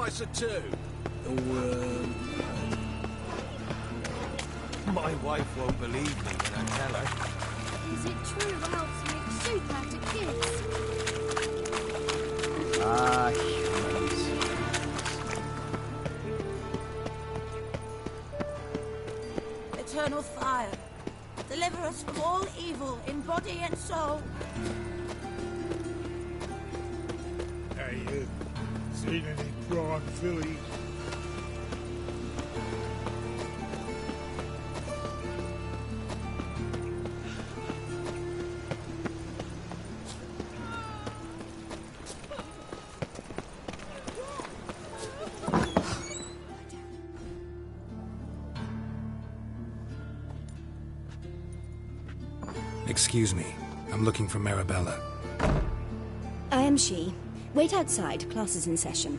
slice of two? My wife won't believe me when I tell her. Is it true elves make soup out of kids? Ah, Eternal fire, deliver us from all evil in body and soul. Hey, you seen any prawn filly? Excuse me. I'm looking for Marabella. I am she. Wait outside. Class is in session.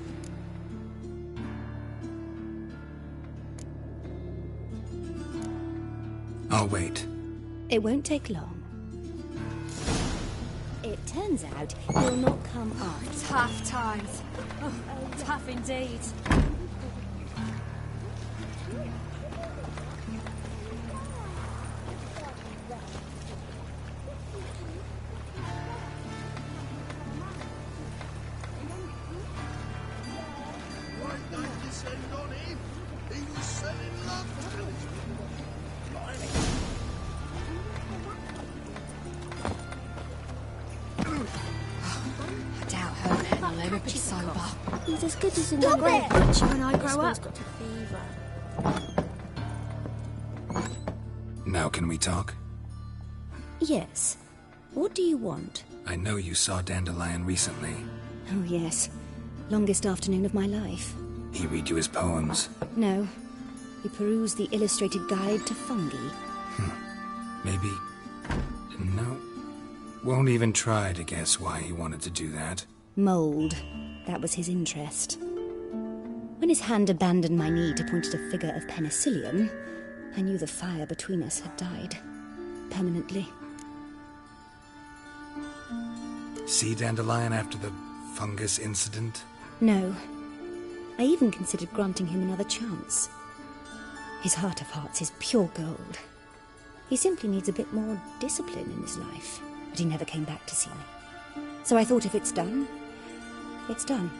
I'll wait. It won't take long. It turns out you'll not come after. Tough times. Oh, tough indeed. I doubt her and Hannah will ever be sober. He's as good as a Stop great it! butcher when I grow This up. one's Got a fever. Now can we talk? Yes. What do you want? I know you saw Dandelion recently. Oh, yes. Longest afternoon of my life. He read you his poems. No. He perused the illustrated guide to fungi. Maybe... No. Won't even try to guess why he wanted to do that. Mould. That was his interest. When his hand abandoned my knee to point at a figure of penicillium, I knew the fire between us had died. Permanently. See Dandelion after the fungus incident? No. I even considered granting him another chance. His heart of hearts is pure gold. He simply needs a bit more discipline in his life. But he never came back to see me. So I thought if it's done, it's done.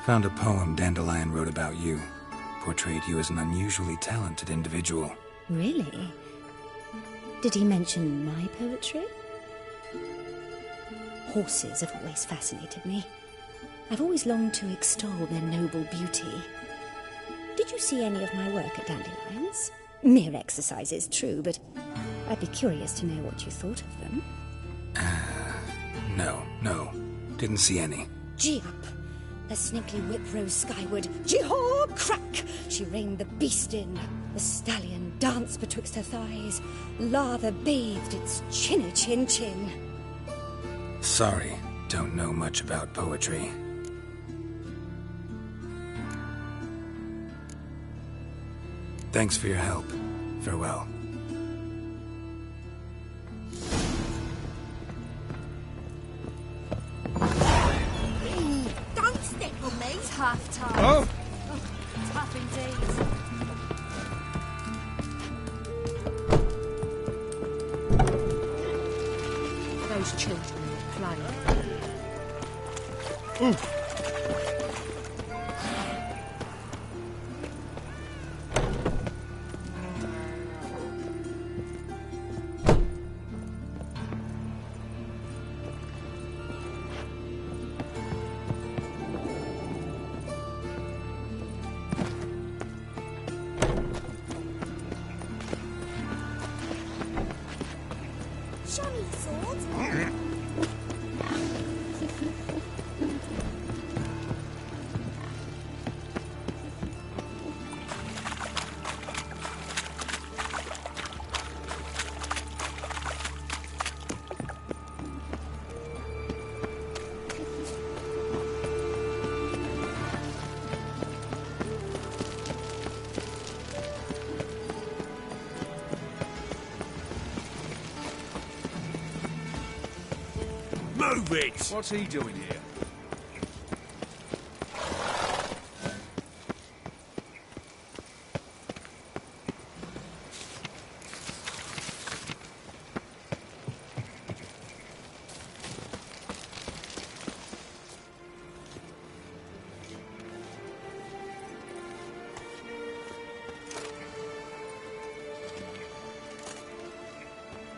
Found a poem Dandelion wrote about you. Portrayed you as an unusually talented individual. Really? Did he mention my poetry? Horses have always fascinated me. I've always longed to extol their noble beauty. Did you see any of my work at Dandelion's? Mere exercises, true, but I'd be curious to know what you thought of them. No. Didn't see any. Gee up! The snaky whip rose skyward. Gee-haw! Crack! She reined the beast in. The stallion danced betwixt her thighs. Lather bathed its chinny chin. Sorry, don't know much about poetry. Thanks for your help. Farewell. Don't stick on me! Tough times. Oh! Tough indeed. Those children are playing. Show me the sword. Move it! What's he doing here?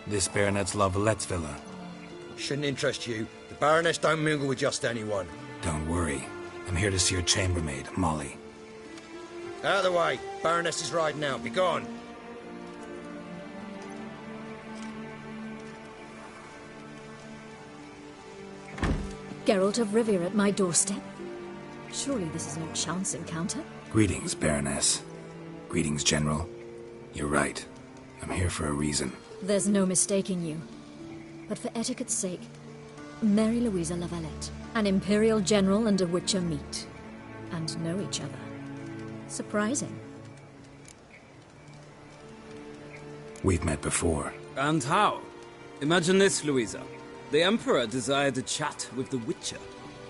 This Baronet's Lavallette's villa. Shouldn't interest you. The Baroness don't mingle with just anyone. Don't worry. I'm here to see your chambermaid, Molly. Out of the way. Baroness is riding out. Be gone. Geralt of Rivia at my doorstep? Surely this is no chance encounter? Greetings, Baroness. Greetings, General. You're right. I'm here for a reason. There's no mistaking you. But for etiquette's sake, Mary Louisa Lavalette, an Imperial General and a Witcher meet. And know each other. Surprising. We've met before. And how? Imagine this, Louisa. The Emperor desired a chat with the Witcher.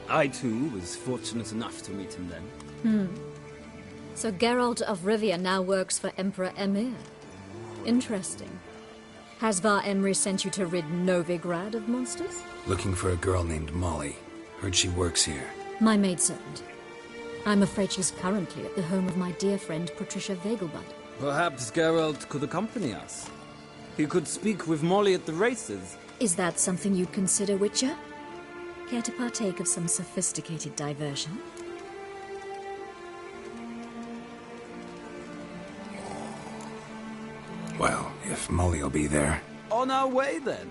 I, too, was fortunate enough to meet him then. So Geralt of Rivia now works for Emperor Emir. Interesting. Has Var Emry sent you to rid Novigrad of monsters? Looking for a girl named Molly. Heard she works here. My maidservant. I'm afraid she's currently at the home of my dear friend Patricia Vegelbud. Perhaps Geralt could accompany us. He could speak with Molly at the races. Is that something you'd consider, Witcher? Care to partake of some sophisticated diversion? Well, if Molly'll be there. On our way, then.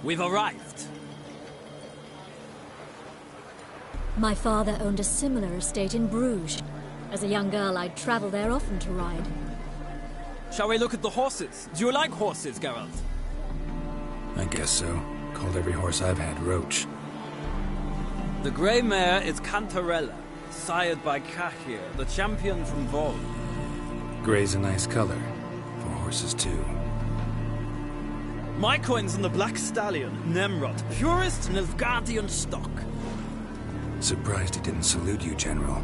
We've arrived. My father owned a similar estate in Bruges. As a young girl, I'd travel there often to ride. Shall we look at the horses? Do you like horses, Geralt? I guess so. Called every horse I've had Roach. The grey mare is Cantarella, sired by Cahir, the champion from Vol. Grey's a nice color. For horses, too. My coin's on the Black Stallion, Nemrod, purest Nilfgaardian stock. Surprised he didn't salute you, General.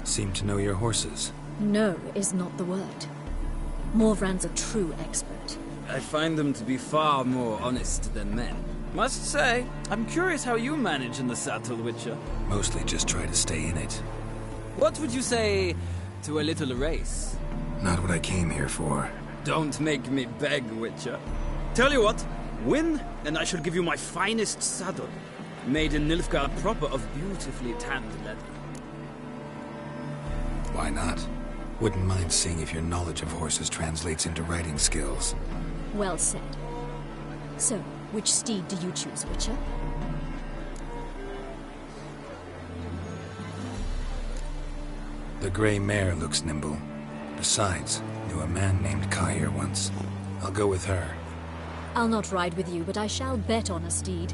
Seem to know your horses. No is not the word. Morvran's a true expert. I find them to be far more honest than men. Must say, I'm curious how you manage in the saddle, Witcher. Mostly just try to stay in it. What would you say to a little race? Not what I came here for. Don't make me beg, Witcher. Tell you what, win, and I shall give you my finest saddle. Made in Nilfgaard proper of beautifully tanned leather. Why not? Wouldn't mind seeing if your knowledge of horses translates into riding skills. Well said. So, which steed do you choose, Witcher? The grey mare looks nimble. Besides, knew a man named Cahir once. I'll go with her. I'll not ride with you, but I shall bet on a steed.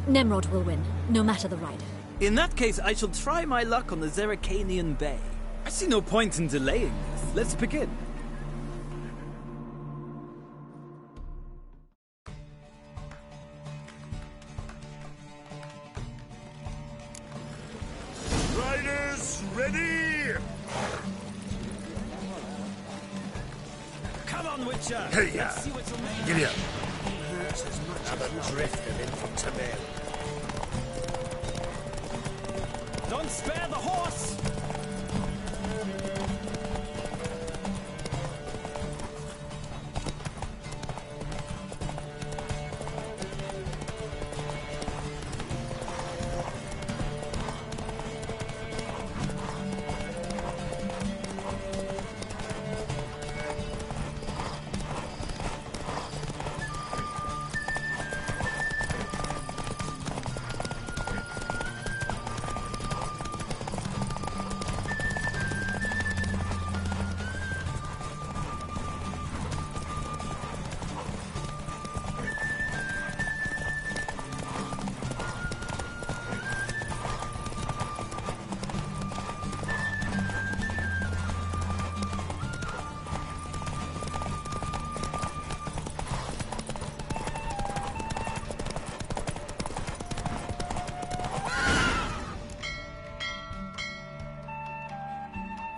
Nemrod will win, no matter the rider. In that case, I shall try my luck on the Zerrikanian Bay. I see no point in delaying this. Let's begin. Riders, ready? Come on, Witcher! Hey, Let's see what you're made of. Giddy up. Hurts as much as a drift of infant bear. Don't spare the horse!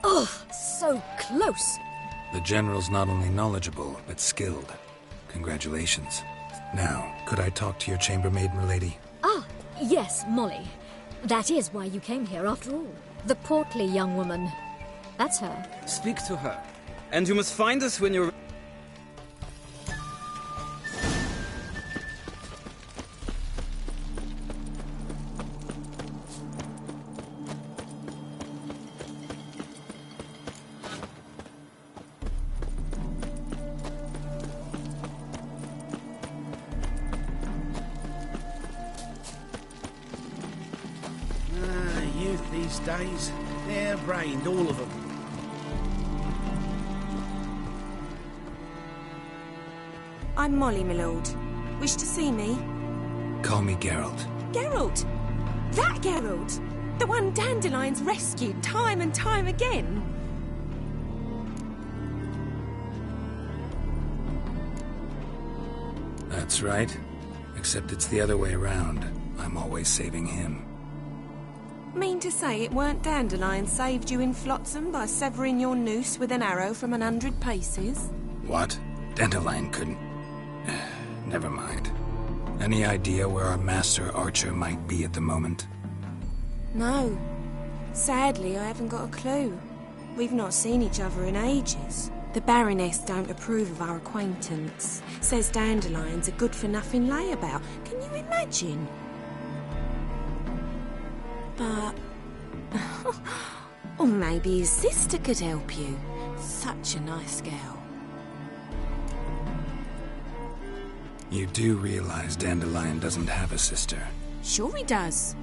Oh, so close. The General's not only knowledgeable, but skilled. Congratulations. Now, could I talk to your chambermaid, milady? Ah, yes, Molly. That is why you came here after all. The portly young woman. That's her. Speak to her. And you must find us when you're... Youth these days, they're brained, all of them. I'm Molly, my lord. Wish to see me? Call me Geralt. Geralt! That Geralt! The one Dandelion's rescued time and time again! That's right. Except it's the other way around. I'm always saving him. Mean to say it weren't Dandelion saved you in Flotsam by severing your noose with an arrow from 100 paces? What? Dandelion couldn't... Never mind. Any idea where our master archer might be at the moment? No. Sadly, I haven't got a clue. We've not seen each other in ages. The Baroness don't approve of our acquaintance. Says Dandelion's a good-for-nothing layabout. Can you imagine? But... or maybe his sister could help you. Such a nice girl. You do realize Dandelion doesn't have a sister? Sure he does.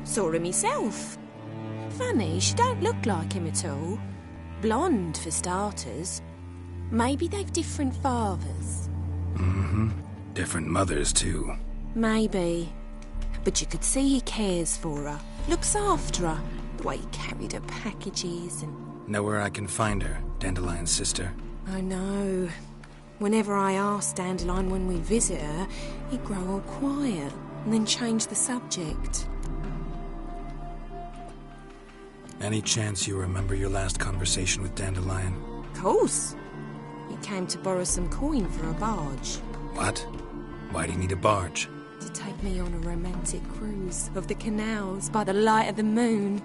Saw him myself. Funny, she don't look like him at all. Blonde, for starters. Maybe they've different fathers. Mm-hmm. Different mothers, too. Maybe. But you could see he cares for her. Looks after her. The way he carried her packages and... Know where I can find her, Dandelion's sister? I know. Whenever I ask Dandelion when we visit her, he'd grow all quiet and then change the subject. Any chance you remember your last conversation with Dandelion? Of course. He came to borrow some coin for a barge. What? Why do you need a barge? To take me on a romantic cruise of the canals by the light of the moon.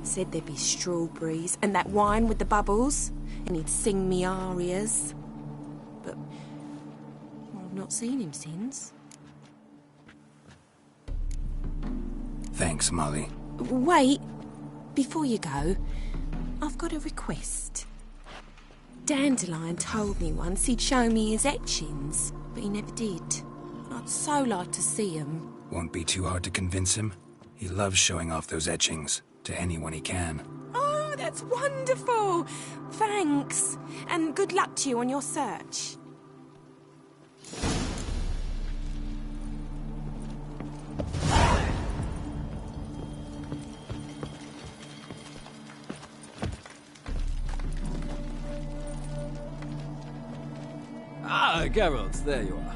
Said there'd be strawberries and that wine with the bubbles, and he'd sing me arias. But well, I've not seen him since. Thanks, Molly. Wait, before you go, I've got a request. Dandelion told me once he'd show me his etchings, but he never did. I'd so like to see them. Won't be too hard to convince him. He loves showing off those etchings to anyone he can. Oh, that's wonderful! Thanks, and good luck to you on your search. Ah, Geralt, there you are.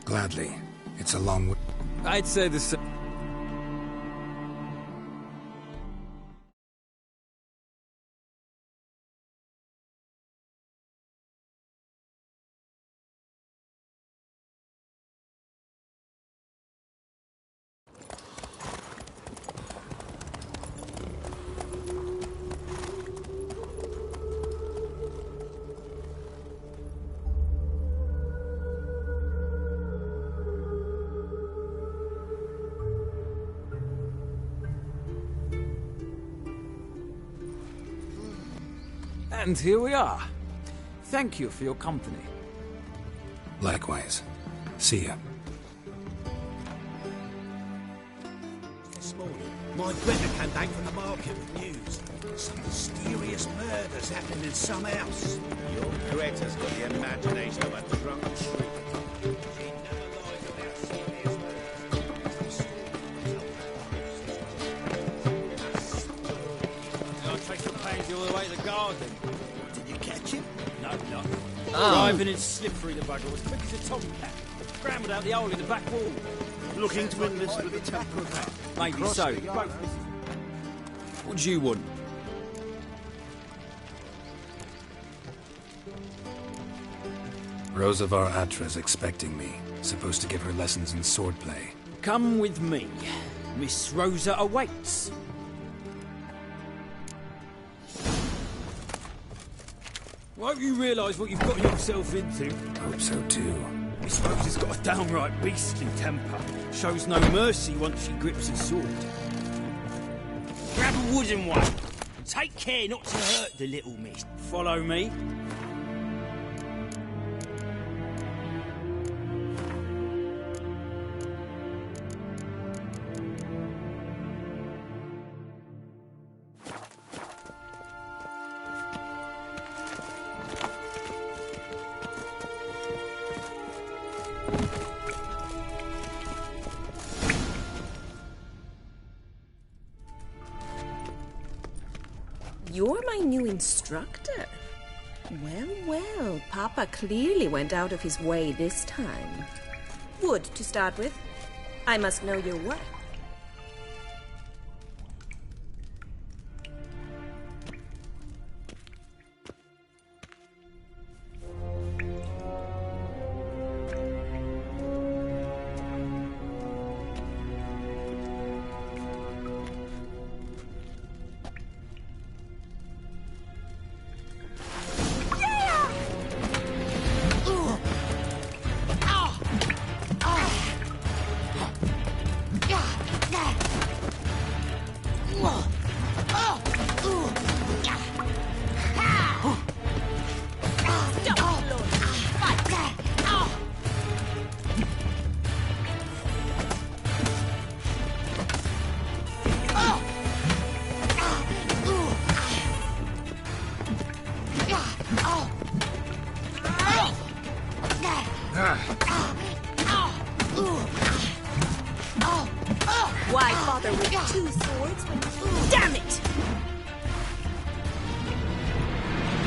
Gladly. It's a long way. I'd say the same. And here we are. Thank you for your company. Likewise. See ya. This morning, my brother came back from the market with news. Some mysterious murders happening in some house. Your Greta's got the imagination of a drunken shrew. All the way to the garden. Did you catch him? No, not. Oh. Driving it slippery, the bugger was quick as a tomcat. Scrambled out the hole in the back wall. Looking to enlist with the Temple of Heaven. Maybe so. What do you want? Rosavar Atra's expecting me. Supposed to give her lessons in swordplay. Come with me. Miss Rosa awaits. Won't you realise what you've got yourself into? Hope so too. Miss Rosa's got a downright beastly temper. Shows no mercy once she grips a sword. Grab a wooden one. Take care not to hurt the little miss. Follow me. You're my new instructor. Well, well, Papa clearly went out of his way this time. Wood, to start with. I must know your worth. Why bother with two swords when... Damn it!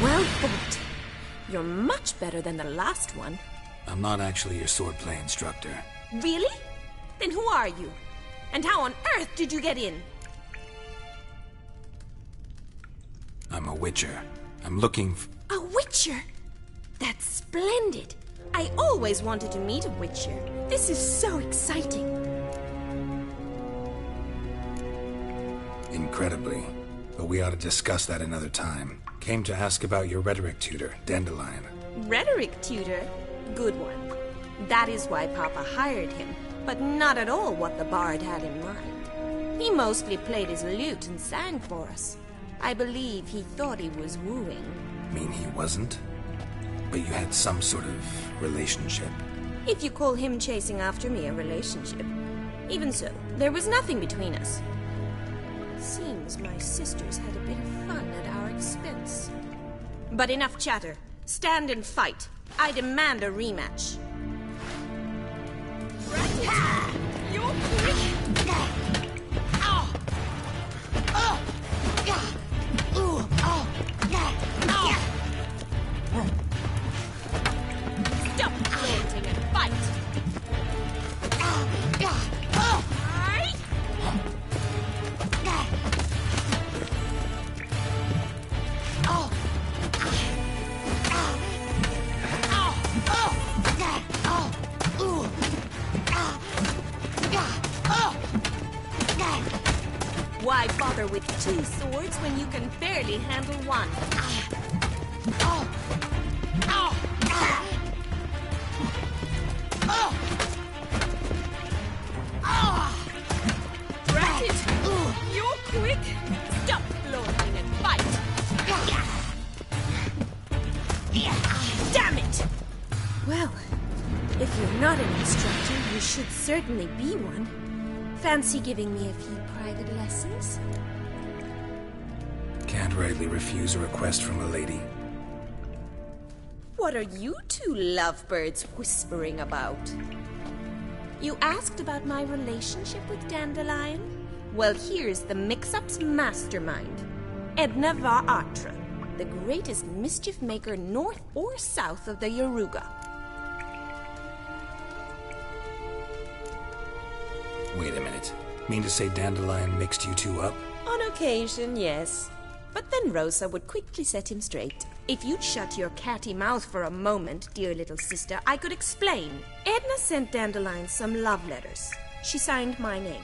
Well fought. You're much better than the last one. I'm not actually your swordplay instructor. Really? Then who are you? And how on earth did you get in? I'm a witcher. I'm looking A witcher? That's splendid. I always wanted to meet a witcher. This is so exciting. Incredibly. But we ought to discuss that another time. Came to ask about your rhetoric tutor, Dandelion. Rhetoric tutor? Good one. That is why Papa hired him, but not at all what the bard had in mind. He mostly played his lute and sang for us. I believe he thought he was wooing. Mean he wasn't? But you had some sort of relationship. If you call him chasing after me a relationship. Even so, there was nothing between us. Seems my sisters had a bit of fun at our expense. But enough chatter. Stand and fight. I demand a rematch. You're quick! Stop floating and fight! Why bother with two swords when you can barely handle one? Drat it! You're quick! Stop floating and fight! Damn it! Well, if you're not an instructor, you should certainly be one. Fancy giving me a few private lessons? Can't rightly refuse a request from a lady. What are you two lovebirds whispering about? You asked about my relationship with Dandelion? Well, here's the mix-up's mastermind. Edna Va Atra, the greatest mischief maker north or south of the Yaruga. Wait a minute. Mean to say Dandelion mixed you two up? On occasion, yes. But then Rosa would quickly set him straight. If you'd shut your catty mouth for a moment, dear little sister, I could explain. Edna sent Dandelion some love letters. She signed my name.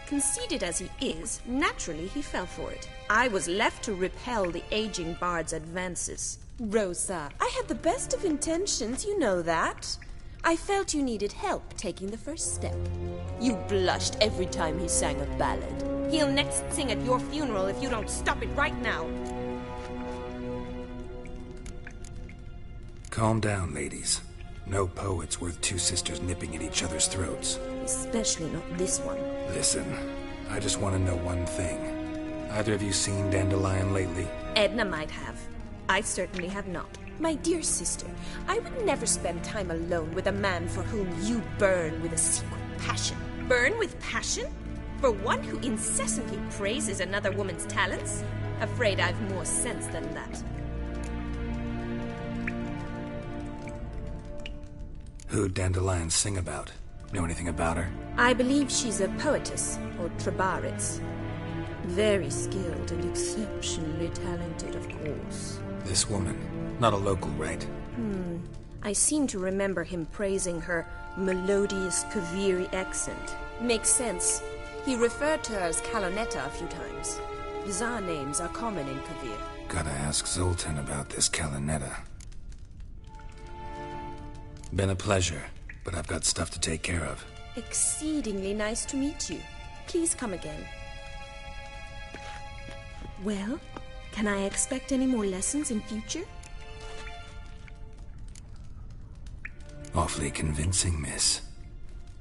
Conceited as he is, naturally he fell for it. I was left to repel the aging bard's advances. Rosa, I had the best of intentions, you know that. I felt you needed help taking the first step. You blushed every time he sang a ballad. He'll next sing at your funeral if you don't stop it right now. Calm down, ladies. No poet's worth two sisters nipping at each other's throats. Especially not this one. Listen, I just want to know one thing. Either of you seen Dandelion lately? Edna might have. I certainly have not. My dear sister, I would never spend time alone with a man for whom you burn with a secret passion. Burn with passion? For one who incessantly praises another woman's talents? Afraid I've more sense than that. Who'd Dandelion sing about? Know anything about her? I believe she's a poetess, or trabaritz. Very skilled and exceptionally talented, of course. This woman. Not a local, right? I seem to remember him praising her melodious Kaviri accent. Makes sense. He referred to her as Kalonetta a few times. Bizarre names are common in Kavir. Gotta ask Zoltan about this Kalonetta. Been a pleasure, but I've got stuff to take care of. Exceedingly nice to meet you. Please come again. Well, can I expect any more lessons in future? Awfully convincing, miss.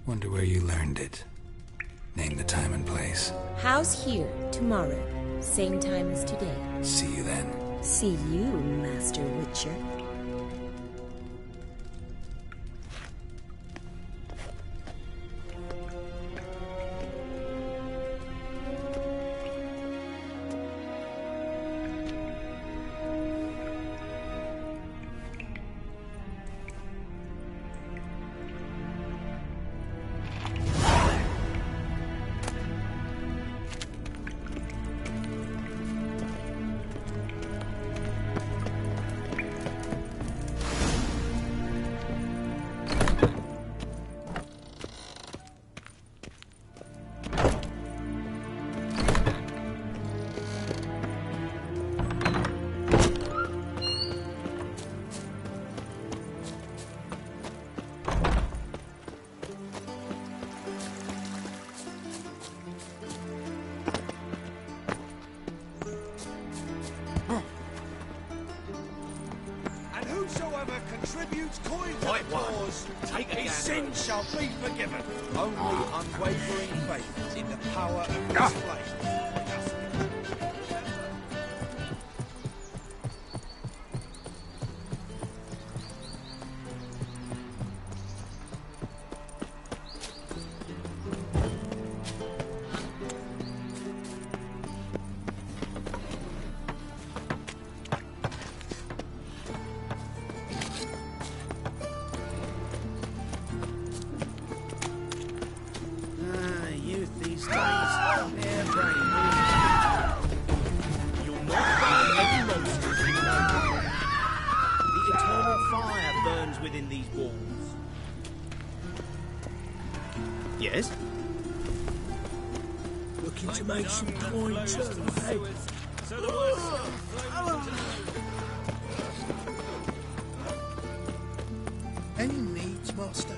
Wonder where you learned it. Name the time and place. House here, tomorrow. Same time as today. See you then. See you, Master Witcher. Contributes coin to the cause. His sins shall be forgiven. Only unwavering faith in the power of his flame. Yes? Looking to make some coin too, hey? Any needs, master?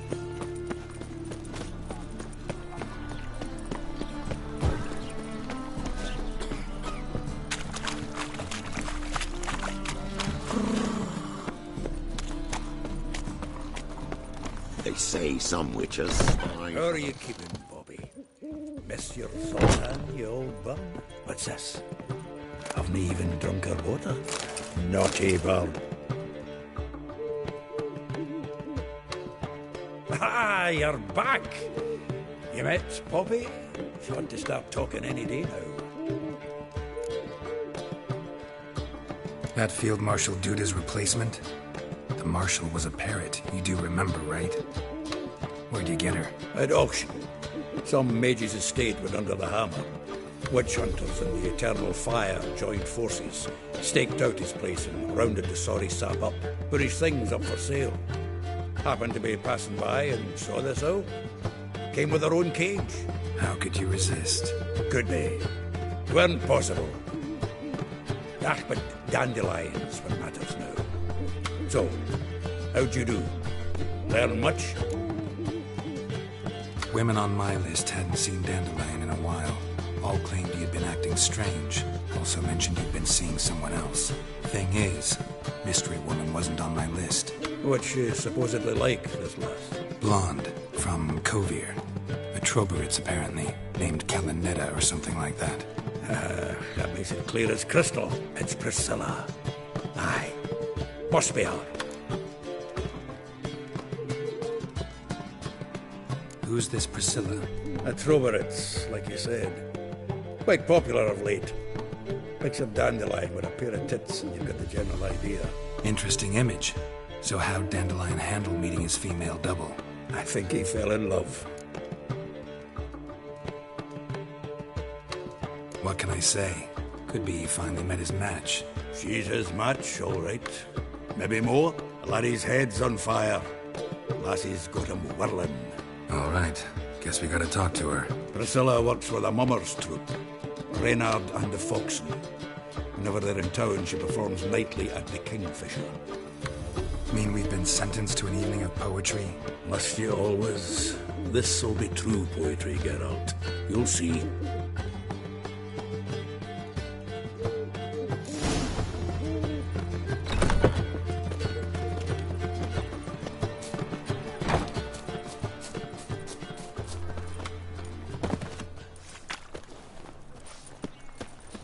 They say some witches spy. How are you keeping, Bobby? Miss your Sultan, you old bum? What's this? Have me even drunk her water? Naughty bird. Ah, you're back! You met Bobby? If you want to start talking any day now. That Field Marshal Duda's replacement? The Marshal was a parrot, you do remember, right? Where'd you get her? At auction. Some mage's estate went under the hammer. Witch hunters and the Eternal Fire joined forces, staked out his place and rounded the sorry sap up, put his things up for sale. Happened to be passing by and saw this out. Came with her own cage. How could you resist? Could be. Weren't possible. That but dandelions what matters now. So, how'd you do? Learn much? Women on my list hadn't seen Dandelion in a while. All claimed he had been acting strange. Also mentioned he'd been seeing someone else. Thing is, Mystery Woman wasn't on my list. What's she supposedly like, this lass? Blonde, from Kovir. A Troberitz, apparently, named Kalinetta or something like that. That makes it clear as crystal. It's Priscilla. Aye. Must be her. Who's this Priscilla? A Troberitz, like you said. Quite popular of late. Picture Dandelion with a pair of tits and you've got the general idea. Interesting image. So how'd Dandelion handle meeting his female double? I think he fell in love. What can I say? Could be he finally met his match. She's his match, all right. Maybe more. Laddie's head's on fire. Lassie's got him whirling. All right. Guess we gotta talk to her. Priscilla works for the Mummers troupe. Reynard and the Foxen. Whenever they're in town, she performs nightly at the Kingfisher. Mean we've been sentenced to an evening of poetry? Must you always? This'll be true poetry, Geralt. You'll see.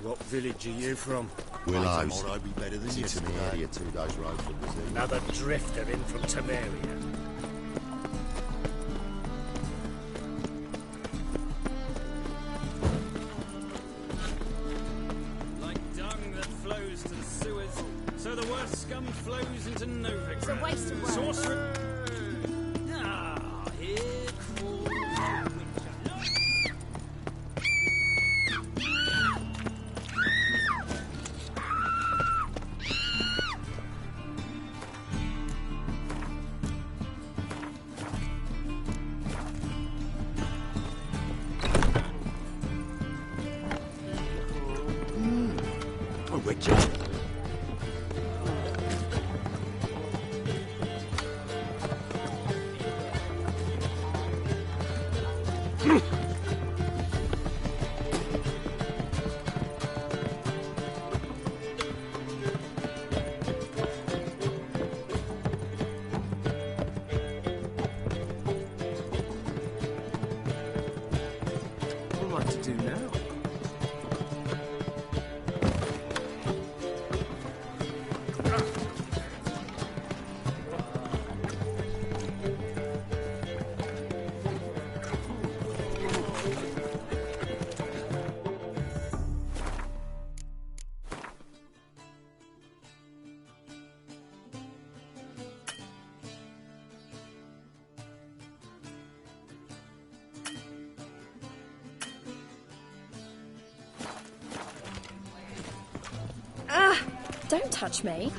What village are you from? Willows. Tomorrow be better than It's in the yesterday. area 2 days road from the zoo. Another drifter in from Temeria. Like dung that flows to the sewers, so the worst scum flows into Novigrad. It's a waste of words. Sorcerer. Ah, here crawls a witcher. A witcher. What to do now? Don't touch me.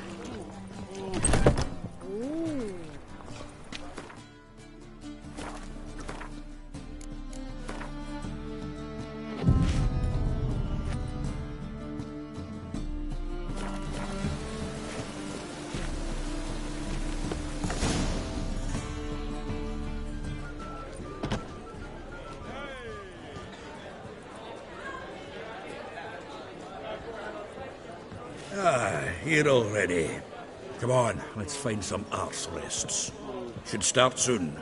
Here already. Come on, let's find some arse rests. Should start soon.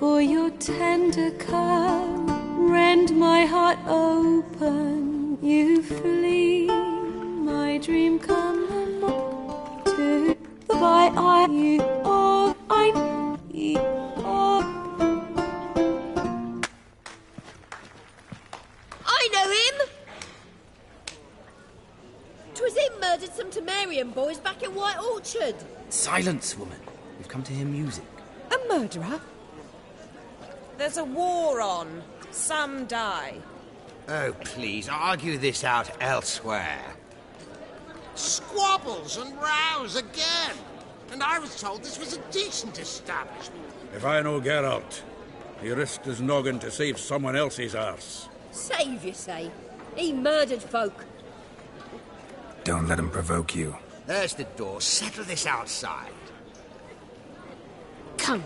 for your tender curve. Rend my heart open, you flee. My dream come to the by I you all I need all. I know him! 'Twas him murdered some Temerian boys back in White Orchard. Silence, woman. We've come to hear music. A murderer? There's a war on. Some die. Oh, please, argue this out elsewhere. Squabbles and rows again. And I was told this was a decent establishment. If I know Geralt, he risked his noggin to save someone else's arse. Save, you say? He murdered folk. Don't let him provoke you. There's the door. Settle this outside. Come.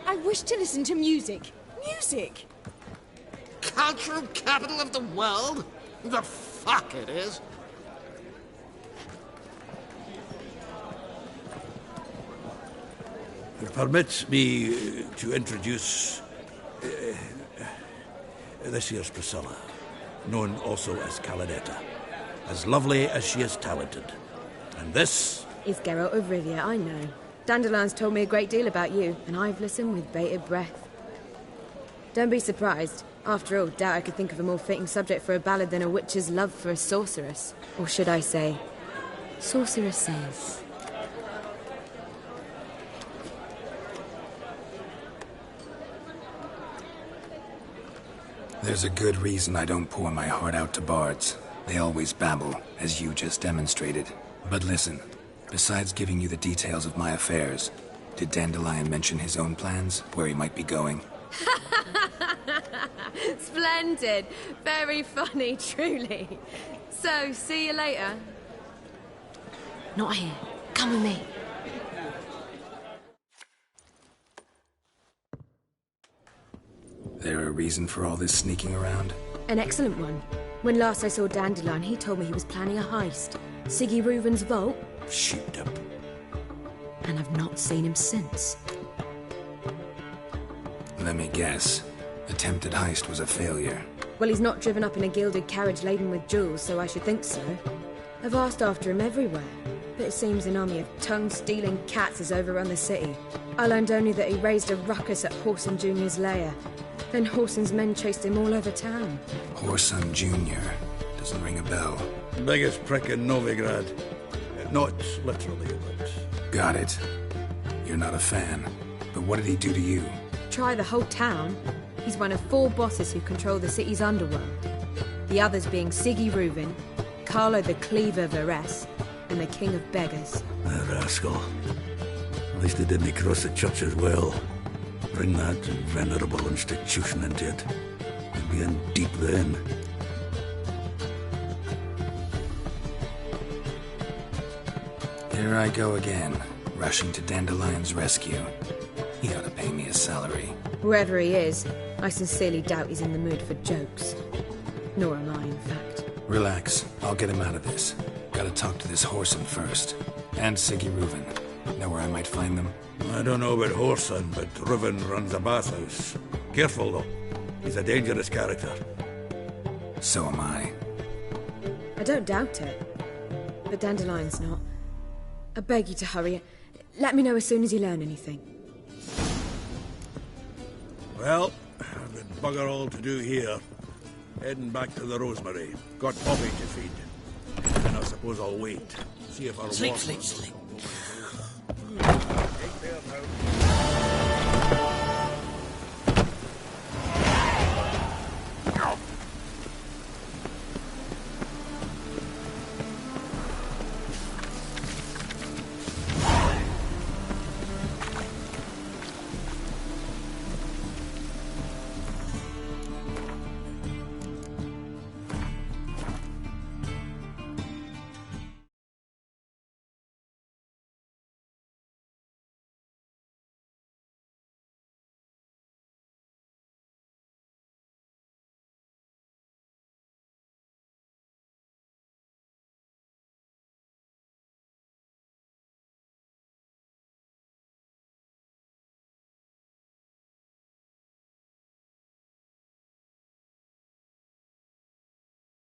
I wish to listen to music. Music! Cultural capital of the world? The fuck it is. Permit me to introduce this here's Priscilla, known also as Caladetta. As lovely as she is talented. And this is Geralt of Rivia, I know. Dandelion's told me a great deal about you, and I've listened with bated breath. Don't be surprised. After all, doubt I could think of a more fitting subject for a ballad than a witch's love for a sorceress. Or should I say, sorceresses. There's a good reason I don't pour my heart out to bards. They always babble, as you just demonstrated. But listen, besides giving you the details of my affairs, did Dandelion mention his own plans, where he might be going? Splendid. Very funny, truly. So, see you later. Not here. Come with me. There a reason for all this sneaking around? An excellent one. When last I saw Dandelion, he told me he was planning a heist. Siggy Reuven's vault. Shoot him. And I've not seen him since. Let me guess. Attempted heist was a failure. Well, he's not driven up in a gilded carriage laden with jewels, so I should think so. I've asked after him everywhere, but it seems an army of tongue-stealing cats has overrun the city. I learned only that he raised a ruckus at Whoreson Jr.'s lair. Then Whoreson's men chased him all over town. Whoreson Jr. Doesn't ring a bell. Biggest prick in Novigrad. Not literally, but... Got it. You're not a fan. But what did he do to you? Try the whole town. He's one of 4 bosses who control the city's underworld. The others being Siggy Reuven, Carlo the Cleaver Varese, and the King of Beggars. That rascal. At least he didn't cross the church as well. Bring that venerable institution into it. You'd be in deep then. Here I go again, rushing to Dandelion's rescue. He ought to pay me a salary. Whoever he is, I sincerely doubt he's in the mood for jokes. Nor am I, in fact. Relax. I'll get him out of this. Gotta talk to this Whoreson first. And Siggy Reuven. Know where I might find them? I don't know about Whoreson, but Reuven runs a bathhouse. Careful, though. He's a dangerous character. So am I. I don't doubt it. But Dandelion's not. I beg you to hurry. Let me know as soon as you learn anything. Well, I've got bugger all to do here. Heading back to the Rosemary. Got Poppy to feed. And I suppose I'll wait. See if our Sleep, walk- sleep, sleep.